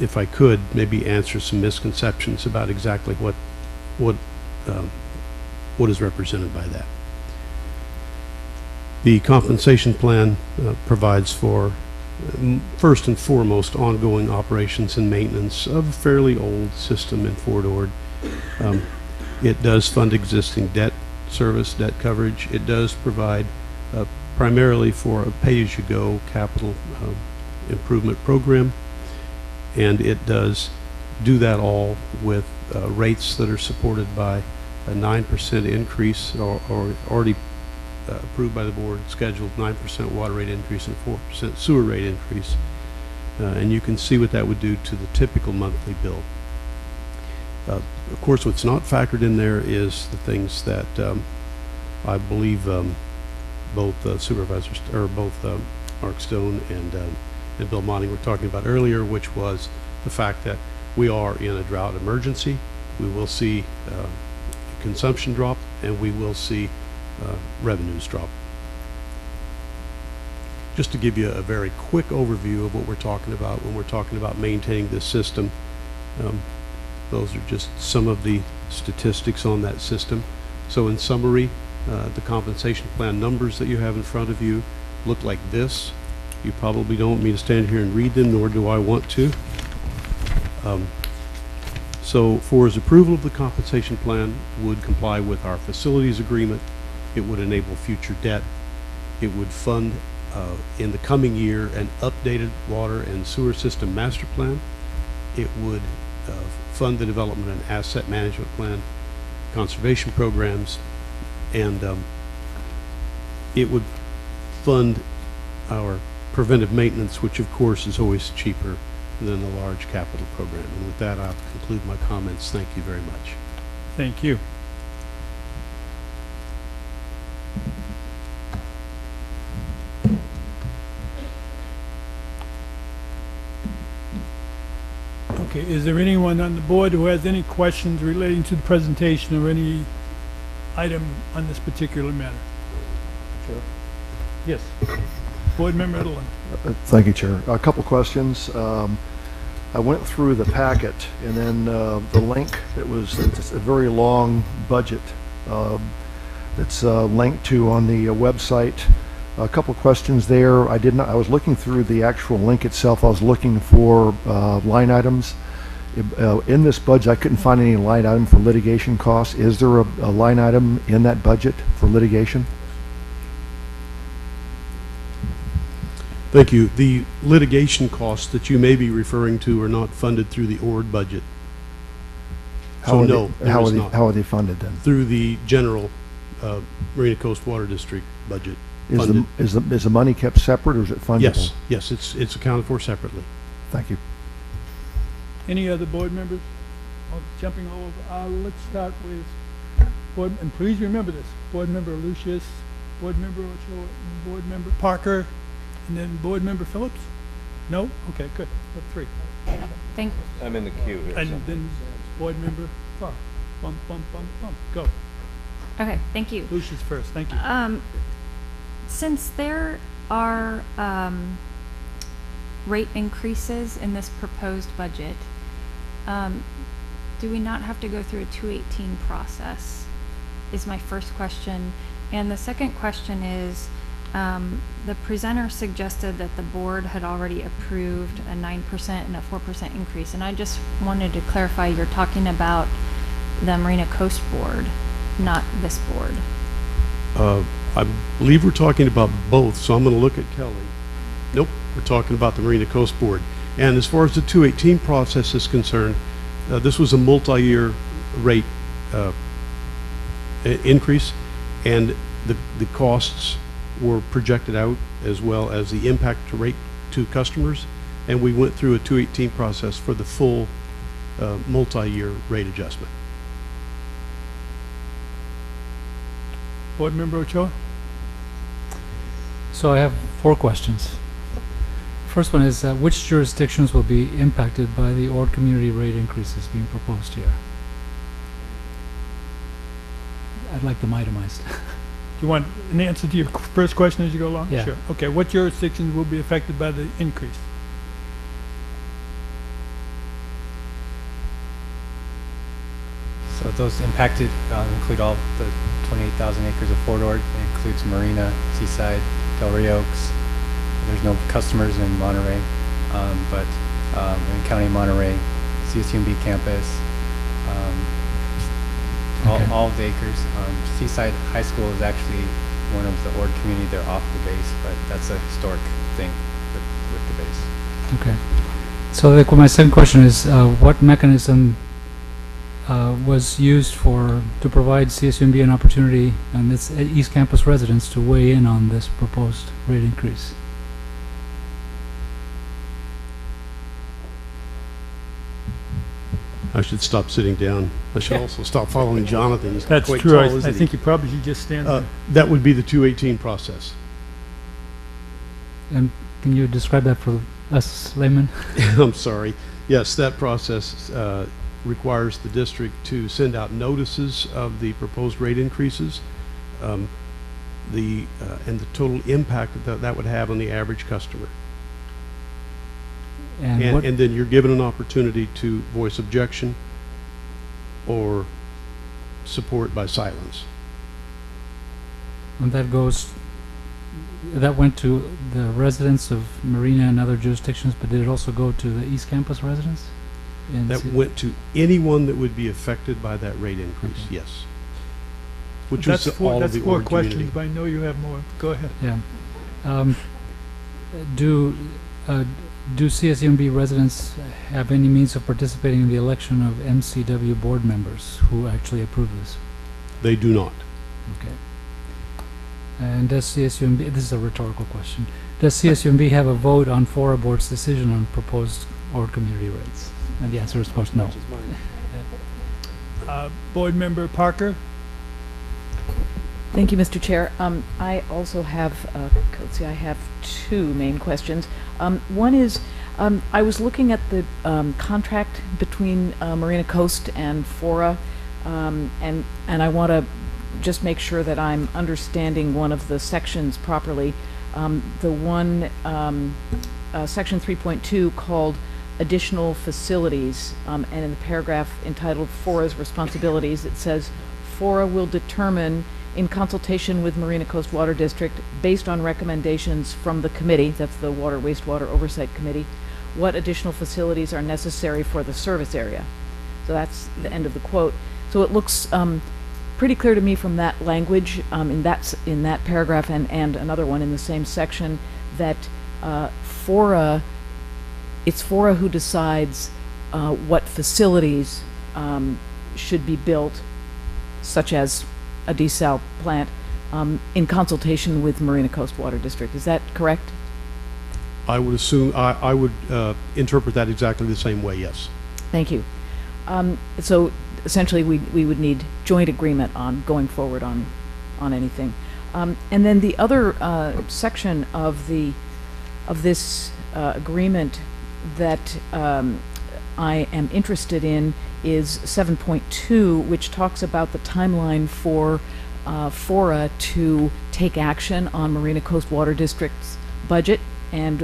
if I could, maybe answer some misconceptions about exactly what is represented by that. The compensation plan provides for first and foremost ongoing operations and maintenance of a fairly old system in Fort Ord. It does fund existing debt service, debt coverage. It does provide primarily for a pay-as-you-go capital improvement program, and it does do that all with rates that are supported by a 9% increase, or already approved by the board, scheduled 9% water rate increase and 4% sewer rate increase. And you can see what that would do to the typical monthly bill. Of course, what's not factored in there is the things that I believe both supervisors, or both Mark Stone and Bill Monting were talking about earlier, which was the fact that we are in a drought emergency. We will see consumption drop, and we will see revenues drop. Just to give you a very quick overview of what we're talking about when we're talking about maintaining this system, those are just some of the statistics on that system. So in summary, the compensation plan numbers that you have in front of you look like this. You probably don't want me to stand here and read them, nor do I want to. So FORA's approval of the compensation plan would comply with our facilities agreement. It would enable future debt. It would fund in the coming year an updated water and sewer system master plan. It would fund the development of an asset management plan, conservation programs, and it would fund our preventive maintenance, which of course is always cheaper than a large capital program. And with that, I'll conclude my comments. Thank you very much. Thank you. Okay, is there anyone on the board who has any questions relating to the presentation or any item on this particular matter. Chair. Yes. Board Member Edelin. Thank you, Chair. A couple questions. I went through the packet, and then the link that was, it's a very long budget that's linked to on the website. A couple of questions there. I was looking through the actual link itself. I was looking for line items. In this budget, I couldn't find any line item for litigation costs. Is there a line item in that budget for litigation? Thank you. The litigation costs that you may be referring to are not funded through the ORD budget. So no, there is not. How are they funded then? Through the general Marina Coast Water District budget. Is the money kept separate, or is it fungible? Yes, it's accounted for separately. Thank you. Any other board members? Oh, jumping all over. Let's start with board, and please remember this: Board Member Lucius, Board Member Ochoa, and Board Member Parker, and then Board Member Phillips. No? Okay, good. That's three. Thank. I'm in the queue here. And then Board Member Farr. Bump, bump, bump, bump. Go. Okay, thank you. Lucius first. Thank you. Since there are rate increases in this proposed budget, do we not have to go through a 218 process, is my first question. And the second question is, the presenter suggested that the board had already approved a 9% and a 4% increase. And I just wanted to clarify, you're talking about the Marina Coast Board, not this board. I believe we're talking about both, so I'm going to look at Kelly. Nope, we're talking about the Marina Coast Board. And as far as the 218 process is concerned, this was a multi-year rate increase, and the costs were projected out, as well as the impact to rate to customers, and we went through a 218 process for the full multi-year rate adjustment. Board Member Ochoa? So I have 4 questions. First one is, which jurisdictions will be impacted by the ORD community rate increases being proposed here? I'd like them itemized. Do you want an answer to your first question as you go along? Yeah. Sure. Okay, what jurisdictions will be affected by the increase? So those impacted include all the 28,000 acres of Fort Ord. It includes Marina, Seaside, Del Rio Oaks. There's no customers in Monterey, but in County Monterey, CSUMB campus, all of the acres. Seaside High School is actually one of the ORD community. They're off the base, but that's a historic thing with the base. Okay. So my second question is, what mechanism was used to provide CSUMB an opportunity and its East Campus residents to weigh in on this proposed rate increase? I should stop sitting down. I should also stop following Jonathan. He's That's quite true. tall, I isn't think he? you probably should just stand there. That would be the 218 process. And can you describe that for us laymen? I'm sorry. Yes, that process requires the district to send out notices of the proposed rate increases, and the total impact that would have on the average customer. And then you're given an opportunity to voice objection or support by silence. And that went to the residents of Marina and other jurisdictions, but did it also go to the East Campus residents? That went to anyone that would be affected by that rate increase, Okay. yes. Which That's was four, all of that's the 4 ORD questions, community. but I know you have more. Go ahead. Yeah. Do CSUMB residents have any means of participating in the election of MCW board members who actually approve this? They do not. Okay. And does CSUMB, this is a rhetorical question, does CSUMB have a vote on FORA board's decision on proposed ORD community rates? And the answer is, of course, no. Board Member Parker? Thank you, Mr. Chair. I also have, let's see, I have 2 main questions. One is, I was looking at the contract between Marina Coast and FORA, and I want to just make sure that I'm understanding one of the sections properly. The one, section 3.2 called additional facilities, and in the paragraph entitled FORA's responsibilities, it says, FORA will determine in consultation with Marina Coast Water District, based on recommendations from the committee, that's the Water Wastewater Oversight Committee, what additional facilities are necessary for the service area. So that's the end of the quote. So it looks pretty clear to me from that language, in that paragraph and another one in the same section, that FORA, it's FORA who decides what facilities should be built, such as a desal plant, in consultation with Marina Coast Water District. Is that correct? I would assume, I would interpret that exactly the same way, yes. Thank you. So essentially, we would need joint agreement on going forward on anything. And then the other section of this agreement that I am interested in is 7.2, which talks about the timeline for FORA to take action on Marina Coast Water District's budget, and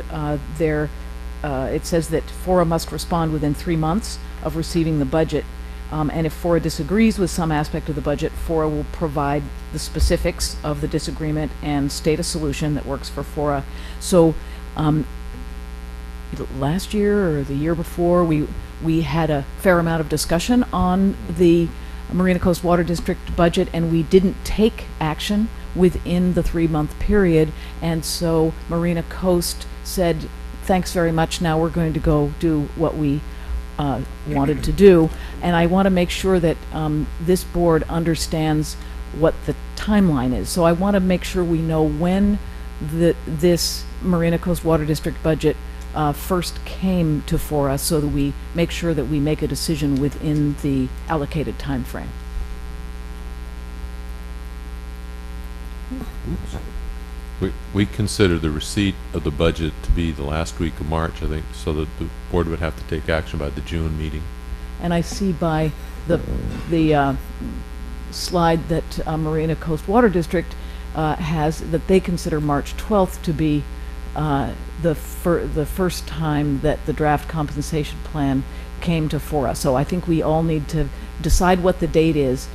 it says that FORA must respond within 3 months of receiving the budget, and if FORA disagrees with some aspect of the budget, FORA will provide the specifics of the disagreement and state a solution that works for FORA. So last year or the year before, we had a fair amount of discussion on the Marina Coast Water District budget, and we didn't take action within the 3-month period, and so Marina Coast said, thanks very much, now we're going to go do what we wanted to do. And I want to make sure that this board understands what the timeline is. So I want to make sure we know when this Marina Coast Water District budget first came to FORA, so that we make sure that we make a decision within the allocated time frame. We consider the receipt of the budget to be the last week of March, I think, so that the board would have to take action by the June meeting. And I see by the slide that Marina Coast Water District has, that they consider March 12th to be the first time that the draft compensation plan came to FORA. So I think we all need to decide what the date is,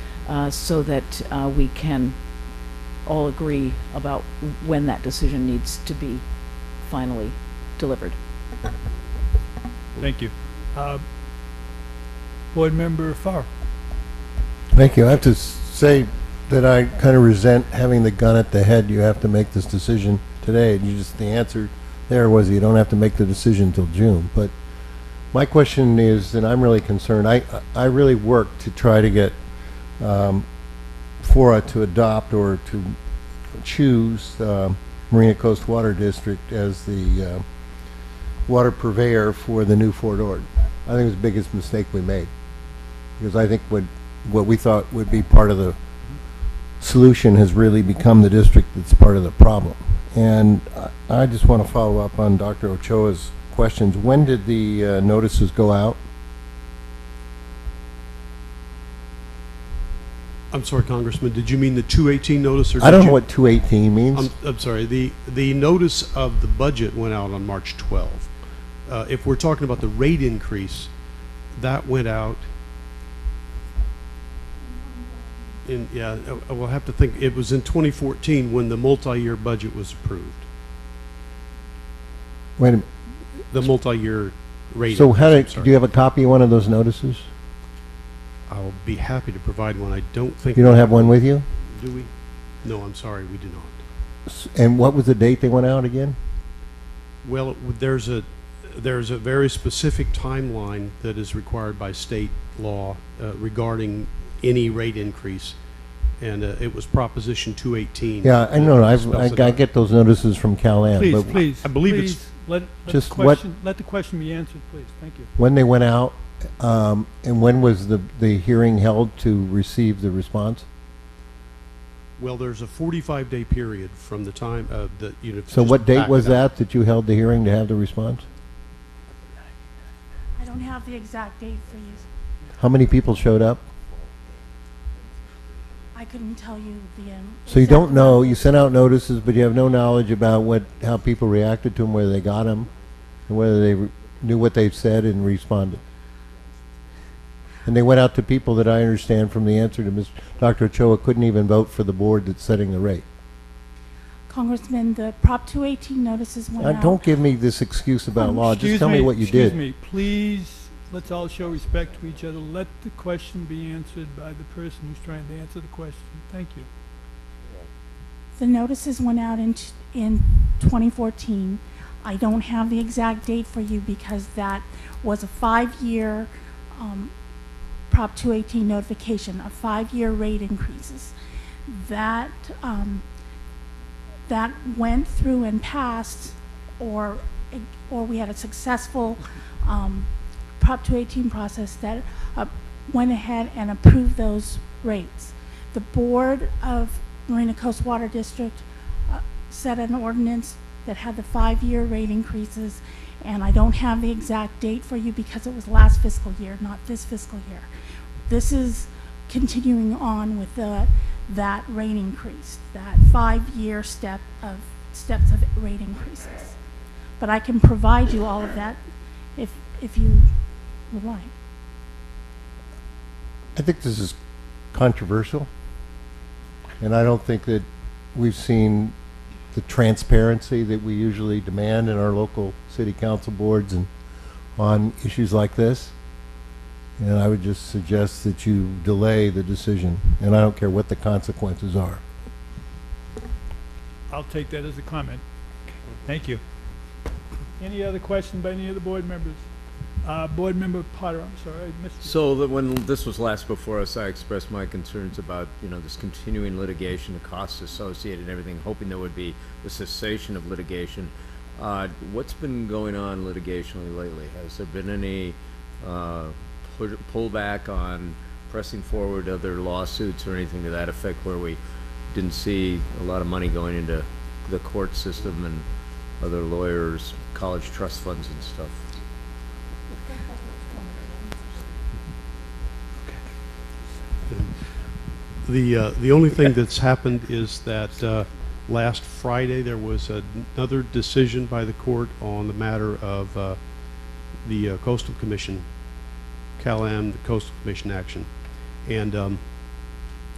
so that we can all agree about when that decision needs to be finally delivered. Thank you. Board Member Farr. Thank you. I have to say that I kind of resent having the gun at the head. You have to make this decision today. The answer there was you don't have to make the decision until June. But my question is, and I'm really concerned, I really worked to try to get FORA to adopt or to choose Marina Coast Water District as the water purveyor for the new Fort Ord. I think it was the biggest mistake we made, because I think what we thought would be part of the solution has really become the district that's part of the problem. And I just want to follow up on Dr. Ochoa's questions. When did the notices go out? I'm sorry, Congressman, did you mean the 218 notice? Or I don't know what 218 means. I'm sorry, the notice of the budget went out on March 12th. If we're talking about the rate increase, that went out in, we'll have to think, it was in 2014 when the multi-year budget was approved. Wait a minute. The multi-year rate. So do you have a copy of one of those notices? I'll be happy to provide one. I don't think. You don't have one with you? Do we? No, I'm sorry, we do not. And what was the date they went out again? Well, there's a very specific timeline that is required by state law regarding any rate increase, and it was Proposition 218. Yeah, I know. I get those notices from Cal-Am. Please, but please. I believe please, it's let just let the question be answered, please. Thank you. When they went out, and when was the hearing held to receive the response? Well, there's a 45-day period from the time that you. So what date was that you held the hearing to have the response? I don't have the exact date for you. How many people showed up? I couldn't tell you the So you exact don't know, amount. you sent out notices, but you have no knowledge about how people reacted to them, whether they got them, and whether they knew what they said and responded. And they went out to people that I understand from the answer to Dr. Ochoa couldn't even vote for the board that's setting the rate. Congressman, the Prop 218 notices went out. Don't give me this excuse about law. Just tell me what you did. Excuse me, please, let's all show respect to each other. Let the question be answered by the person who's trying to answer the question. Thank you. The notices went out in 2014. I don't have the exact date for you because that was a 5-year Prop 218 notification of 5-year rate increases. That that went through and passed, or we had a successful Prop 218 process that went ahead and approved those rates. The Board of Marina Coast Water District set an ordinance that had the 5-year rate increases, and I don't have the exact date for you because it was last fiscal year, not this fiscal year. This is continuing on with that rate increase, that 5-year steps of rate increases. But I can provide you all of that if you would like. I think this is controversial, and I don't think that we've seen the transparency that we usually demand in our local city council boards and on issues like this. And I would just suggest that you delay the decision, and I don't care what the consequences are. I'll take that as a comment. Thank you. Any other question by any of the board members? Board Member Potter, I'm sorry, I missed you. So that when this was last before us, I expressed my concerns about, this continuing litigation, the costs associated and everything, hoping there would be the cessation of litigation. What's been going on litigationally lately? Has there been any pullback on pressing forward other lawsuits or anything to that effect where we didn't see a lot of money going into the court system and other lawyers, college trust funds and stuff? The only thing that's happened is that last Friday there was another decision by the court on the matter of the Coastal Commission, CalAm, the Coastal Commission action. And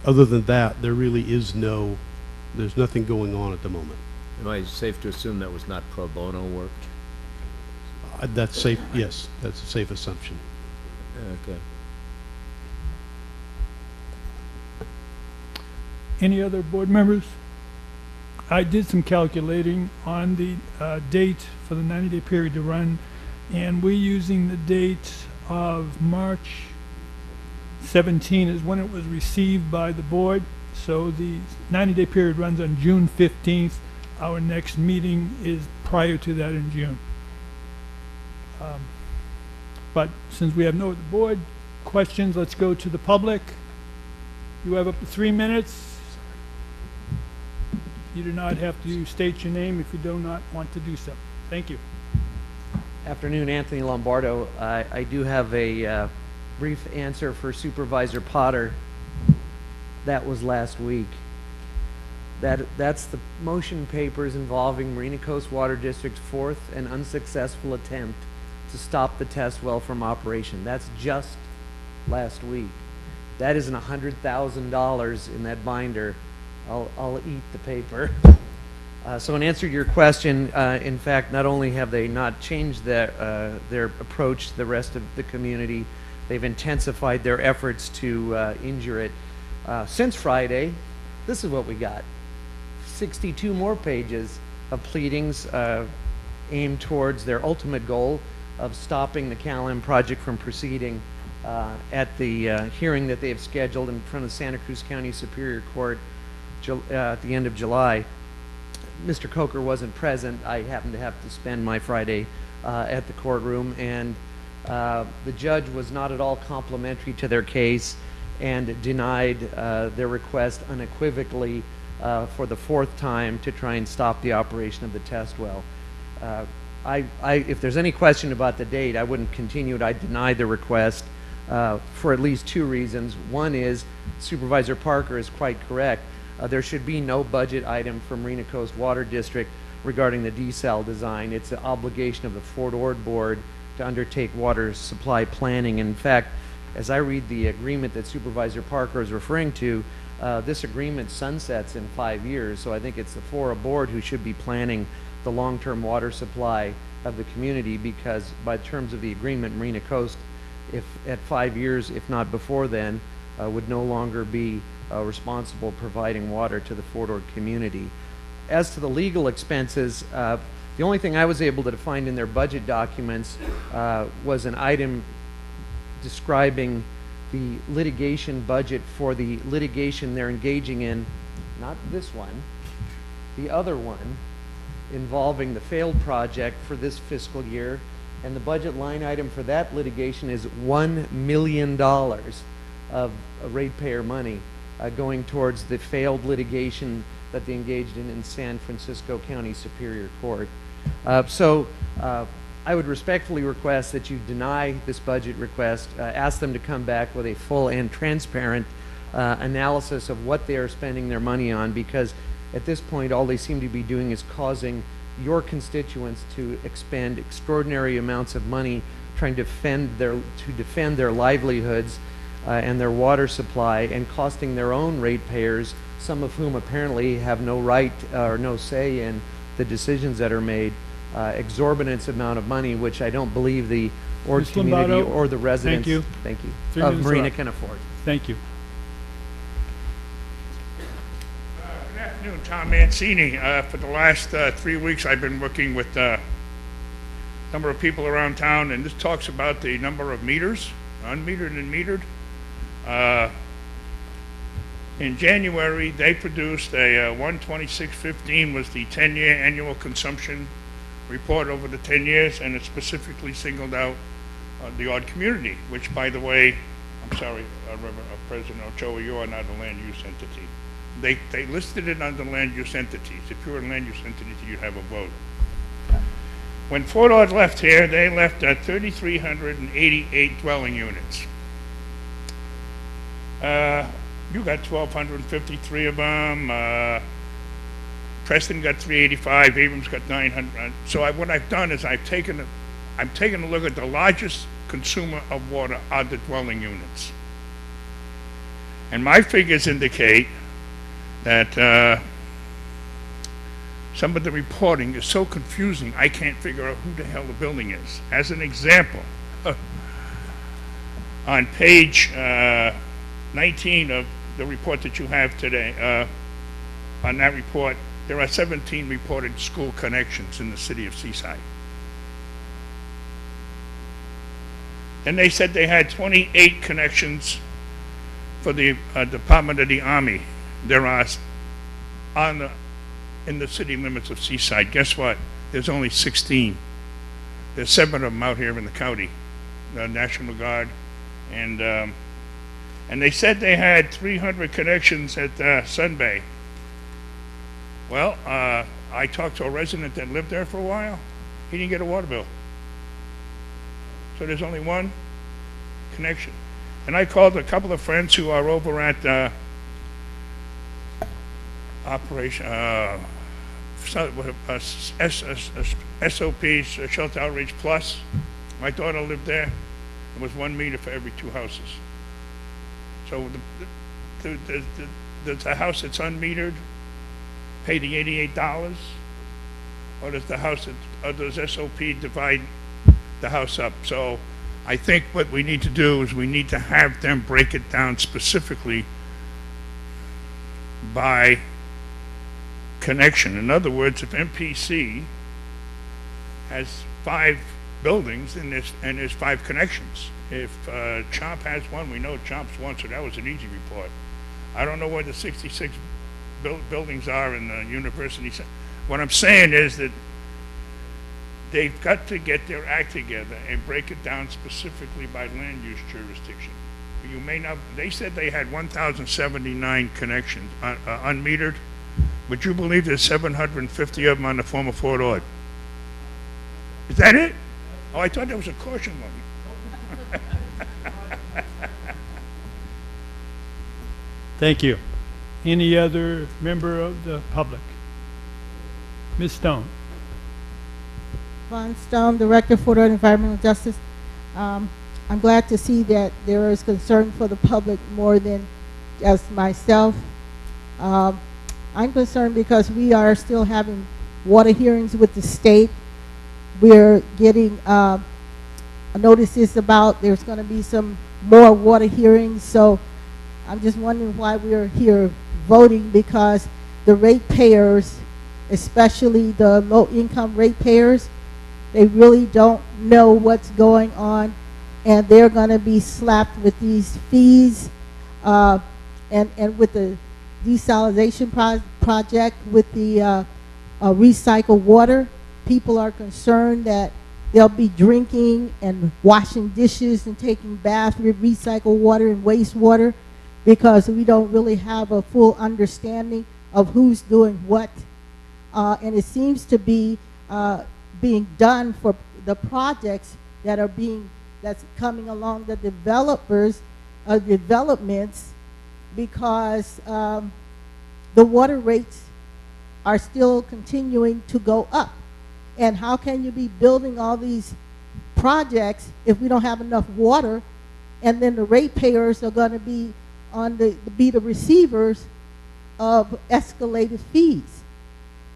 other than that, there really is there's nothing going on at the moment. Am I safe to assume that was not pro bono work? That's safe, yes, that's a safe assumption. Okay. Any other board members? I did some calculating on the date for the 90-day period to run, and we're using the date of March 17 is when it was received by the board. So the 90-day period runs on June 15th. Our next meeting is prior to that in June. But since we have no other board questions, let's go to the public. You have up to 3 minutes. You do not have to state your name if you do not want to do so. Thank you. Afternoon, Anthony Lombardo. I do have a brief answer for Supervisor Potter. That was last week. That's the motion papers involving Marina Coast Water District's 4th and unsuccessful attempt to stop the test well from operation. That's just last week. That isn't $100,000 in that binder. I'll eat the paper. So in answer to your question, in fact, not only have they not changed their approach to the rest of the community, they've intensified their efforts to injure it. Since Friday, this is what we got. 62 more pages of pleadings aimed towards their ultimate goal of stopping the CalAm project from proceeding at the hearing that they have scheduled in front of Santa Cruz County Superior Court at the end of July. Mr. Coker wasn't present. I happened to have to spend my Friday at the courtroom, and the judge was not at all complimentary to their case and denied their request unequivocally for the 4th time to try and stop the operation of the test well. If there's any question about the date, I wouldn't continue it. I deny the request for at least 2 reasons. One is Supervisor Parker is quite correct. There should be no budget item from Marina Coast Water District regarding the desal design. It's an obligation of the Fort Ord Board to undertake water supply planning. In fact, as I read the agreement that Supervisor Parker is referring to, this agreement sunsets in 5 years, so I think it's the FORA board who should be planning the long-term water supply of the community, because by terms of the agreement, Marina Coast, if at 5 years, if not before then, would no longer be responsible providing water to the Fort Ord community. As to the legal expenses, the only thing I was able to find in their budget documents was an item describing the litigation budget for the litigation they're engaging in, not this one, the other one, involving the failed project for this fiscal year, and the budget line item for that litigation is $1 million of ratepayer money going towards the failed litigation that they engaged in San Francisco County Superior Court. I would respectfully request that you deny this budget request, ask them to come back with a full and transparent analysis of what they are spending their money on, because at this point all they seem to be doing is causing your constituents to expend extraordinary amounts of money trying to defend their livelihoods and their water supply, and costing their own ratepayers, some of whom apparently have no right or no say in the decisions that are made, exorbitant amount of money, which I don't believe the Ord Mr. community Lombardo, or the residents thank you. of Marina can afford. Thank you. Good afternoon, Tom Mancini. For the last 3 weeks, I've been working with a number of people around town, and this talks about the number of meters, unmetered and metered. In January, they produced a 12615 was the 10-year annual consumption report over the 10 years, and it specifically singled out the Ord community, which, by the way, I'm sorry, President Ochoa, you are not a land use entity. They listed it under land use entities. If you're a land use entity, you have a vote. When Fort Ord left here, they left 3,388 dwelling units. You got 1,253 of them. Preston got 385. Abrams got 900. So what I've done is I'm taking a look at the largest consumer of water are the dwelling units, and my figures indicate that some of the reporting is so confusing I can't figure out who the hell the building is. As an example, on page 19 of the report that you have today, on that report, there are 17 reported school connections in the city of Seaside. And they said they had 28 connections for the Department of the Army. There are in the city limits of Seaside. Guess what? There's only 16. There's 7 of them out here in the county, the National Guard, and they said they had 300 connections at Sun Bay. Well, I talked to a resident that lived there for a while. He didn't get a water bill. So there's only one connection. And I called a couple of friends who are over at Operation SOP's Shelter Outreach Plus. My daughter lived there. It was 1 meter for every 2 houses. So the house that's unmetered pay the $88, or does the house or does SOP divide the house up? So I think what we need to do is we need to have them break it down specifically by connection. In other words, if MPC has 5 buildings and there's 5 connections. If Chomp has one, we know Chomp's one, so that was an easy report. I don't know where the 66 buildings are in the university. What I'm saying is that they've got to get their act together and break it down specifically by land use jurisdiction. You may not, they said they had 1,079 connections, unmetered. Would you believe there's 750 of them on the former Fort Ord? Is that it? Oh, I thought that was a caution one. Thank you. Any other member of the public? Ms. Stone. Von Stone, Director for Environmental Justice. I'm glad to see that there is concern for the public more than just myself. I'm concerned because we are still having water hearings with the state. We're getting notices about there's going to be some more water hearings. So I'm just wondering why we're here voting, because the ratepayers, especially the low-income ratepayers, they really don't know what's going on, and they're going to be slapped with these fees, and with the desalination project, with the recycled water. People are concerned that they'll be drinking and washing dishes and taking baths with recycled water and wastewater, because we don't really have a full understanding of who's doing what. And it seems to be being done for the projects that are that's coming along, the developments, because the water rates are still continuing to go up. And how can you be building all these projects if we don't have enough water, and then the ratepayers are going to be the receivers of escalated fees?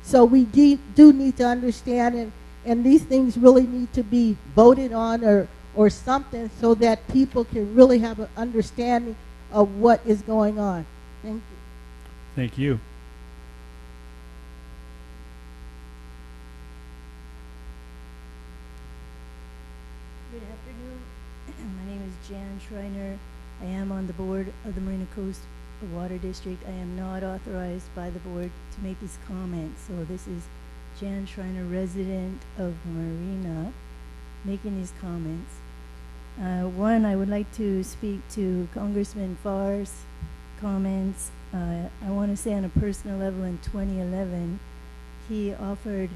So we do need to understand, and these things really need to be voted on or something, so that people can really have an understanding of what is going on. Thank you. Thank you. Good afternoon. My name is Jan Schreiner. I am on the board of the Marina Coast Water District. I am not authorized by the board to make this comment. So this is Jan Schreiner, resident of Marina, making these comments. One, I would like to speak to Congressman Farr's comments. I want to say on a personal level, in 2011, he offered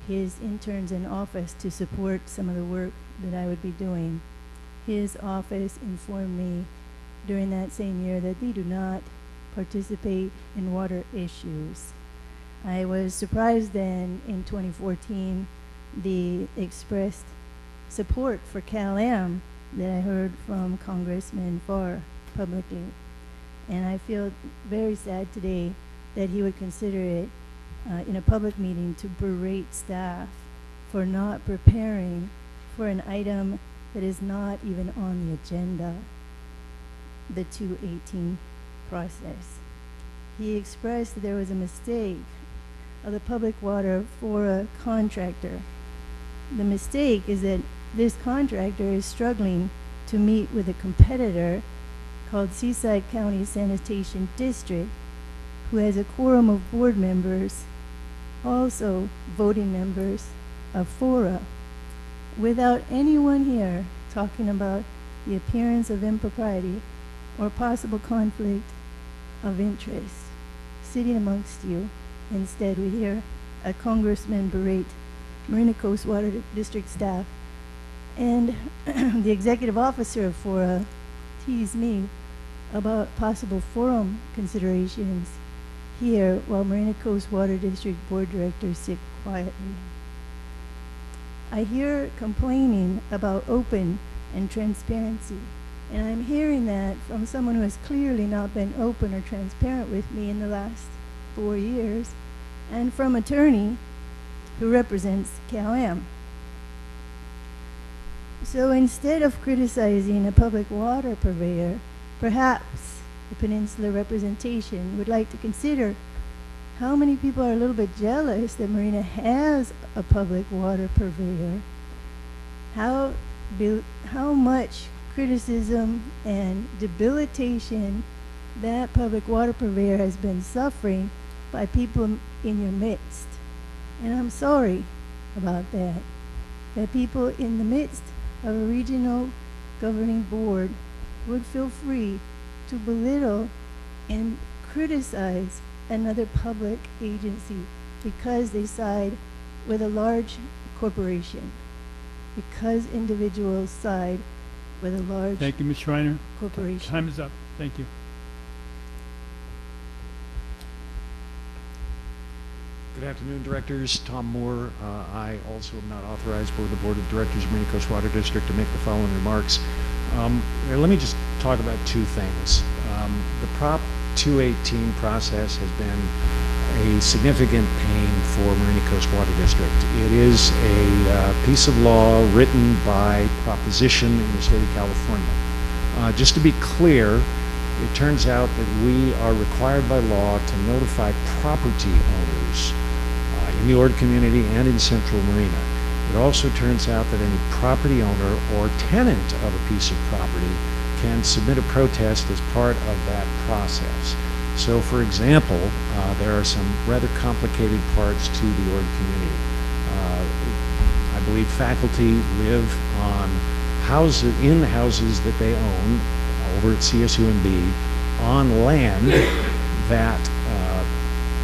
his interns in office to support some of the work that I would be doing. His office informed me during that same year that they do not participate in water issues. I was surprised then in 2014 the expressed support for Cal-Am that I heard from Congressman Farr publicly. And I feel very sad today that he would consider it in a public meeting to berate staff for not preparing for an item that is not even on the agenda, the 218 process. He expressed that there was a mistake of the public water FORA contractor. The mistake is that this contractor is struggling to meet with a competitor called Seaside County Sanitation District, who has a quorum of board members, also voting members of FORA, without anyone here talking about the appearance of impropriety or possible conflict of interest sitting amongst you. Instead, we hear a congressman berate Marina Coast Water District staff, and the executive officer of FORA teased me about possible forum considerations here, while Marina Coast Water District board directors sit quietly. I hear complaining about open and transparency, and I'm hearing that from someone who has clearly not been open or transparent with me in the last 4 years, and from attorney who represents Cal-Am. So instead of criticizing a public water purveyor, perhaps the Peninsula representation would like to consider how many people are a little bit jealous that Marina has a public water purveyor, how much criticism and debilitation that public water purveyor has been suffering by people in your midst. And I'm sorry about that people in the midst of a regional governing board would feel free to belittle and criticize another public agency because they side with a large corporation, because individuals side with a large Thank you, Ms. Schreiner. corporation. Time is up. Thank you. Good afternoon, directors. Tom Moore. I also am not authorized by the Board of Directors of Marina Coast Water District to make the following remarks. Let me just talk about two things. The Prop 218 process has been a significant pain for Marina Coast Water District. It is a piece of law written by proposition in the state of California. Just to be clear, it turns out that we are required by law to notify property owners in the Ord community and in Central Marina. It also turns out that any property owner or tenant of a piece of property can submit a protest as part of that process. So, for example, there are some rather complicated parts to the Ord community. I believe faculty live on in houses that they own over at CSUMB on land that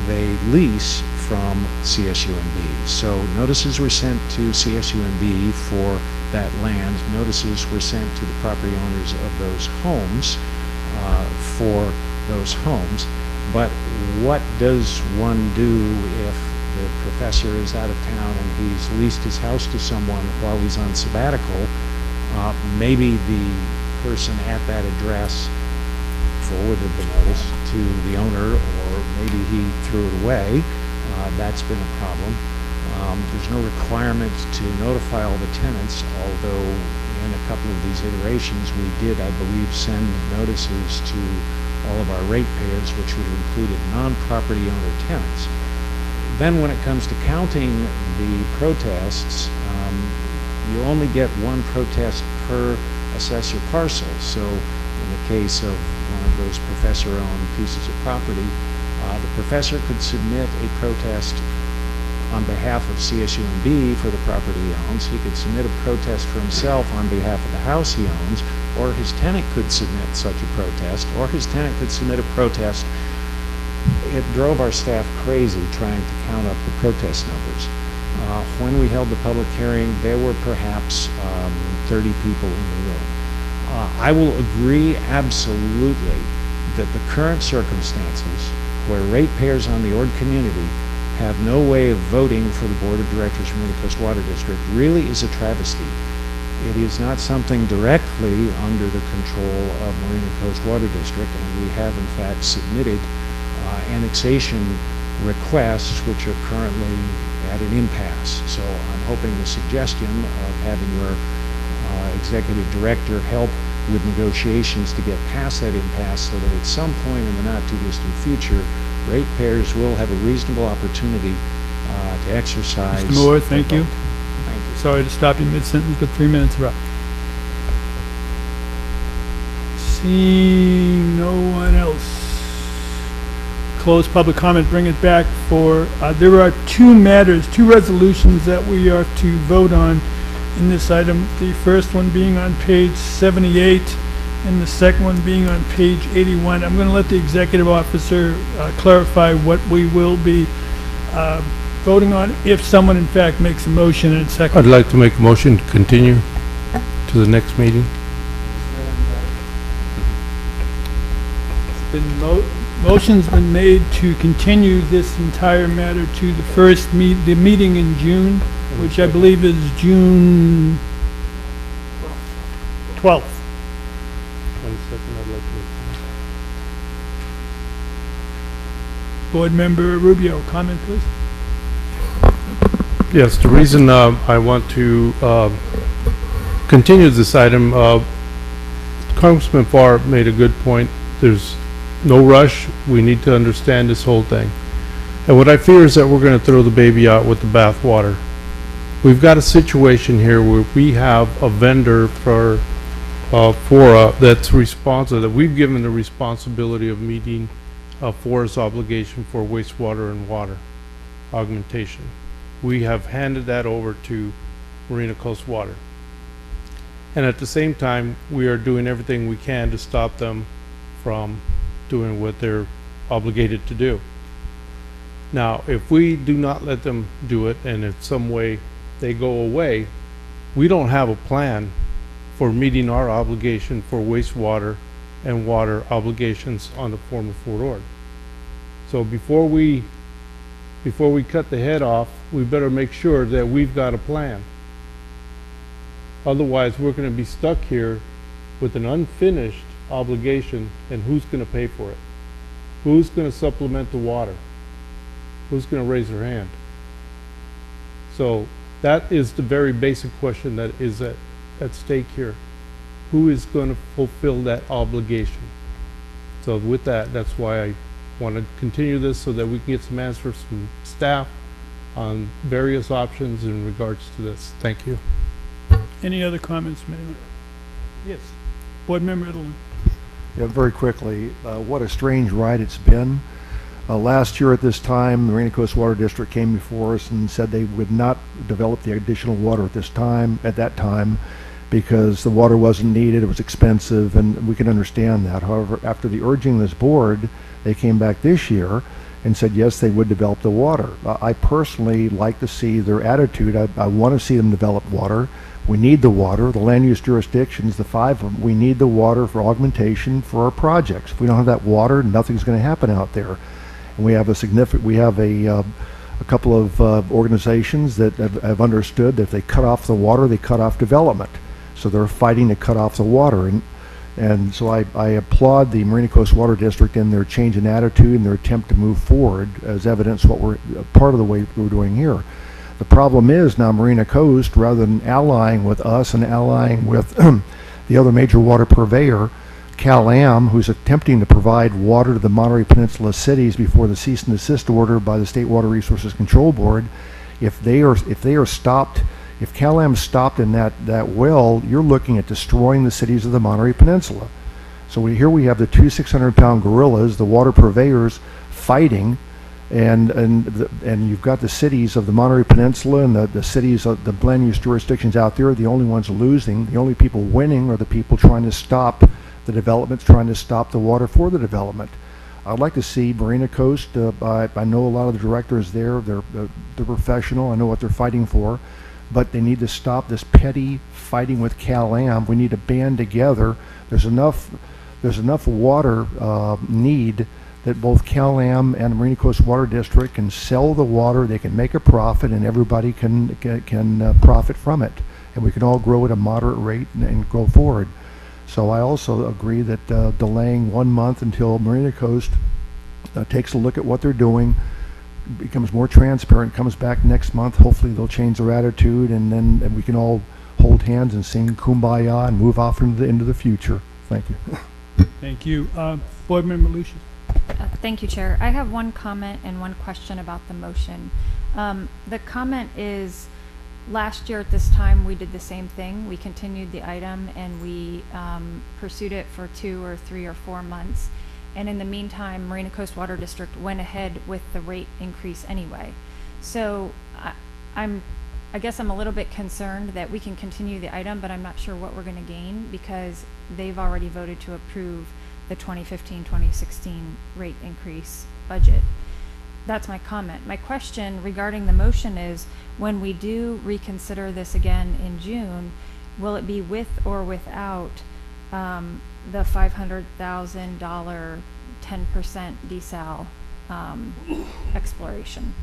they lease from CSUMB. So notices were sent to CSUMB for that land. Notices were sent to the property owners of those homes for those homes. But what does one do if the professor is out of town and he's leased his house to someone while he's on sabbatical? Maybe the person at that address forwarded the notice to the owner, or maybe he threw it away. That's been a problem. There's no requirement to notify all the tenants, although in a couple of these iterations we did, I believe, send notices to all of our ratepayers, which would have included non-property owner tenants. Then when it comes to counting the protests, you only get one protest per assessor parcel. So in the case of one of those professor-owned pieces of property, the professor could submit a protest on behalf of CSUMB for the property he owns. He could submit a protest for himself on behalf of the house he owns, or his tenant could submit such a protest, or his tenant could submit a protest. It drove our staff crazy trying to count up the protest numbers. When we held the public hearing, there were perhaps 30 people in the room. I will agree absolutely that the current circumstances, where ratepayers on the Ord community have no way of voting for the Board of Directors from Marina Coast Water District, really is a travesty. It is not something directly under the control of Marina Coast Water District, and we have in fact submitted annexation requests which are currently at an impasse. So I'm hoping the suggestion of having your executive director help with negotiations to get past that impasse, so that at some point in the not too distant future, ratepayers will have a reasonable opportunity to exercise. Mr. Moore, thank you. Thank you. Sorry to stop you mid-sentence, but 3 minutes are up. Seeing no one else. Close public comment, bring it back for, there are two resolutions that we are to vote on in this item. The first one being on page 78 and the second one being on page 81. I'm going to let the executive officer clarify what we will be voting on if someone in fact makes a motion and second. I'd like to make a motion to continue to the next meeting. Motion's been made to continue this entire matter to the meeting in June, which I believe is June 12th. 22nd, I'd like to. Board Member Rubio, comment please. Yes, the reason I want to continue this item, Congressman Farr made a good point. There's no rush. We need to understand this whole thing. And what I fear is that we're going to throw the baby out with the bathwater. We've got a situation here where we have a vendor for FORA that's responsible, that we've given the responsibility of meeting FORA's obligation for wastewater and water augmentation. We have handed that over to Marina Coast Water. And at the same time, we are doing everything we can to stop them from doing what they're obligated to do. Now, if we do not let them do it and in some way they go away, we don't have a plan for meeting our obligation for wastewater and water obligations on the former Fort Ord. So before we before we cut the head off, we better make sure that we've got a plan. Otherwise, we're gonna be stuck here with an unfinished obligation, and who's gonna pay for it? Who's gonna supplement the water? Who's gonna raise their hand? So that is the very basic question that is at stake here. Who is gonna fulfill that obligation? So with that, that's why I want to continue this so that we can get some answers from staff on various options in regards to this. Thank you. Any other comments, Mayor? Yes. Board Member Edelman. Yeah, very quickly, what a strange ride it's been. Last year at this time, the Marina Coast Water District came before us and said they would not develop the additional water at that time, because the water wasn't needed, it was expensive, and we can understand that. However, after the urging of this board, they came back this year and said yes, they would develop the water. I personally like to see their attitude. I want to see them develop water. We need the water. The land use jurisdictions, the 5 of them, we need the water for augmentation for our projects. If we don't have that water, nothing's going to happen out there. And we have a couple of organizations that have understood that if they cut off the water, they cut off development. So they're fighting to cut off the water. And so I applaud the Marina Coast Water District in their change in attitude and their attempt to move forward, as evidence what we're part of the way we're doing here. The problem is now Marina Coast, rather than allying with us and allying with the other major water purveyor, Cal-Am, who's attempting to provide water to the Monterey Peninsula cities before the cease and desist order by the State Water Resources Control Board, if Cal-Am stopped in that well, you're looking at destroying the cities of the Monterey Peninsula. So here we have the 2 600-pound gorillas, the water purveyors, fighting, and you've got the cities of the Monterey Peninsula and the cities of the land use jurisdictions out there. The only ones losing, the only people winning are the people trying to stop the developments, trying to stop the water for the development. I'd like to see Marina Coast. I know a lot of the directors there. They're professional. I know what they're fighting for. But they need to stop this petty fighting with Cal-Am. We need to band together. There's enough water need that both Cal-Am and the Marina Coast Water District can sell the water. They can make a profit, and everybody can profit from it. And we can all grow at a moderate rate and go forward. So I also agree that delaying 1 month until Marina Coast takes a look at what they're doing, becomes more transparent, comes back next month. Hopefully they'll change their attitude, and then we can all hold hands and sing Kumbaya and move off into the future. Thank you. Thank you. Board Member Lucius. Thank you, Chair. I have one comment and one question about the motion. The comment is, last year at this time we did the same thing. We continued the item and we pursued it for 2 or 3 or 4 months. And in the meantime, Marina Coast Water District went ahead with the rate increase anyway. So I guess I'm a little bit concerned that we can continue the item, but I'm not sure what we're going to gain because they've already voted to approve the 2015-2016 rate increase budget. That's my comment. My question regarding the motion is, when we do reconsider this again in June, will it be with or without the $500,000 10% desal exploration?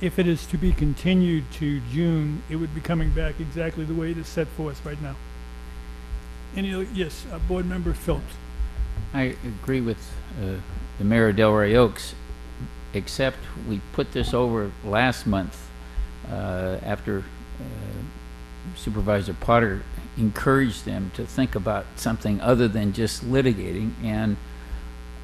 If it is to be continued to June, it would be coming back exactly the way it is set forth right now. Any other? Yes, Board Member Phillips. I agree with the Mayor of Delray Oaks, except we put this over last month after Supervisor Potter encouraged them to think about something other than just litigating, and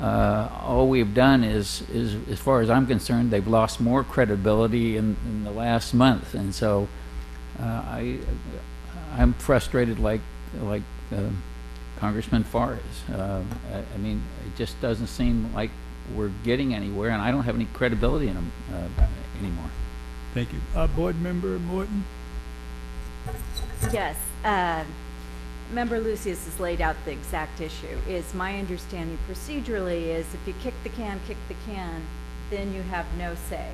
all we've done is, as far as I'm concerned, they've lost more credibility in the last month, and so I'm frustrated like Congressman FORA is. I mean, it just doesn't seem like we're getting anywhere, and I don't have any credibility in them anymore. Thank you. Board Member Morton. Yes. Member Lucius has laid out the exact issue. Is my understanding procedurally is if you kick the can, then you have no say.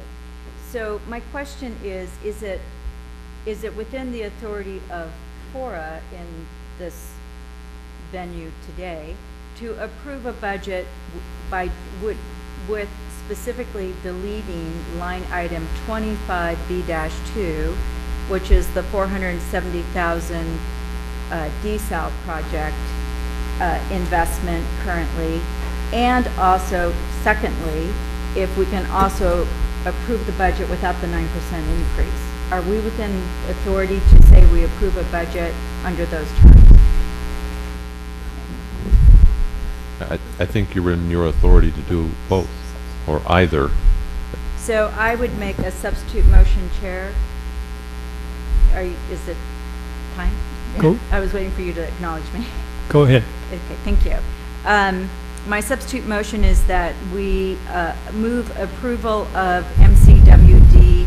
So my question is it within the authority of FORA in this venue today to approve a budget with specifically deleting line item 25B-2, which is the 470,000 desal project investment currently, and also, secondly, if we can also approve the budget without the 9% increase. Are we within authority to say we approve a budget under those terms? I think you're in your authority to do both, or either. So I would make a substitute motion, Chair. Is it time? Go. I was waiting for you to acknowledge me. Go ahead. Okay, thank you. My substitute motion is that we move approval of MCWD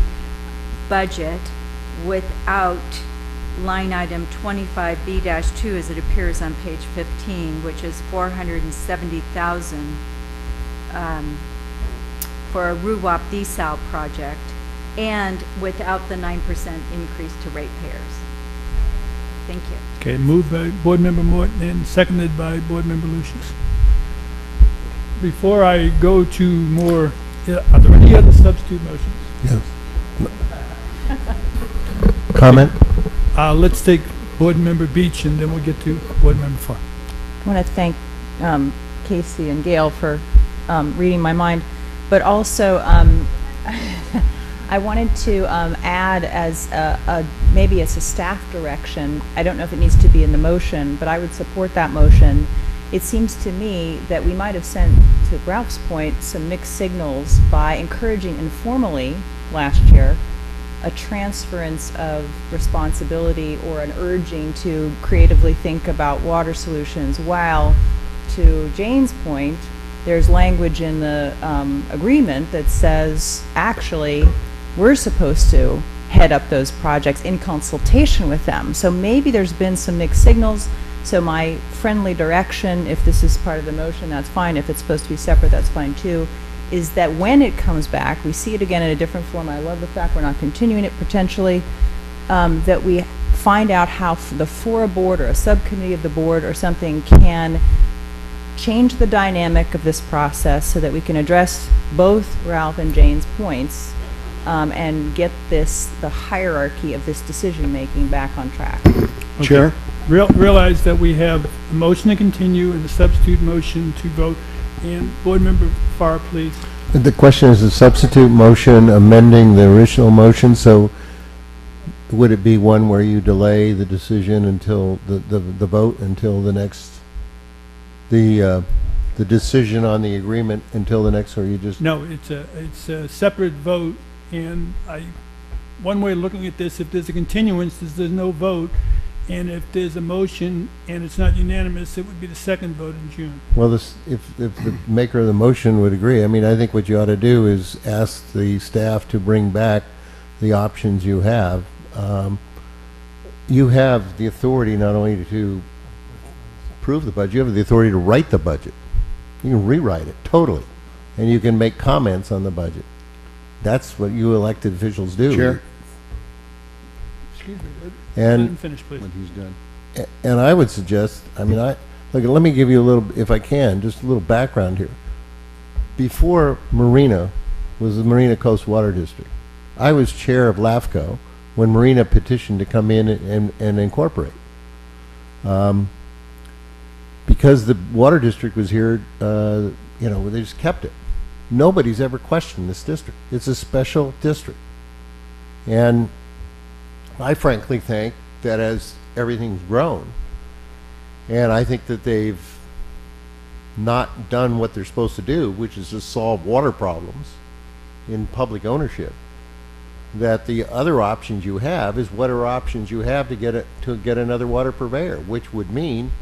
budget without line item 25B-2 as it appears on page 15, which is 470,000 for a RUWAP desal project, and without the 9% increase to ratepayers. Thank you. Okay, moved by Board Member Morton and seconded by Board Member Lucius. Before I go to more, are there any other substitute motions? Yes. Comment? Let's take Board Member Beach and then we'll get to Board Member Farr. I want to thank Casey and Gail for reading my mind, but also I wanted to add as maybe as a staff direction. I don't know if it needs to be in the motion, but I would support that motion. It seems to me that we might have sent, to Ralph's point, some mixed signals by encouraging informally last year a transference of responsibility or an urging to creatively think about water solutions, while, to Jane's point, there's language in the agreement that says, actually, we're supposed to head up those projects in consultation with them. So maybe there's been some mixed signals. So my friendly direction, if this is part of the motion, that's fine. If it's supposed to be separate, that's fine too, is that when it comes back, we see it again in a different form. I love the fact we're not continuing it potentially, that we find out how the FORA board or a subcommittee of the board or something can change the dynamic of this process so that we can address both Ralph and Jane's points and get the hierarchy of this decision-making back on track. Okay. Chair? Realize that we have a motion to continue and a substitute motion to vote. And Board Member Farr, please. The question is a substitute motion amending the original motion, so would it be one where you delay the decision until the vote until the next, the decision on the agreement until the next, or you just? No, it's a separate vote, and one way of looking at this, if there's a continuance, is there's no vote, and if there's a motion and it's not unanimous, it would be the second vote in June. Well, if the maker of the motion would agree, I mean, I think what you ought to do is ask the staff to bring back the options you have. You have the authority not only to approve the budget, you have the authority to write the budget. You can rewrite it totally, and you can make comments on the budget. That's what you elected officials do. Chair? Excuse me, And- let him finish, please. When he's done. And I would suggest, I mean, look, let me give you a little, if I can, just a little background here. Before Marina was the Marina Coast Water District, I was chair of LAFCO when Marina petitioned to come in and incorporate. Because the water district was here, they just kept it. Nobody's ever questioned this district. It's a special district. And I frankly think that as everything's grown, and I think that they've not done what they're supposed to do, which is to solve water problems in public ownership, that the other options you have is what are options you have to get another water purveyor, which would mean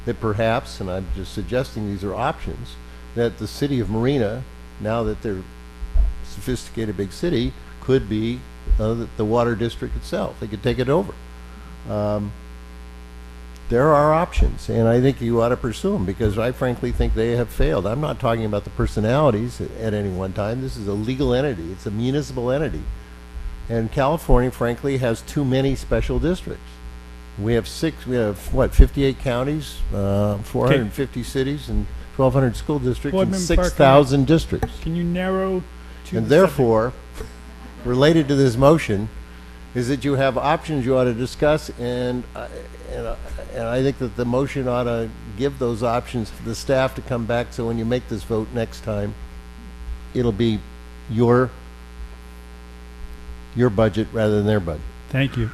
that perhaps, and I'm just suggesting these are options, that the city of Marina, now that they're a sophisticated big city, could be the water district itself. They could take it over. There are options, and I think you ought to pursue them, because I frankly think they have failed. I'm not talking about the personalities at any one time. This is a legal entity. It's a municipal entity. And California, frankly, has too many special districts. We have 58 counties, 450 cities, and 1,200 school districts Board and Member Parker. 6,000 districts. Can you narrow to And the therefore, related to this motion, is that you have options you ought to discuss, and I think that the motion ought to give those options to the staff to come back, so when you make this vote next time, it'll be your budget rather than their budget. Thank you.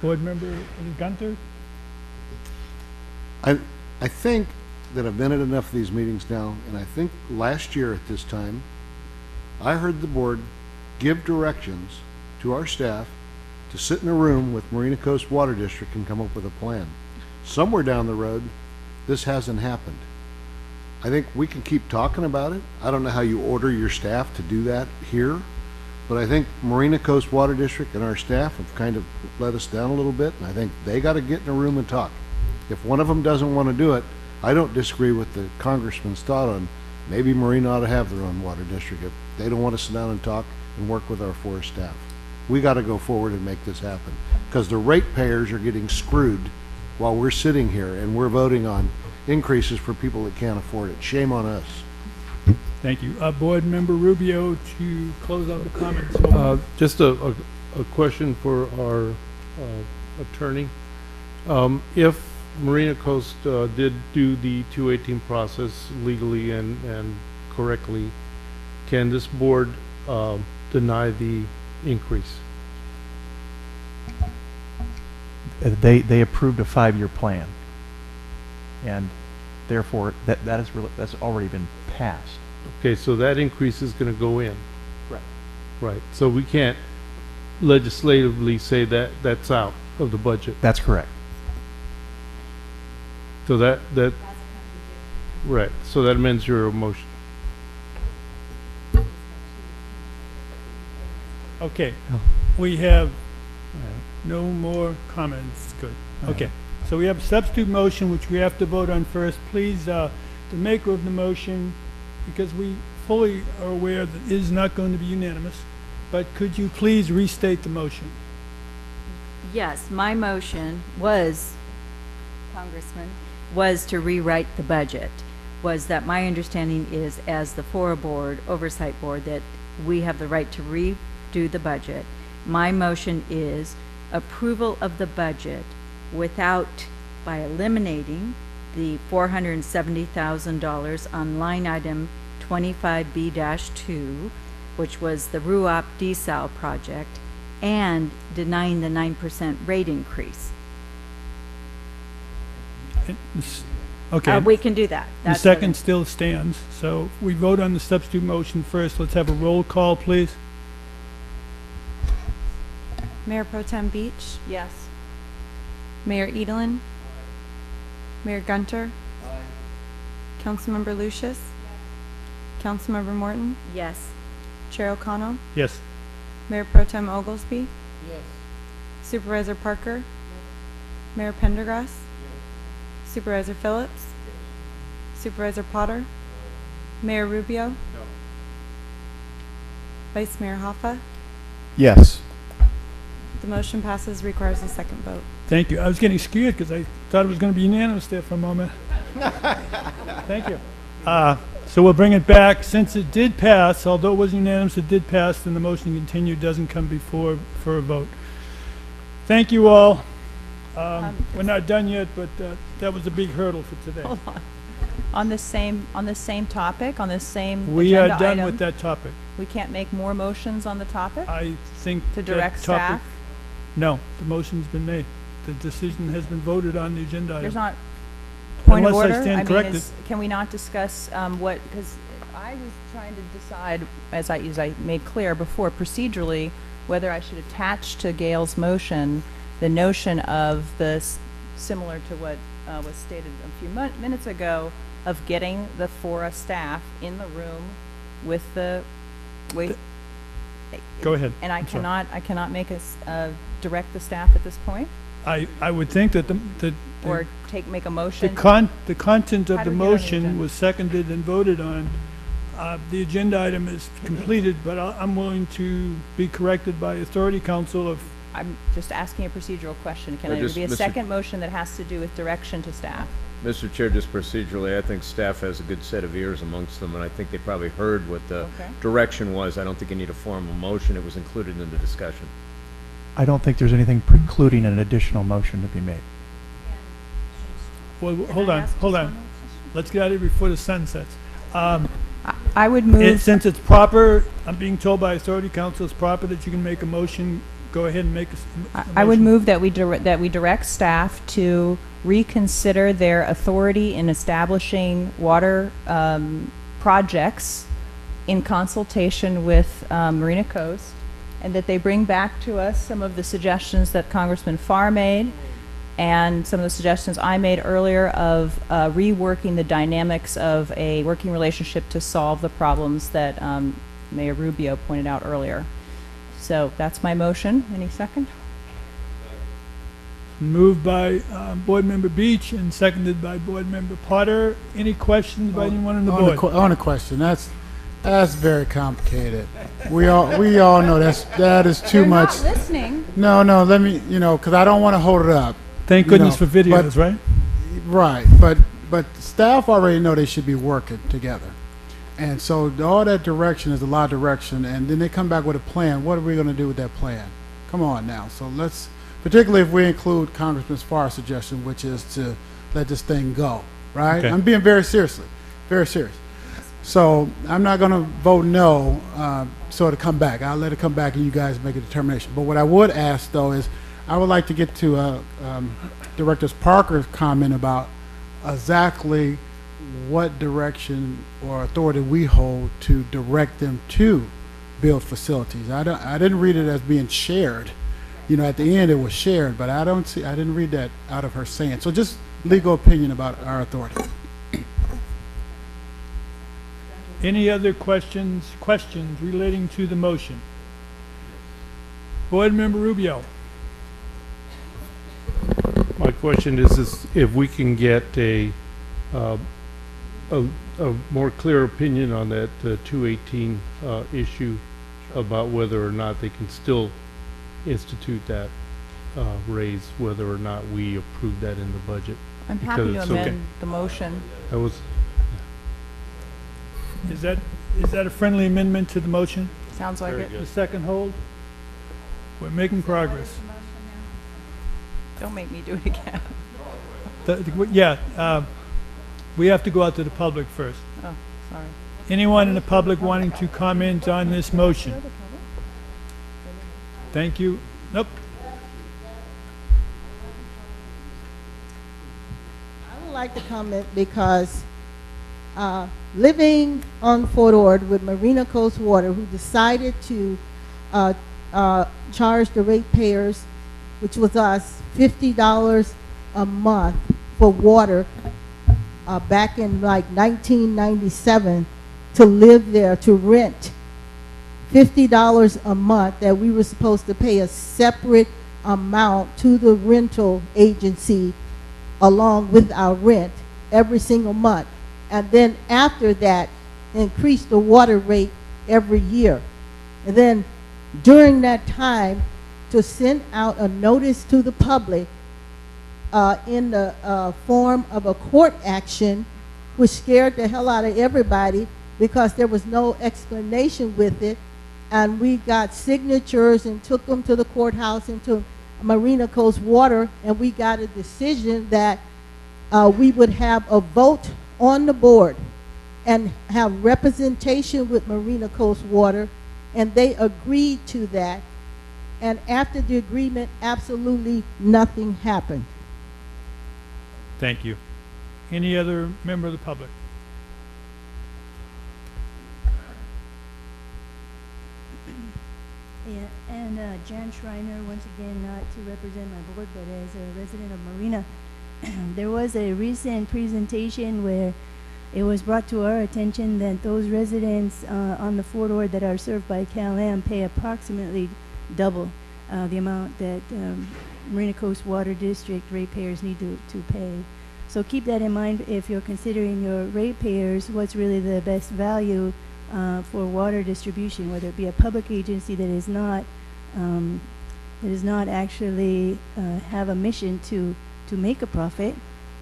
Board Member Gunter? I think that I've been at enough of these meetings now, and I think last year at this time, I heard the board give directions to our staff to sit in a room with Marina Coast Water District and come up with a plan. Somewhere down the road, this hasn't happened. I think we can keep talking about it. I don't know how you order your staff to do that here, but I think Marina Coast Water District and our staff have kind of let us down a little bit, and I think they got to get in a room and talk. If one of them doesn't want to do it, I don't disagree with the congressman's thought on maybe Marina ought to have their own water district if they don't want to sit down and talk and work with our forest staff. We got to go forward and make this happen, because the ratepayers are getting screwed while we're sitting here and we're voting on increases for people that can't afford it. Shame on us. Thank you. Board Member Rubio to close out the comments. Just a question for our attorney. If Marina Coast did do the 218 process legally and correctly, can this board deny the increase? They approved a 5-year plan, and therefore that's already been passed. Okay, so that increase is going to go in. Right. Right. So we can't legislatively say that that's out of the budget. That's correct. So that right. So that amends your motion. Okay, we have no more comments. Good. Okay, so we have a substitute motion, which we have to vote on first. Please, the maker of the motion, because we fully are aware that it is not going to be unanimous, but could you please restate the motion? Yes, my motion was, Congressman, was to rewrite the budget. Was that my understanding is, as the FORA board, oversight board, that we have the right to redo the budget. My motion is approval of the budget by eliminating the $470,000 on line item 25B-2, which was the RUOP desal project, and denying the 9% rate increase. Okay. We can do that. The second still stands. So we vote on the substitute motion first. Let's have a roll call, please. Mayor Pro Tem Beach? Yes. Mayor Edelin? Mayor Gunter? Councilmember Lucius? Councilmember Morton? Yes. Chair O'Connell? Yes. Mayor Pro Tem Oglesby? Yes. Supervisor Parker? Mayor Pendergrass? Supervisor Phillips? Supervisor Potter? Mayor Rubio? Vice Mayor Hoffa? Yes. The motion passes, requires a second vote. Thank you. I was getting scared because I thought it was going to be unanimous there for a moment. Thank you. So we'll bring it back. Since it did pass, although it was unanimous, it did pass, then the motion to continue doesn't come before for a vote. Thank you all. We're not done yet, but that was a big hurdle for today. Hold on. On the same topic, on the same We are agenda done item, with that topic. we can't make more motions on the topic? I think To that direct topic- staff? No, the motion's been made. The decision has been voted on the agenda item. There's not, point of Unless I order? stand I mean, corrected. can we not discuss what, because I was trying to decide, as I made clear before, procedurally, whether I should attach to Gail's motion the notion of this, similar to what was stated a few minutes ago, of getting the FORA staff in the room with the, Go ahead. and I I'm sorry. cannot make us, direct the staff at this point? I would think that Or make a motion? the content of How the do we get on the motion agenda? was seconded and voted on. The agenda item is completed, but I'm willing to be corrected by Authority Council if, I'm just asking a procedural question. Can Or there just be a Mr. second motion that has to do with direction to staff? Mr. Chair, just procedurally, I think staff has a good set of ears amongst them, and I think they probably heard what the Okay. direction was. I don't think you need a formal motion. It was included in the discussion. I don't think there's anything precluding an additional motion to be made. Well, hold on. Let's get out of here before the sun sets. I would move. Since it's proper, I'm being told by Authority Council it's proper that you can make a motion. Go ahead and make a I would motion. move that we direct staff to reconsider their authority in establishing water projects in consultation with Marina Coast, and that they bring back to us some of the suggestions that Congressman Farr made and some of the suggestions I made earlier of reworking the dynamics of a working relationship to solve the problems that Mayor Rubio pointed out earlier. So that's my motion. Any second? Moved by Board Member Beach and seconded by Board Member Potter. Any questions by anyone on the board? On a question, that's very complicated. We all know that is too They're much. not listening. No, let me, because I don't want to hold it up. Thank goodness for videos, right? Right, but staff already know they should be working together. And so all that direction is a lot of direction, and then they come back with a plan. What are we going to do with that plan? Come on now. So let's, particularly if we include Congressman Farr's suggestion, which is to let this thing go, right? Okay. I'm being very serious. So I'm not going to vote no, so it'll come back. I'll let it come back and you guys make a determination. But what I would ask, though, is I would like to get to Director Parker's comment about exactly what direction or authority we hold to direct them to build facilities. I didn't read it as being shared. At the end it was shared, but I didn't read that out of her saying. So just legal opinion about our authority. Any other questions relating to the motion? Board Member Rubio. My question is if we can get a more clear opinion on that 218 issue about whether or not they can still institute that raise, whether or not we approve that in the budget. I'm happy to Because- amend the motion. That was, Is that a friendly amendment to the motion? Sounds like it. The second hold? We're making progress. Don't make me do it again. We have to go out to the public first. Oh, sorry. Anyone in the public wanting to comment on this motion? Thank you. Nope. I would like to comment because living on Fort Ord with Marina Coast Water, who decided to charge the ratepayers, which was us, $50 a month for water back in like 1997 to live there, to rent $50 a month, that we were supposed to pay a separate amount to the rental agency along with our rent every single month. And then after that, increase the water rate every year. And then during that time, to send out a notice to the public in the form of a court action, which scared the hell out of everybody because there was no explanation with it. And we got signatures and took them to the courthouse and to Marina Coast Water, and we got a decision that we would have a vote on the board and have representation with Marina Coast Water, and they agreed to that. And after the agreement, absolutely nothing happened. Thank you. Any other member of the public? Yeah, and Jan Schreiner, once again, not to represent my board, but as a resident of Marina. There was a recent presentation where it was brought to our attention that those residents on the Fort Ord that are served by Cal-Am pay approximately double the amount that Marina Coast Water District ratepayers need to pay. So keep that in mind if you're considering your ratepayers, what's really the best value for water distribution, whether it be a public agency that is not actually have a mission to make a profit,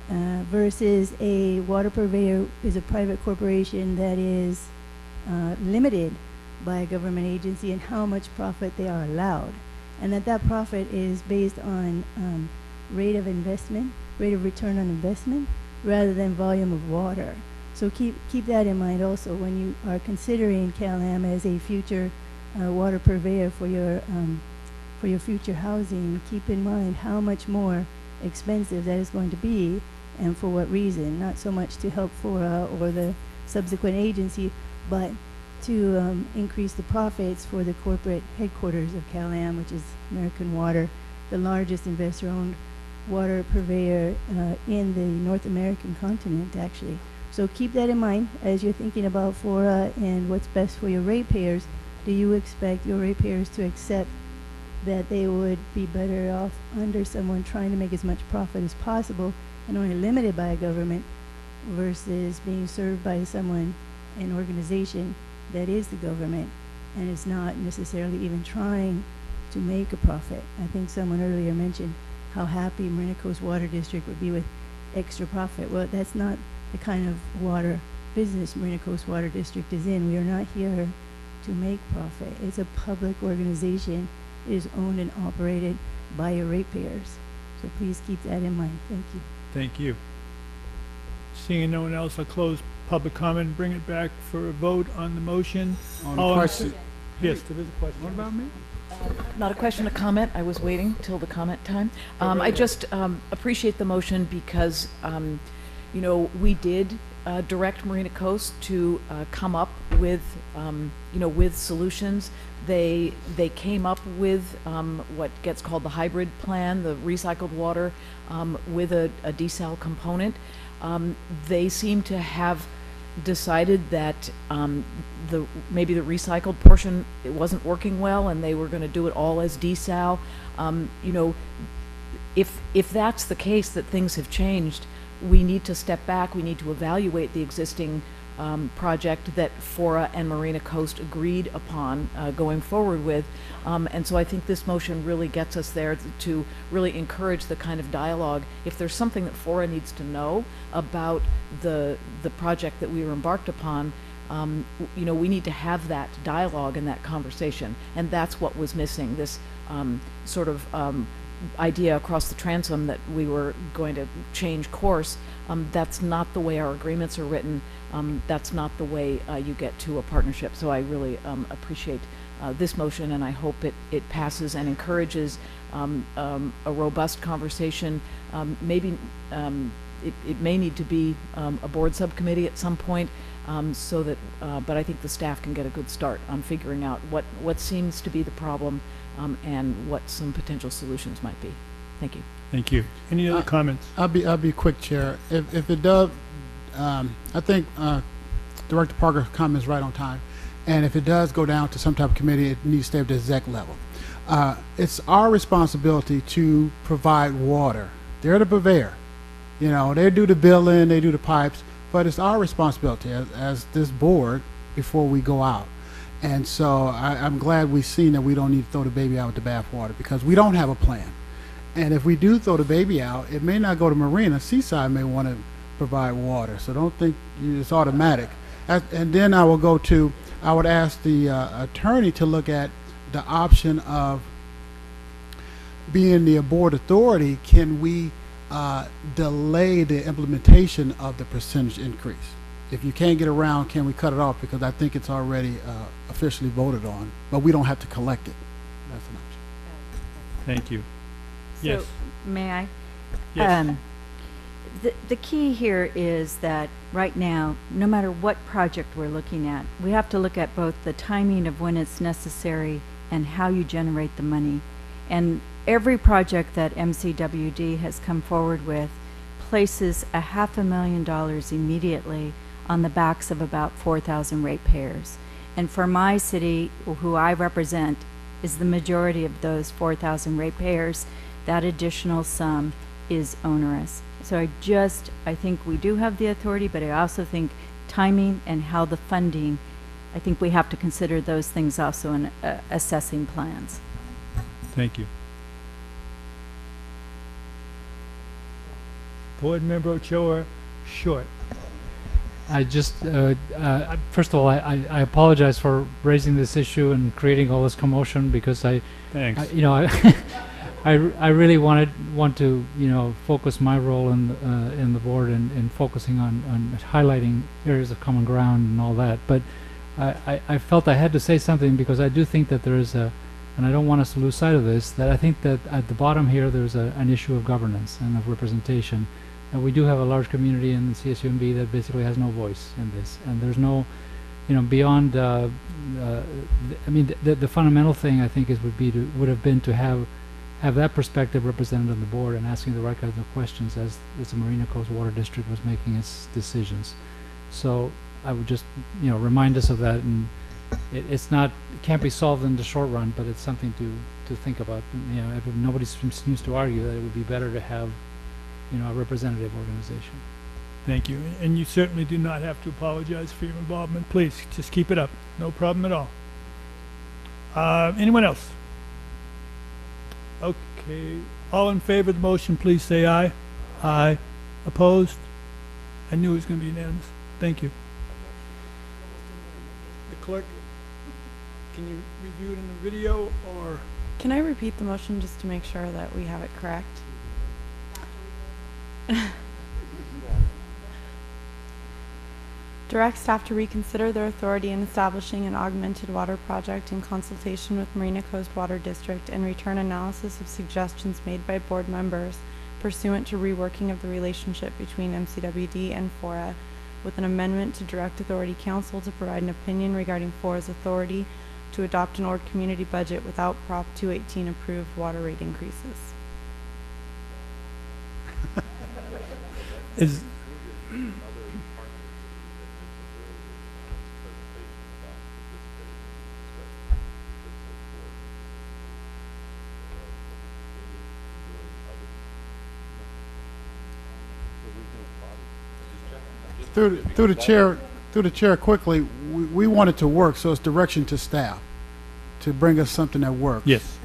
versus a water purveyor is a private corporation that is limited by a government agency and how much profit they are allowed. And that profit is based on rate of investment, rate of return on investment, rather than volume of water. So keep that in mind also when you are considering Cal-Am as a future water purveyor for your future housing. Keep in mind how much more expensive that is going to be and for what reason. Not so much to help FORA or the subsequent agency, but to increase the profits for the corporate headquarters of Cal-Am, which is American Water, the largest investor-owned water purveyor in the North American continent, actually. So keep that in mind as you're thinking about FORA and what's best for your ratepayers. Do you expect your ratepayers to accept that they would be better off under someone trying to make as much profit as possible and only limited by a government versus being served by someone, an organization that is the government and is not necessarily even trying to make a profit? I think someone earlier mentioned how happy Marina Coast Water District would be with extra profit. Well, that's not the kind of water business Marina Coast Water District is in. We are not here to make profit. It's a public organization. It is owned and operated by your ratepayers. So please keep that in mind. Thank you. Thank you. Seeing no one else, I'll close public comment, bring it back for a vote on the motion. On the All in question. fa- Yes, there is a question. What about me? Not a question, a comment. I was waiting till the comment time. I just appreciate the motion because, you know, we did direct Marina Coast to come up with, you know, with solutions. They came up with what gets called the hybrid plan, the recycled water with a desal component. They seem to have decided that maybe the recycled portion, it wasn't working well and they were going to do it all as desal. You know, if that's the case, that things have changed, we need to step back. We need to evaluate the existing project that FORA and Marina Coast agreed upon going forward with. And so I think this motion really gets us there to really encourage the kind of dialogue. If there's something that FORA needs to know about the project that we were embarked upon, you know, we need to have that dialogue and that conversation. And that's what was missing, this sort of idea across the transom that we were going to change course. That's not the way our agreements are written. That's not the way you get to a partnership. So I really appreciate this motion, and I hope it passes and encourages a robust conversation. Maybe it may need to be a board subcommittee at some point, so that, but I think the staff can get a good start on figuring out what seems to be the problem and what some potential solutions might be. Thank you. Thank you. Any other comments? I'll be quick, Chair. If it does, I think Director Parker's comment is right on time. And if it does go down to some type of committee, it needs to stay at the exec level. It's our responsibility to provide water. They're the purveyor. You know, they do the billing, they do the pipes, but it's our responsibility as this board before we go out. And so I'm glad we've seen that we don't need to throw the baby out with the bathwater, because we don't have a plan. And if we do throw the baby out, it may not go to Marina. Seaside may want to provide water. So don't think it's automatic. And then I would ask the attorney to look at the option of being the board authority. Can we delay the implementation of the percentage increase? If you can't get around, can we cut it off? Because I think it's already officially voted on, but we don't have to collect it. That's an option. Thank you. So, Yes. may I? Yes. The key here is that right now, no matter what project we're looking at, we have to look at both the timing of when it's necessary and how you generate the money. And every project that MCWD has come forward with places $500,000 immediately on the backs of about 4,000 ratepayers. And for my city, who I represent, is the majority of those 4,000 ratepayers. That additional sum is onerous. So I think we do have the authority, but I also think timing and how the funding, I think we have to consider those things also in assessing plans. Thank you. Board Member Ochoa, short. I just, first of all, I apologize for raising this issue and creating all this commotion because Thanks. you know, I really want to, you know, focus my role in the board and focusing on highlighting areas of common ground and all that. But I felt I had to say something because I do think that there is and I don't want us to lose sight of this, that I think that at the bottom here there's an issue of governance and of representation. And we do have a large community in the CSUMB that basically has no voice in this. And there's no, you know, beyond, I mean, the fundamental thing I think would have been to have that perspective represented on the board and asking the right kinds of questions as the Marina Coast Water District was making its decisions. So I would just, you know, remind us of that, and it can't be solved in the short run, but it's something to think about. You know, if nobody seems to argue that it would be better to have, you know, a representative organization. Thank you. And you certainly do not have to apologize for your involvement. Please, just keep it up. No problem at all. Anyone else? Okay. All in favor of the motion, please say aye. Aye. Opposed? I knew it was going to be unanimous. Thank you. The clerk, can you review it in the video, or? Can I repeat the motion just to make sure that we have it correct? Direct staff to reconsider their authority in establishing an augmented water project in consultation with Marina Coast Water District and return analysis of suggestions made by board members pursuant to reworking of the relationship between MCWD and FORA, with an amendment to direct authority council to provide an opinion regarding FORA's authority to adopt an ORD community budget without Prop 218 approved water rate increases. Is through the chair quickly, we want it to work, so it's direction to staff to bring us something that works. yes.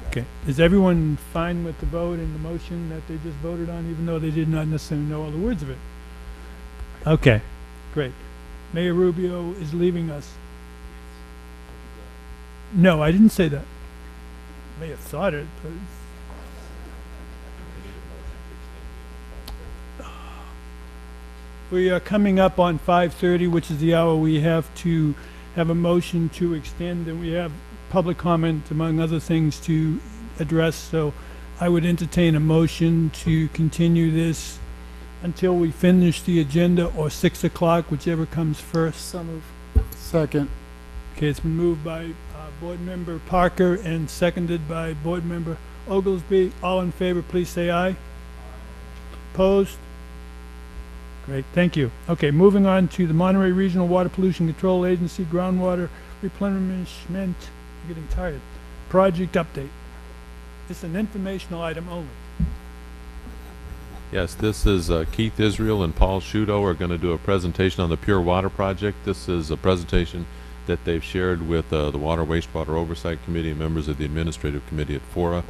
Okay. Is everyone fine with the vote and the motion that they just voted on, even though they did not necessarily know all the words of it? Okay, great. Mayor Rubio is leaving us. No, I didn't say that. May have thought it, but we are coming up on 5:30, which is the hour we have to have a motion to extend, and we have public comment, among other things, to address. So I would entertain a motion to continue this until we finish the agenda, or 6 o'clock, whichever comes first. So move. Second. Okay, it's been moved by Board Member Parker and seconded by Board Member Oglesby. All in favor, please say aye. Opposed? Great, thank you. Okay, moving on to the Monterey Regional Water Pollution Control Agency groundwater replenishment, I'm getting tired, project update. It's an informational item only. Yes, this is Keith Israel and Paul Shudo are going to do a presentation on the Pure Water Project. This is a presentation that they've shared with the Water Wastewater Oversight Committee and members of the Administrative Committee at FORA.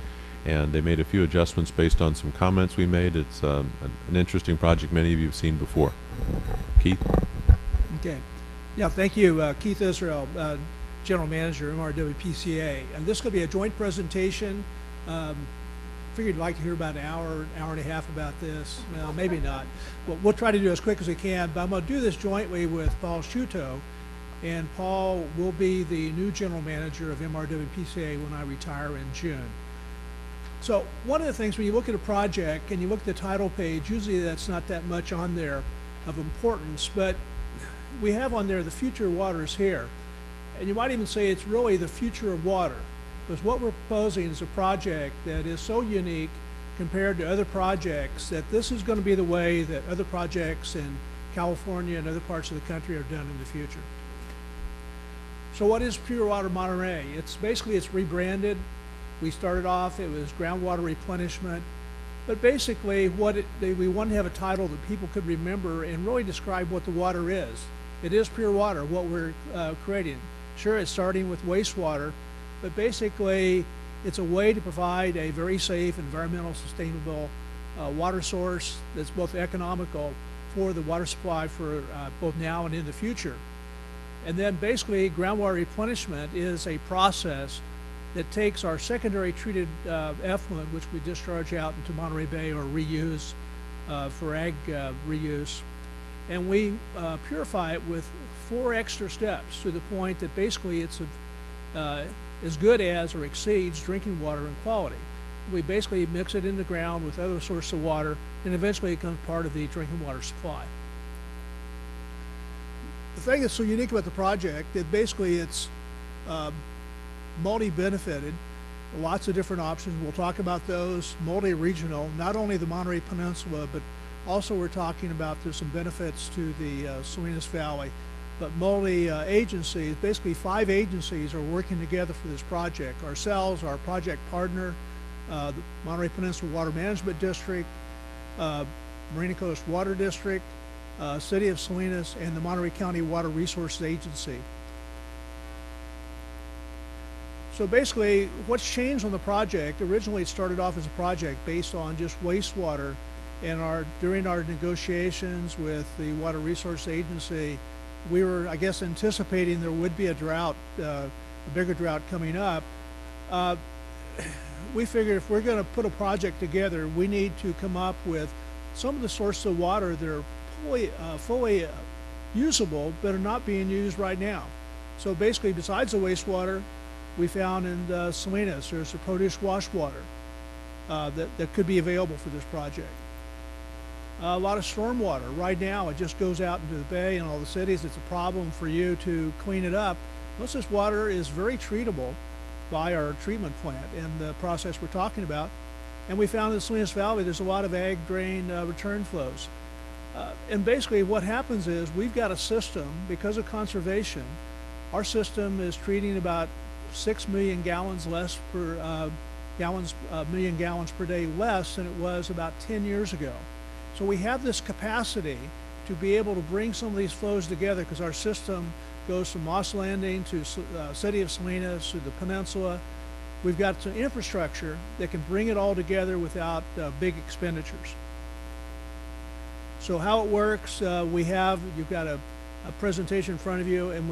And they made a few adjustments based on some comments we made. It's an interesting project many of you have seen before. Keith? Okay. Yeah, thank you. Keith Israel, General Manager, MRWPCA. And this is going to be a joint presentation. Figured you'd like to hear about an hour and a half about this. Well, maybe not. But we'll try to do it as quick as we can. But I'm going to do this jointly with Paul Shuto. And Paul will be the new General Manager of MRWPCA when I retire in June. So one of the things when you look at a project and you look at the title page, usually that's not that much on there of importance, but we have on there the future of water is here. And you might even say it's really the future of water, because what we're proposing is a project that is so unique compared to other projects that this is going to be the way that other projects in California and other parts of the country are done in the future. So what is Pure Water Monterey? It's rebranded. We started off, it was groundwater replenishment, but basically we wanted to have a title that people could remember and really describe what the water is. It is pure water, what we're creating. Sure, it's starting with wastewater, but basically it's a way to provide a very safe, environmental, sustainable water source that's both economical for the water supply for both now and in the future. And then basically groundwater replenishment is a process that takes our secondary treated effluent, which we discharge out into Monterey Bay or reuse for ag reuse, and we purify it with 4 extra steps to the point that basically it's as good as or exceeds drinking water in quality. We basically mix it in the ground with other sources of water, and eventually it becomes part of the drinking water supply. The thing that's so unique about the project that basically it's multi-benefited, lots of different options. We'll talk about those. Multi-regional, not only the Monterey Peninsula, but also we're talking about there's some benefits to the Salinas Valley, but multi-agencies, basically 5 agencies are working together for this project. Ourselves, our project partner, the Monterey Peninsula Water Management District, Marina Coast Water District, City of Salinas, and the Monterey County Water Resources Agency. So basically, what's changed on the project, originally it started off as a project based on just wastewater, and during our negotiations with the Water Resource Agency, we were, I guess, anticipating there would be a drought, a bigger drought coming up. We figured if we're going to put a project together, we need to come up with some of the sources of water that are fully usable, but are not being used right now. So basically, besides the wastewater, we found in Salinas, there's a produced wash water that could be available for this project. A lot of storm water. Right now, it just goes out into the bay and all the cities. It's a problem for you to clean it up. Most of this water is very treatable by our treatment plant and the process we're talking about. And we found in the Salinas Valley, there's a lot of ag drain return flows. And basically what happens is we've got a system, because of conservation, our system is treating about 6 million gallons less per million gallons per day less than it was about 10 years ago. So we have this capacity to be able to bring some of these flows together because our system goes from Moss Landing to City of Salinas to the peninsula. We've got some infrastructure that can bring it all together without big expenditures. So how it works, you've got a presentation in front of you, and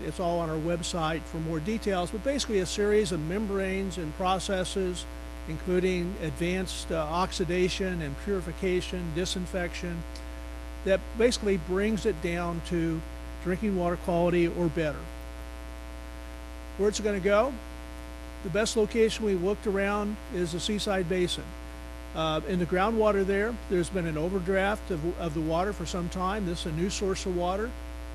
it's all on our website for more details, but basically a series of membranes and processes, including advanced oxidation and purification, disinfection, that basically brings it down to drinking water quality or better. Where it's going to go? The best location we looked around is the Seaside Basin. In the groundwater there's been an overdraft of the water for some time. This is a new source of water.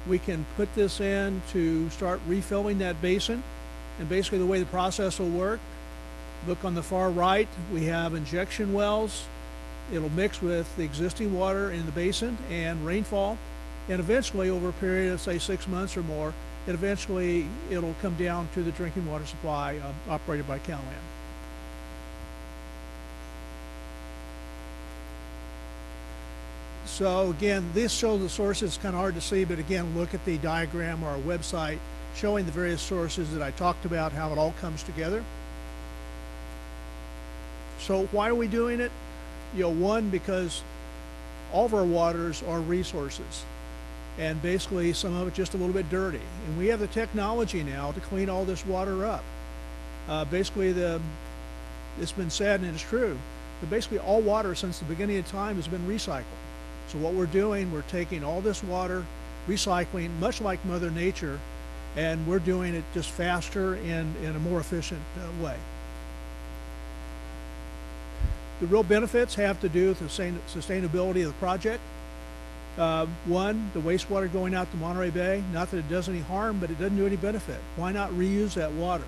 We can put this in to start refilling that basin, and basically the way the process will work, look on the far right, we have injection wells. It'll mix with the existing water in the basin and rainfall, and eventually over a period of say 6 months or more, it'll come down to the drinking water supply operated by CalAm. So again, this shows the sources. It's kind of hard to see, but again, look at the diagram or our website showing the various sources that I talked about, how it all comes together. So why are we doing it? One, because all of our waters are resources, and basically some of it's just a little bit dirty, and we have the technology now to clean all this water up. Basically, it's been said, and it's true, but basically all water since the beginning of time has been recycled. So what we're doing, we're taking all this water, recycling, much like Mother Nature, and we're doing it just faster and in a more efficient way. The real benefits have to do with the sustainability of the project. One, the wastewater going out to Monterey Bay, not that it does any harm, but it doesn't do any benefit. Why not reuse that water?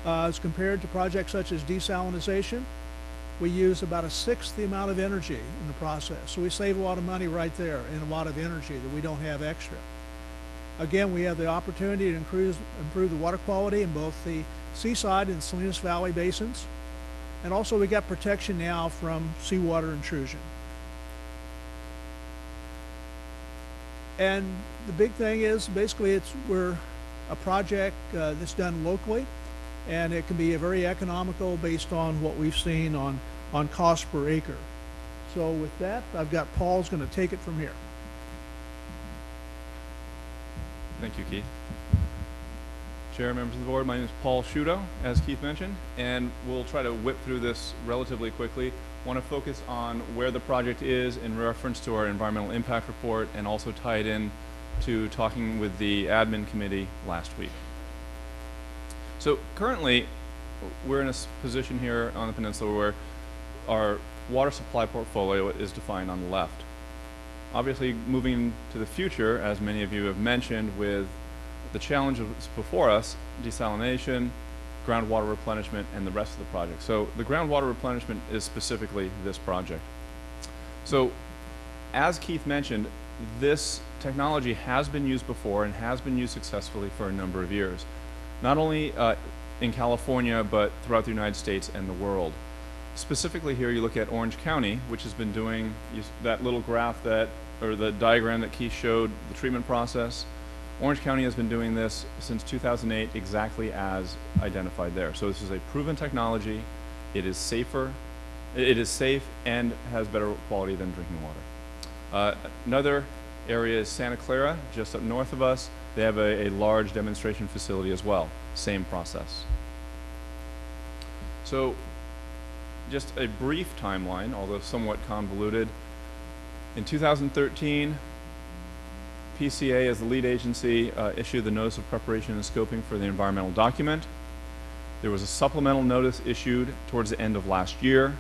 As compared to projects such as desalination, we use about 1/6 the amount of energy in the process. So we save a lot of money right there and a lot of energy that we don't have extra. Again, we have the opportunity to improve the water quality in both the Seaside and Salinas Valley basins. And also we got protection now from seawater intrusion. And the big thing is basically we're a project that's done locally, and it can be very economical based on what we've seen on cost per acre. So with that, I've got Paul's going to take it from here. Thank you, Keith. Chair, members of the board, my name is Paul Shudo, as Keith mentioned, and we'll try to whip through this relatively quickly. Want to focus on where the project is in reference to our environmental impact report, and also tie it in to talking with the admin committee last week. So currently, we're in a position here on the peninsula where our water supply portfolio is defined on the left. Obviously, moving to the future, as many of you have mentioned, with the challenges before us, desalination, groundwater replenishment, and the rest of the project. So the groundwater replenishment is specifically this project. So as Keith mentioned, this technology has been used before and has been used successfully for a number of years, not only in California, but throughout the United States and the world. Specifically here, you look at Orange County, which has been doing that little graph that, or the diagram that Keith showed, the treatment process. Orange County has been doing this since 2008, exactly as identified there. So this is a proven technology. It is safer, it is safe, and has better quality than drinking water. Another area is Santa Clara, just up north of us. They have a large demonstration facility as well. Same process. So just a brief timeline, although somewhat convoluted. In 2013, PCA, as the lead agency, issued the Notice of Preparation and Scoping for the environmental document. There was a supplemental notice issued towards the end of last year.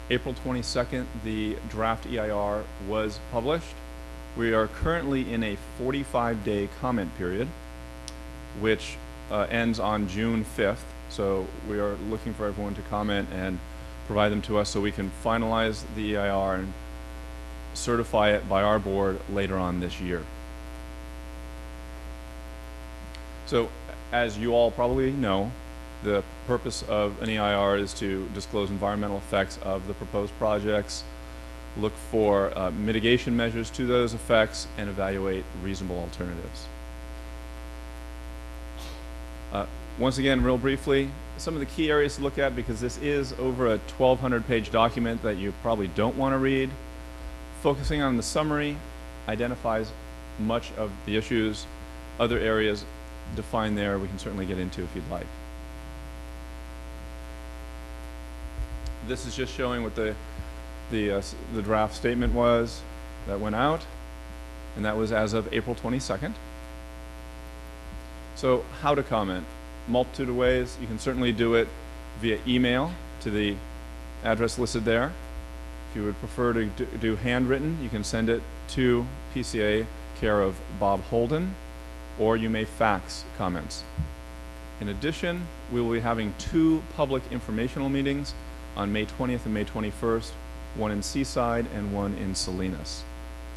April 22nd, the draft EIR was published. We are currently in a 45-day comment period, which ends on June 5th. So we are looking for everyone to comment and provide them to us so we can finalize the EIR and certify it by our board later on this year. So, as you all probably know, the purpose of an EIR is to disclose environmental effects of the proposed projects, look for mitigation measures to those effects, and evaluate reasonable alternatives. Once again, real briefly, some of the key areas to look at, because this is over a 1,200-page document that you probably don't want to read. Focusing on the summary identifies much of the issues. Other areas defined there we can certainly get into if you'd like. This is just showing what the draft statement was that went out, and that was as of April 22nd. So how to comment? Multitude of ways. You can certainly do it via email to the address listed there. If you would prefer to do handwritten, you can send it to PCA, care of Bob Holden, or you may fax comments. In addition, we will be having 2 public informational meetings on May 20th and May 21st, one in Seaside and one in Salinas.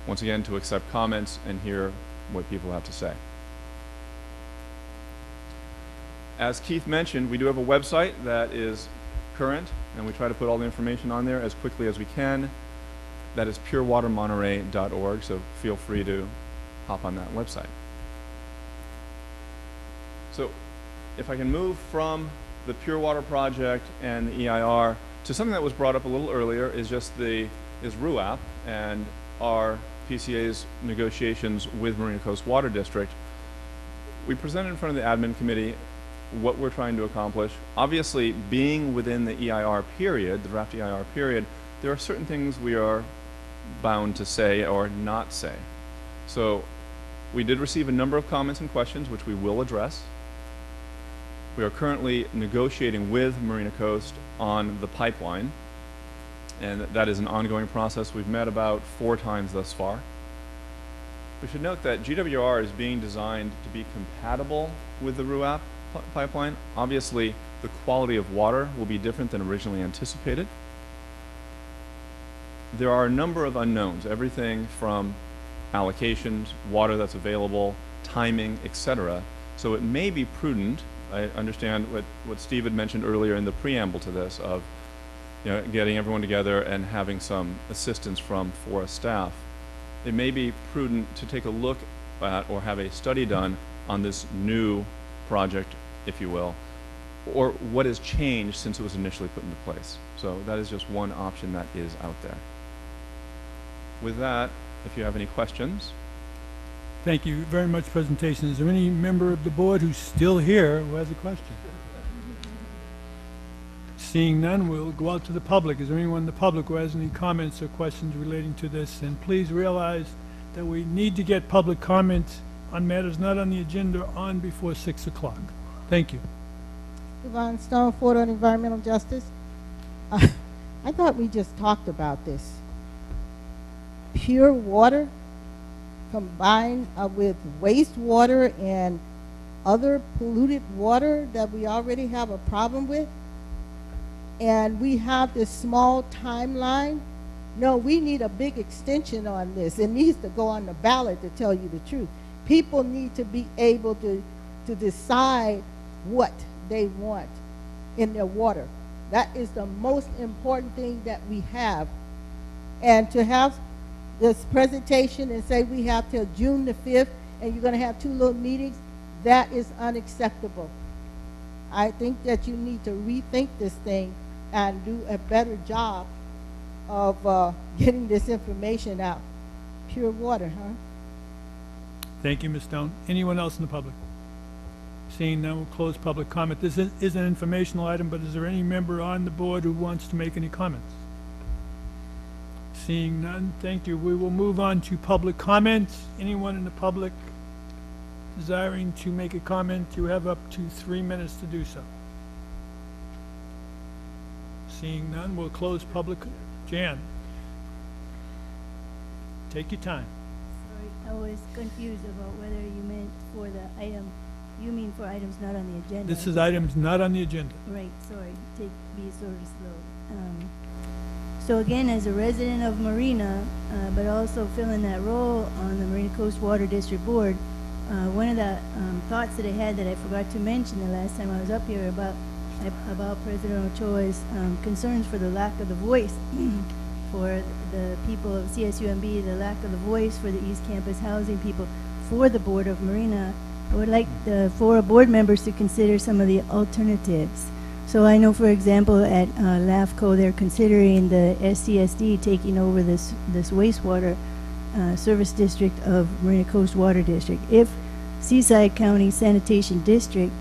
Once again, to accept comments and hear what people have to say. As Keith mentioned, we do have a website that is current, and we try to put all the information on there as quickly as we can. That is purewatermonterey.org, so feel free to hop on that website. So if I can move from the Pure Water Project and the EIR to something that was brought up a little earlier, is RUAP and our PCA's negotiations with Marina Coast Water District. We presented in front of the admin committee what we're trying to accomplish. Obviously, being within the EIR period, the draft EIR period, there are certain things we are bound to say or not say. So we did receive a number of comments and questions, which we will address. We are currently negotiating with Marina Coast on the pipeline, and that is an ongoing process. We've met about 4 times thus far. We should note that GWR is being designed to be compatible with the RUAP pipeline. Obviously, the quality of water will be different than originally anticipated. There are a number of unknowns, everything from allocations, water that's available, timing, etc. So it may be prudent, I understand what Steve had mentioned earlier in the preamble to this, of getting everyone together and having some assistance from FORA staff. It may be prudent to take a look at or have a study done on this new project, if you will, or what has changed since it was initially put into place. So that is just one option that is out there. With that, if you have any questions. Thank you very much for the presentation. Is there any member of the board who's still here who has a question? Seeing none, we'll go out to the public. Is there anyone in the public who has any comments or questions relating to this? And please realize that we need to get public comments on matters not on the agenda on before 6 o'clock. Thank you. Yvonne Stone, Ford on Environmental Justice. I thought we just talked about this. Pure water combined with wastewater and other polluted water that we already have a problem with. And we have this small timeline. No, we need a big extension on this. It needs to go on the ballot, to tell you the truth. People need to be able to decide what they want in their water. That is the most important thing that we have. And to have this presentation and say we have till June the 5th and you're going to have 2 little meetings, that is unacceptable. I think that you need to rethink this thing and do a better job of getting this information out. Pure water, huh? Thank you, Ms. Stone. Anyone else in the public? Seeing none, we'll close public comment. This is an informational item, but is there any member on the board who wants to make any comments? Seeing none, thank you. We will move on to public comments. Anyone in the public desiring to make a comment, you have up to 3 minutes to do so. Seeing none, we'll close public. Jan, take your time. Sorry, I was confused about whether you meant for the item, you mean for items not on the agenda. This is items not on the agenda. Right, sorry, be sort of slow. So again, as a resident of Marina, but also filling that role on the Marina Coast Water District Board, one of the thoughts that I had that I forgot to mention the last time I was up here about President Ochoa's concerns for the lack of the voice for the people of CSUMB, the lack of the voice for the East Campus housing people for the Board of Marina. I would like the FORA board members to consider some of the alternatives. So I know, for example, at LAFCO, they're considering the SCSD taking over this wastewater service district of Marina Coast Water District. If Seaside County Sanitation District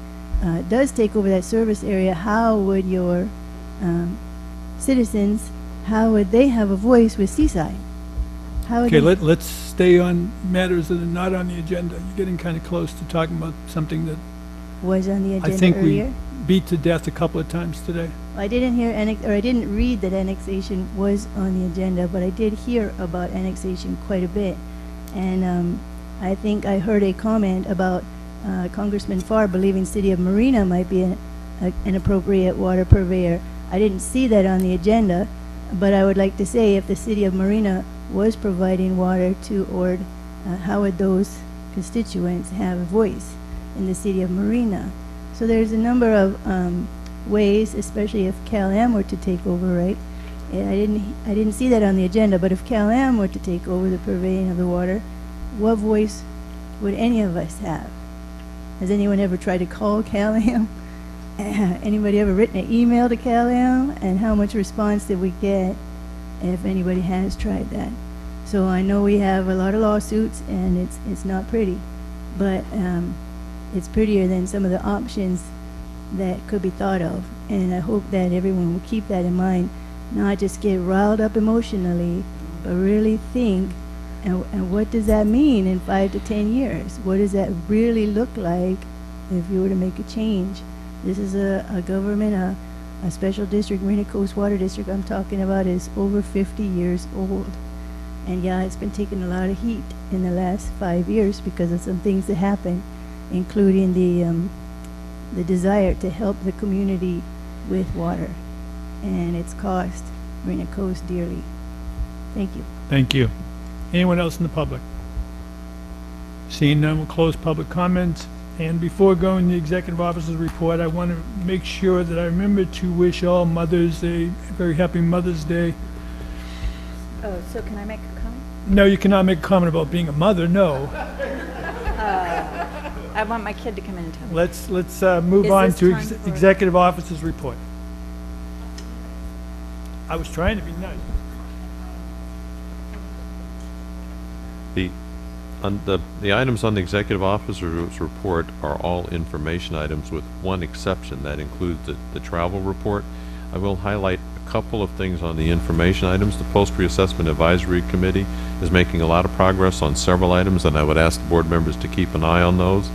does take over that service area, how would your citizens, how would they have a voice with Seaside? How would Okay, they- let's stay on matters that are not on the agenda. You're getting kind of close to talking about something that was on the I agenda think earlier? we beat to death a couple of times today. I didn't hear I didn't read that annexation was on the agenda, but I did hear about annexation quite a bit. And I think I heard a comment about Congressman Farr believing City of Marina might be an appropriate water purveyor. I didn't see that on the agenda, but I would like to say if the City of Marina was providing water to Ord, how would those constituents have a voice in the City of Marina? So there's a number of ways, especially if Cal-Am were to take over, right? And I didn't see that on the agenda, but if Cal-Am were to take over the purveying of the water, what voice would any of us have? Has anyone ever tried to call Cal-Am? Anybody ever written an email to Cal-Am? And how much response did we get if anybody has tried that? So I know we have a lot of lawsuits and it's not pretty, but it's prettier than some of the options that could be thought of. And I hope that everyone will keep that in mind, not just get riled up emotionally, but really think, and what does that mean in 5 to 10 years? What does that really look like if you were to make a change? This is a government, a special district, Marina Coast Water District I'm talking about, is over 50 years old. And yeah, it's been taking a lot of heat in the last 5 years because of some things that happened, including the desire to help the community with water. And it's cost Marina Coast dearly. Thank you. Thank you. Anyone else in the public? Seeing none, we'll close public comments. And before going to the executive officer's report, I want to make sure that I remember to wish all mothers a very happy Mother's Day. Oh, so can I make a comment? No, you cannot make a comment about being a mother, no. I want my kid to come in and tell me. Let's move Is on this to time for- executive officers report. I was trying to be nice. The items on the executive officer's report are all information items with one exception. That includes the travel report. I will highlight a couple of things on the information items. The Post Reassessment Advisory Committee is making a lot of progress on several items, and I would ask the board members to keep an eye on those.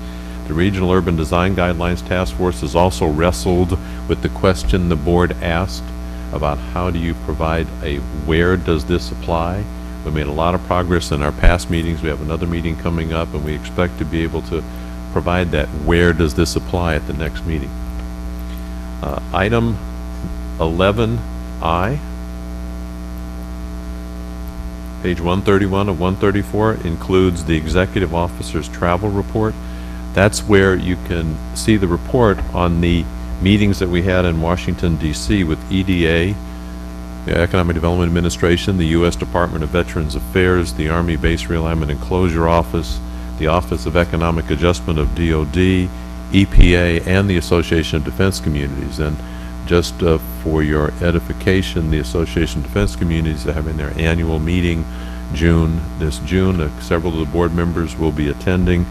The Regional Urban Design Guidelines Task Force has also wrestled with the question the board asked about how do you provide a where does this apply. We made a lot of progress in our past meetings. We have another meeting coming up, and we expect to be able to provide that where does this apply at the next meeting. Item 11I, page 131 of 134, includes the executive officer's travel report. That's where you can see the report on the meetings that we had in Washington, D.C. with EDA, the Economic Development Administration, the U.S. Department of Veterans Affairs, the Army Base Realignment and Closure Office, the Office of Economic Adjustment of DOD, EPA, and the Association of Defense Communities. And just for your edification, the Association of Defense Communities are having their annual meeting this June. Several of the board members will be attending,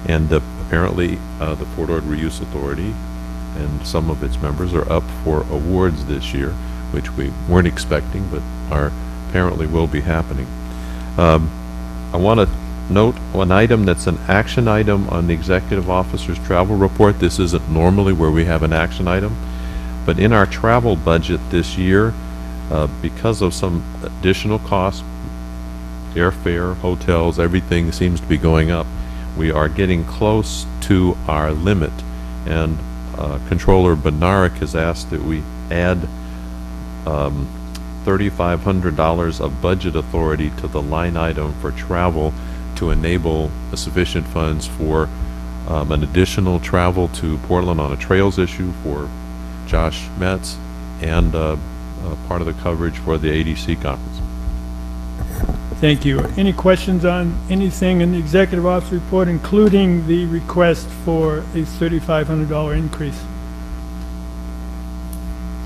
and apparently the Port Order Reuse Authority and some of its members are up for awards this year, which we weren't expecting, but apparently will be happening. I want to note one item that's an action item on the executive officer's travel report. This isn't normally where we have an action item, but in our travel budget this year, because of some additional costs, airfare, hotels, everything seems to be going up, we are getting close to our limit, and Controller Bednarik has asked that we add $3,500 of budget authority to the line item for travel to enable sufficient funds for an additional travel to Portland on a trails issue for Josh Metz and part of the coverage for the ADC conference. Thank you. Any questions on anything in the executive officer report, including the request for a $3,500 increase?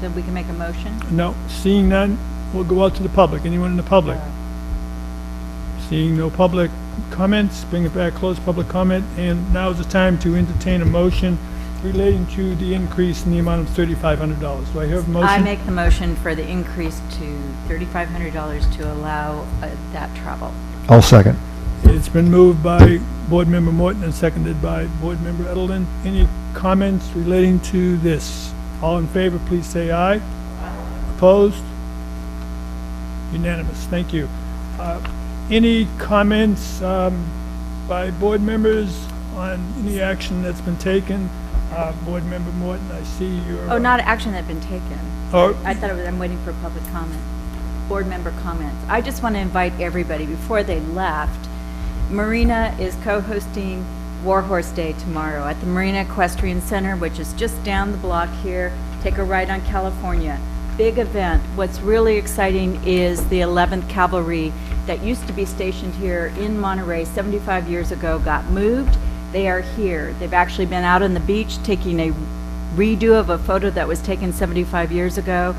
So we can make a motion? No. Seeing none, we'll go out to the public. Anyone in the public? Seeing no public comments, bring it back, close public comment, and now is the time to entertain a motion relating to the increase in the amount of $3,500. Do I hear a motion? I make the motion for the increase to $3,500 to allow that travel. I'll second. It's been moved by Board Member Morton and seconded by Board Member Edelman. Any comments relating to this? All in favor, please say aye. Opposed? Unanimous. Thank you. Any comments by board members on any action that's been taken? Board Member Morton, I see your... Oh, not action that had been taken. Oh. I thought it was, I'm waiting for public comment. Board member comments. I just want to invite everybody, before they left, Marina is co-hosting Warhorse Day tomorrow at the Marina Equestrian Center, which is just down the block here. Take a ride on California. Big event. What's really exciting is the 11th Cavalry that used to be stationed here in Monterey 75 years ago got moved. They are here. They've actually been out on the beach taking a redo of a photo that was taken 75 years ago.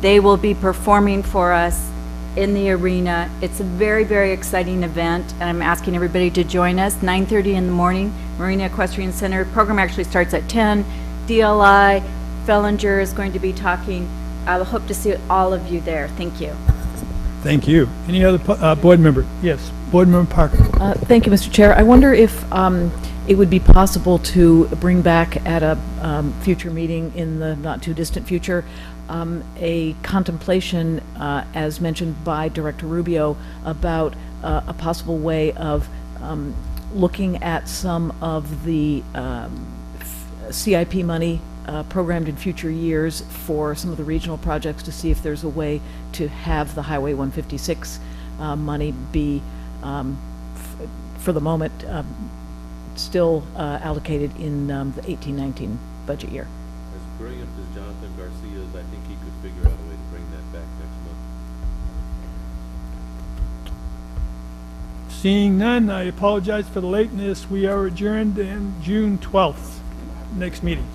They will be performing for us in the arena. It's a very, very exciting event, and I'm asking everybody to join us. 9:30 in the morning, Marina Equestrian Center. Program actually starts at 10. DLI, Fellinger is going to be talking. I will hope to see all of you there. Thank you. Thank you. Any other board member? Yes, Board Member Parker. Thank you, Mr. Chair. I wonder if it would be possible to bring back at a future meeting in the not-too-distant future a contemplation, as mentioned by Director Rubio, about a possible way of looking at some of the CIP money programmed in future years for some of the regional projects, to see if there's a way to have the Highway 156 money be, for the moment, still allocated in the 18-19 budget year. As brilliant as Jonathan Garcia is, I think he could figure out a way to bring that back next month. Seeing none, I apologize for the lateness. We are adjourned, and June 12th, next meeting.